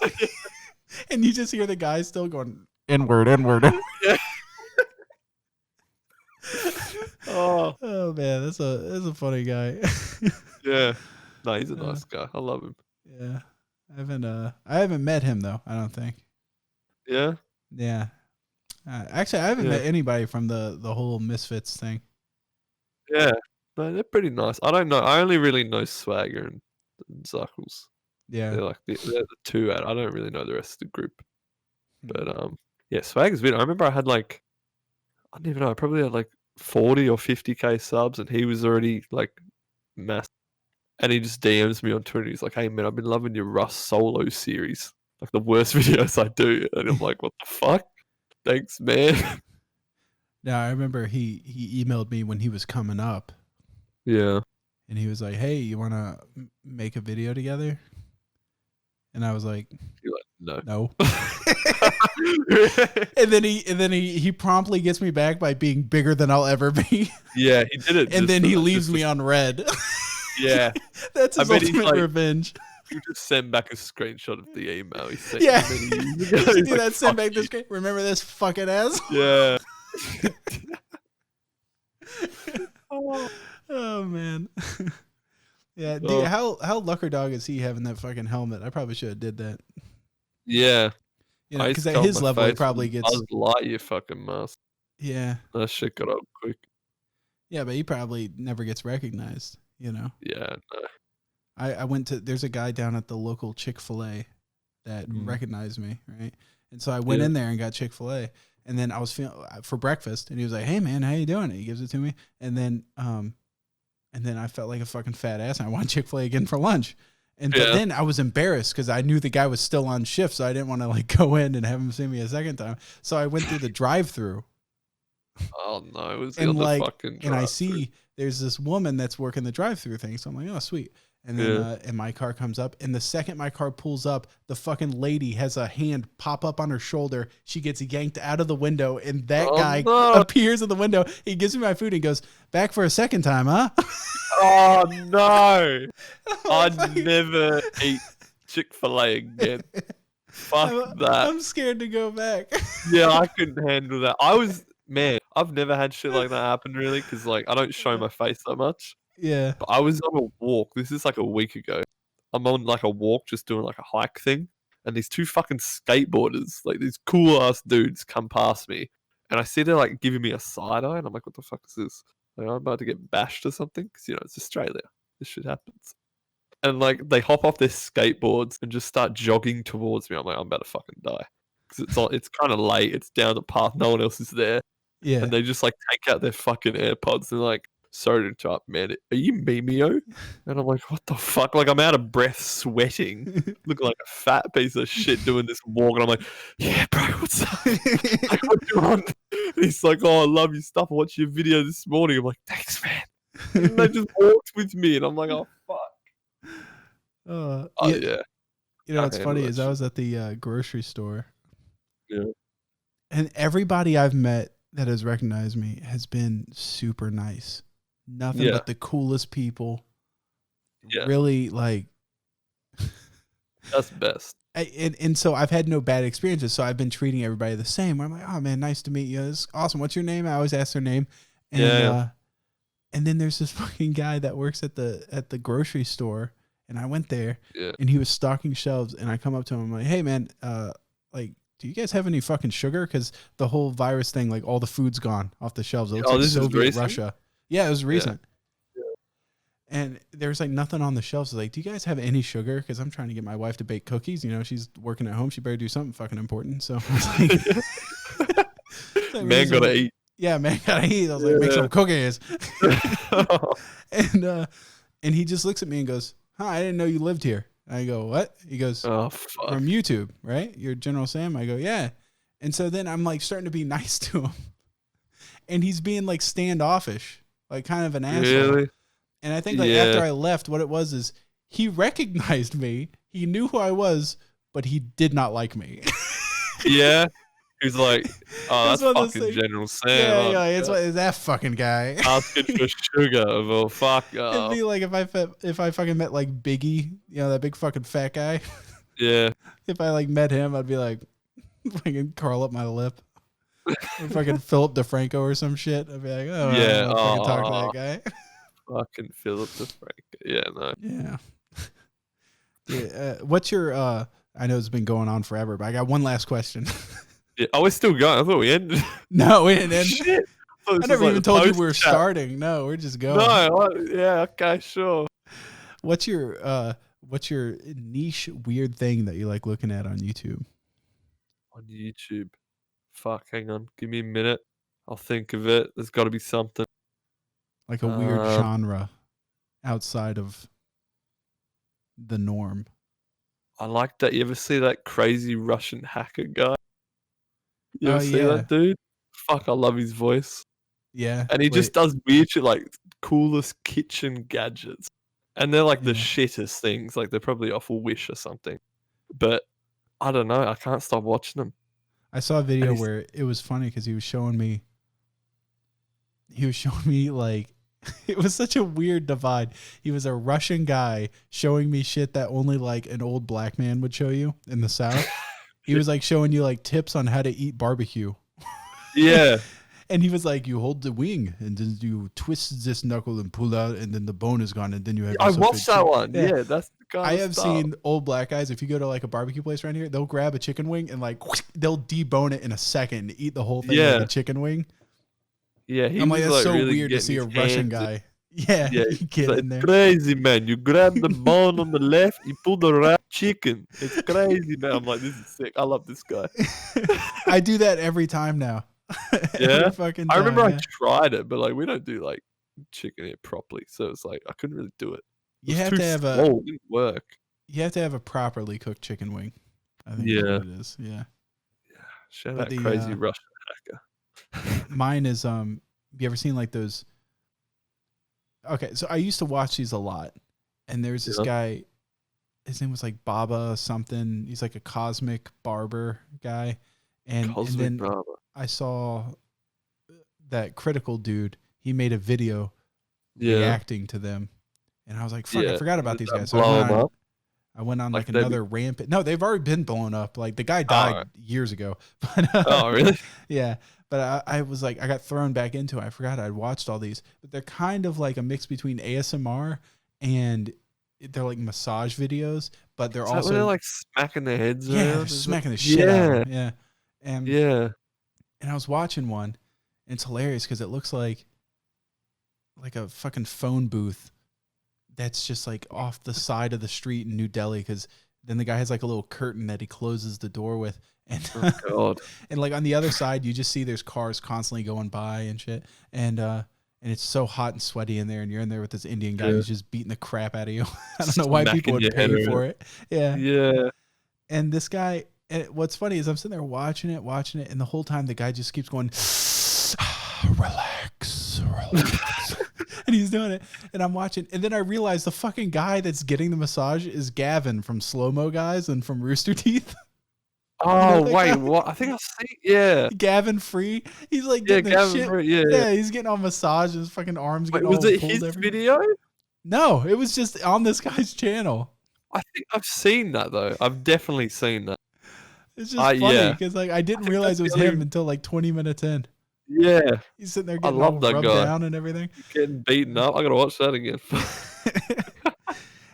S1: And you just hear the guy still going, N-word, N-word.
S2: Oh
S1: Oh man, that's a funny guy.
S2: yeah. No, he's a nice guy. I love him.
S1: Yeah. I haven't met him though, I don't think.
S2: Yeah.
S1: Yeah. Actually, I haven't
S2: Yeah.
S1: met anybody from the whole Misfits thing.
S2: Yeah. No, they're pretty nice. I don't know. I only really know Swagger and Zuckles.
S1: Yeah.
S2: They're like they're the two out. I don't really know the rest of the group.
S1: Hmm.
S2: But yeah, Swagger's good. I remember I had like I don't even know, I probably had like 40 or 50k subs and he was already like massive. And he just DMs me on Twitter. He's like, hey man, I've been loving your Rust solo series. like the worst videos I do, and I'm like, what the fuck? Thanks, man.
S1: Now I remember he emailed me when he was coming up,
S2: Yeah.
S1: and he was like, "Hey, you want to make a video together?" And I was like,
S2: You're like,
S1: "No."
S2: no.
S1: and then he promptly gets me back by being bigger than I'll ever be.
S2: Yeah, he did it.
S1: And then
S2: for
S1: he
S2: that,
S1: leaves
S2: just
S1: me on red.
S2: Yeah.
S1: That's his
S2: I bet he's
S1: ultimate
S2: like-
S1: revenge.
S2: You just send back a screenshot of the email he sent.
S1: Yeah.
S2: you many years
S1: He
S2: ago.
S1: used to
S2: He's
S1: do
S2: like,
S1: that, send
S2: "Fuck
S1: back this
S2: you."
S1: guy. Remember this fucking ass?
S2: Yeah.
S1: Oh man. Yeah, dude,
S2: Oh.
S1: how lucker dog is he having that fucking helmet? I probably should have did that.
S2: Yeah.
S1: You know,
S2: I used
S1: because
S2: to
S1: at
S2: cover
S1: his
S2: my
S1: level he
S2: face
S1: probably
S2: with
S1: gets
S2: Buzz Lightyear fucking mask.
S1: yeah.
S2: That shit got up quick.
S1: Yeah, but he probably never gets recognized, you know.
S2: Yeah, no.
S1: I went to there's a guy down at the local Chick-fil-A that
S2: Mm.
S1: recognized me, right? And so I went
S2: Yeah.
S1: in there and got Chick-fil-A, and then I was feeling for breakfast, and he was like, "Hey man, how you doing?" And he gives it to me, and then I felt like a fucking fat ass, and I wanted Chick-fil-A again for lunch. And but
S2: Yeah.
S1: then I was embarrassed because I knew the guy was still on shift, so I didn't want to like go in and have him see me a second time. So I went through the drive-through,
S2: Oh no, it was
S1: and
S2: on the
S1: like,
S2: fucking
S1: and I
S2: drive-thru.
S1: see there's this woman that's working the drive-through thing. So I'm like, oh sweet. And then
S2: Yeah.
S1: and my car comes up, and the second my car pulls up, the fucking lady has a hand pop up on her shoulder. She gets yanked out of the window, and that
S2: Oh,
S1: guy
S2: no.
S1: appears in the window. He gives me my food and goes, "Back for a second time, huh?"
S2: Oh no.
S1: I'm
S2: I'd
S1: like,
S2: never eat Chick-fil-A again. Fuck that.
S1: I'm scared to go back.
S2: Yeah, I couldn't handle that. I've never had shit like that happen really, because like I don't show my face that much.
S1: Yeah.
S2: But I was on a walk. This is like a week ago. I'm on like a walk, just doing like a hike thing, and these two fucking skateboarders, like these cool ass dudes, come past me, and I see they're like giving me a side eye, and I'm like, "What the fuck is this? Like, I'm about to get bashed or something?" Because it's Australia. This shit happens. And like they hop off their skateboards and just start jogging towards me. I'm like, I'm about to fucking die because it's kind of late. It's down the path. No one else is there.
S1: Yeah.
S2: And they just like take out their fucking AirPods and like, sorry to interrupt, man. Are you Memeio? And I'm like, what the fuck? Like I'm out of breath, sweating, looking like a fat piece of shit doing this walk. And I'm like, yeah, bro, what's up? Like, what you want? And he's like, oh, I love your stuff. I watched your video this morning. I'm like, thanks, man. And they just walked with me, and I'm like, oh fuck. Oh
S1: yeah.
S2: yeah.
S1: You know
S2: I
S1: what's
S2: handle
S1: funny
S2: that
S1: is I
S2: shit.
S1: was at the grocery store,
S2: Yeah.
S1: and everybody I've met that has recognized me has been super nice. Nothing
S2: Yeah.
S1: but the coolest people.
S2: Yeah.
S1: Really like.
S2: That's best.
S1: And so I've had no bad experiences. So I've been treating everybody the same. Where I'm like, oh man, nice to meet you. It's awesome. What's your name? I always ask their name. And
S2: Yeah.
S1: and then there's this fucking guy that works at the grocery store, and I went there,
S2: Yeah.
S1: and he was stocking shelves, and I come up to him, I'm like, hey man, like, do you guys have any fucking sugar? Because the whole virus thing, like all the food's gone off the shelves. It looks
S2: Oh,
S1: like
S2: this is
S1: Soviet
S2: recent?
S1: Russia. Yeah, it was recent.
S2: Yeah.
S1: And there's like nothing on the shelves. Like, do you guys have any sugar? Because I'm trying to get my wife to bake cookies. You know, she's working at home. She better do something fucking important. So I was like,
S2: Man gotta eat.
S1: yeah, man gotta eat. I was like, make
S2: Yeah.
S1: some cookies. And he just looks at me and goes, huh, I didn't know you lived here. I go, what? He goes,
S2: Oh fuck.
S1: from YouTube, right? You're General Sam? I go, yeah. And so then I'm like starting to be nice to him. And he's being like standoffish, like kind of an asshole.
S2: Really?
S1: And I think like
S2: Yeah.
S1: after I left, what it was is he recognized me. He knew who I was, but he did not like me.
S2: Yeah. He's like, oh,
S1: It's
S2: that's
S1: one of those
S2: fucking
S1: things-
S2: General Sam.
S1: yeah,
S2: oh,
S1: yeah, it's
S2: God.
S1: like, that fucking guy.
S2: Asking for sugar. Well, fuck
S1: It'd
S2: off.
S1: be like if I fucking met like Biggie, you know, that big fucking fat guy.
S2: Yeah.
S1: If I like met him, I'd be like, fucking curl up my lip. Or fucking Philip DeFranco or some shit. I'd be like, oh, I
S2: Yeah,
S1: don't wanna fucking talk to that guy.
S2: Fucking Philip DeFranco. Yeah, no.
S1: Yeah. Yeah. What's your? I know it's been going on forever, but I got one last question.
S2: Yeah. Oh, we're still going. I thought we ended.
S1: No, we didn't end.
S2: Shit.
S1: I never even told you we were starting. No, we're just going.
S2: Yeah, okay, sure.
S1: What's your niche weird thing that you like looking at on YouTube?
S2: On YouTube. Fuck, hang on. Give me a minute. I'll think of it. There's got to be something.
S1: Like a weird genre outside of the norm.
S2: I like that. You ever see that crazy Russian hacker guy? You
S1: Oh
S2: ever see
S1: yeah,
S2: that dude? Fuck, I love his voice.
S1: yeah.
S2: And he just
S1: Wait,
S2: does weird shit like coolest kitchen gadgets. And they're like the
S1: yeah.
S2: shittest things. Like they're probably off a Wish or something. But I don't know. I can't stop watching them.
S1: I saw a
S2: And
S1: video
S2: he's
S1: where it was funny because he was showing me. He was showing me like it was such a weird divide. He was a Russian guy showing me shit that only like an old black man would show you in the South. He was like showing you like tips on how to eat barbecue.
S2: yeah.
S1: And he was like, you hold the wing and then you twist this knuckle and pull out and then the bone is gone and then you have
S2: I
S1: yourself a
S2: watched that
S1: chick-
S2: one.
S1: Yeah.
S2: Yeah, that's the kind
S1: I
S2: of
S1: have
S2: stuff.
S1: seen old black guys, if you go to like a barbecue place around here, they'll grab a chicken wing and like they'll debone it in a second and eat the whole thing like
S2: Yeah.
S1: a chicken wing.
S2: Yeah, he
S1: I'm
S2: was
S1: like, that's so
S2: really
S1: weird to
S2: getting
S1: see a
S2: his
S1: Russian
S2: hands in-
S1: guy. Yeah,
S2: Yeah,
S1: you
S2: he's
S1: get
S2: like,
S1: in there.
S2: it's crazy, man. You grab the bone on the left, you pull the right chicken. It's crazy, man. I'm like, this is sick. I love this guy.
S1: I do that every time now.
S2: Yeah?
S1: Every fucking
S2: I
S1: time.
S2: remember
S1: yeah.
S2: I tried it, but like we don't do like chicken here properly, so it's like I couldn't really do it.
S1: You
S2: It was
S1: have
S2: too
S1: to have
S2: slow. It didn't work.
S1: a properly cooked chicken wing. I think is
S2: Yeah.
S1: what it is. Yeah.
S2: Shout
S1: But
S2: out
S1: the,
S2: crazy Russian hacker.
S1: Mine is have you ever seen like those? Okay, so I used to watch these a lot, and there's this
S2: Yeah.
S1: guy. His name was like Baba something. He's like a cosmic barber guy, and
S2: Cosmic
S1: then
S2: Barber.
S1: I saw that critical dude. He made a video
S2: Yeah.
S1: reacting to them, and I was like, "Fuck, I
S2: Yeah.
S1: forgot about
S2: Did
S1: these
S2: that
S1: guys." So
S2: blow 'em up?
S1: I went on
S2: Like
S1: like
S2: they-
S1: another rampant. No, they've already been blown up. Like the guy died
S2: Alright.
S1: years ago. But
S2: Oh, really?
S1: yeah. But I was like, I got thrown back into it. I forgot I'd watched all these, but they're kind of like a mix between ASMR and they're like massage videos, but they're
S2: Is that
S1: also
S2: when they're like smacking their heads
S1: yeah,
S2: around?
S1: they're
S2: Is
S1: smacking
S2: it?
S1: the shit out of
S2: Yeah.
S1: them. Yeah. And
S2: Yeah.
S1: and I was watching one, and it's hilarious because it looks like a fucking phone booth that's just like off the side of the street in New Delhi. Because then the guy has like a little curtain that he closes the door with, and
S2: Oh god.
S1: and like on the other side, you just see there's cars constantly going by and shit, and it's so hot and sweaty in there, and you're in there with this Indian guy
S2: Yeah.
S1: who's just beating the crap out of you. I don't know why
S2: Smacking
S1: people would
S2: your head
S1: pay
S2: around.
S1: for it. Yeah.
S2: Yeah.
S1: And this guy, and what's funny is I'm sitting there watching it, and the whole time the guy just keeps going, relax. And he's doing it, and I'm watching, and then I realize the fucking guy that's getting the massage is Gavin from Slow Mo Guys and from Rooster Teeth.
S2: Oh
S1: that
S2: wait,
S1: guy?
S2: what? I think I've seen. Yeah.
S1: Gavin Free. He's like
S2: Yeah,
S1: getting the
S2: Gavin
S1: shit.
S2: Free, yeah.
S1: Yeah, he's getting all massage, and his fucking arms
S2: Wait,
S1: getting
S2: was
S1: all
S2: it
S1: pulled
S2: his
S1: everywhere.
S2: video?
S1: No, it was just on this guy's channel.
S2: I think I've seen that though. I've definitely seen that.
S1: It's just funny
S2: yeah.
S1: because like I didn't
S2: think
S1: realize
S2: that's
S1: it was
S2: the only-
S1: him until like 20 minutes in.
S2: Yeah,
S1: He's sitting there
S2: I
S1: getting
S2: love
S1: all
S2: that
S1: rubbed
S2: guy.
S1: down and everything.
S2: getting beaten up. I gotta watch that again.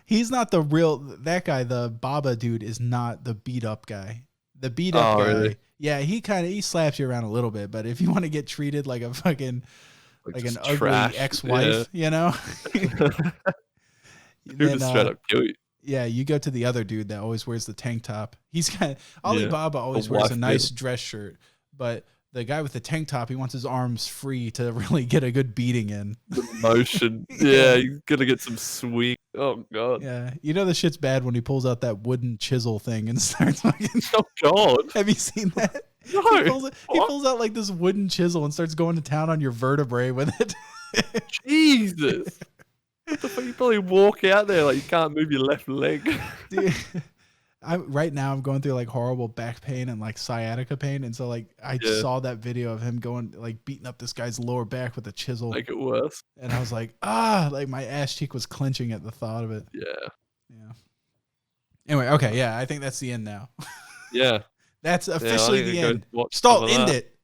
S1: He's not the real that guy. The Baba dude is not the beat up guy. The beat up
S2: Oh,
S1: guy,
S2: really?
S1: yeah, he slaps you around a little bit. But if you want to get treated like a fucking like an
S2: just
S1: ugly
S2: trash,
S1: ex-wife, you know,
S2: Who
S1: then,
S2: just straight up kill you?
S1: yeah, you go to the other dude that always wears the tank top. He's kind of Alibaba always
S2: The
S1: wears a
S2: wife
S1: nice
S2: beater.
S1: dress shirt, but the guy with the tank top, he wants his arms free to really get a good beating in.
S2: The motion.
S1: Yeah.
S2: Yeah, you're gonna get some swing. Oh god.
S1: Yeah, you know the shit's bad when he pulls out that wooden chisel thing and starts fucking.
S2: Oh god.
S1: Have you seen that?
S2: No.
S1: He
S2: What?
S1: pulls out like this wooden chisel and starts going to town on your vertebrae with it.
S2: Jesus. What the fuck? You probably walk out there like you can't move your left leg.
S1: Dude, right now I'm going through like horrible back pain and like sciatica pain, and so like I
S2: Yeah.
S1: saw that video of him going like beating up this guy's lower back with a chisel,
S2: Make it worse.
S1: and I was like, like my ass cheek was clenching at the thought of it.
S2: Yeah.
S1: Yeah. Anyway, okay, yeah, I think that's the end now.
S2: Yeah.
S1: That's
S2: Yeah, I
S1: officially
S2: think
S1: the
S2: I go
S1: end.
S2: watch some
S1: Stall,
S2: of
S1: end
S2: that.
S1: it.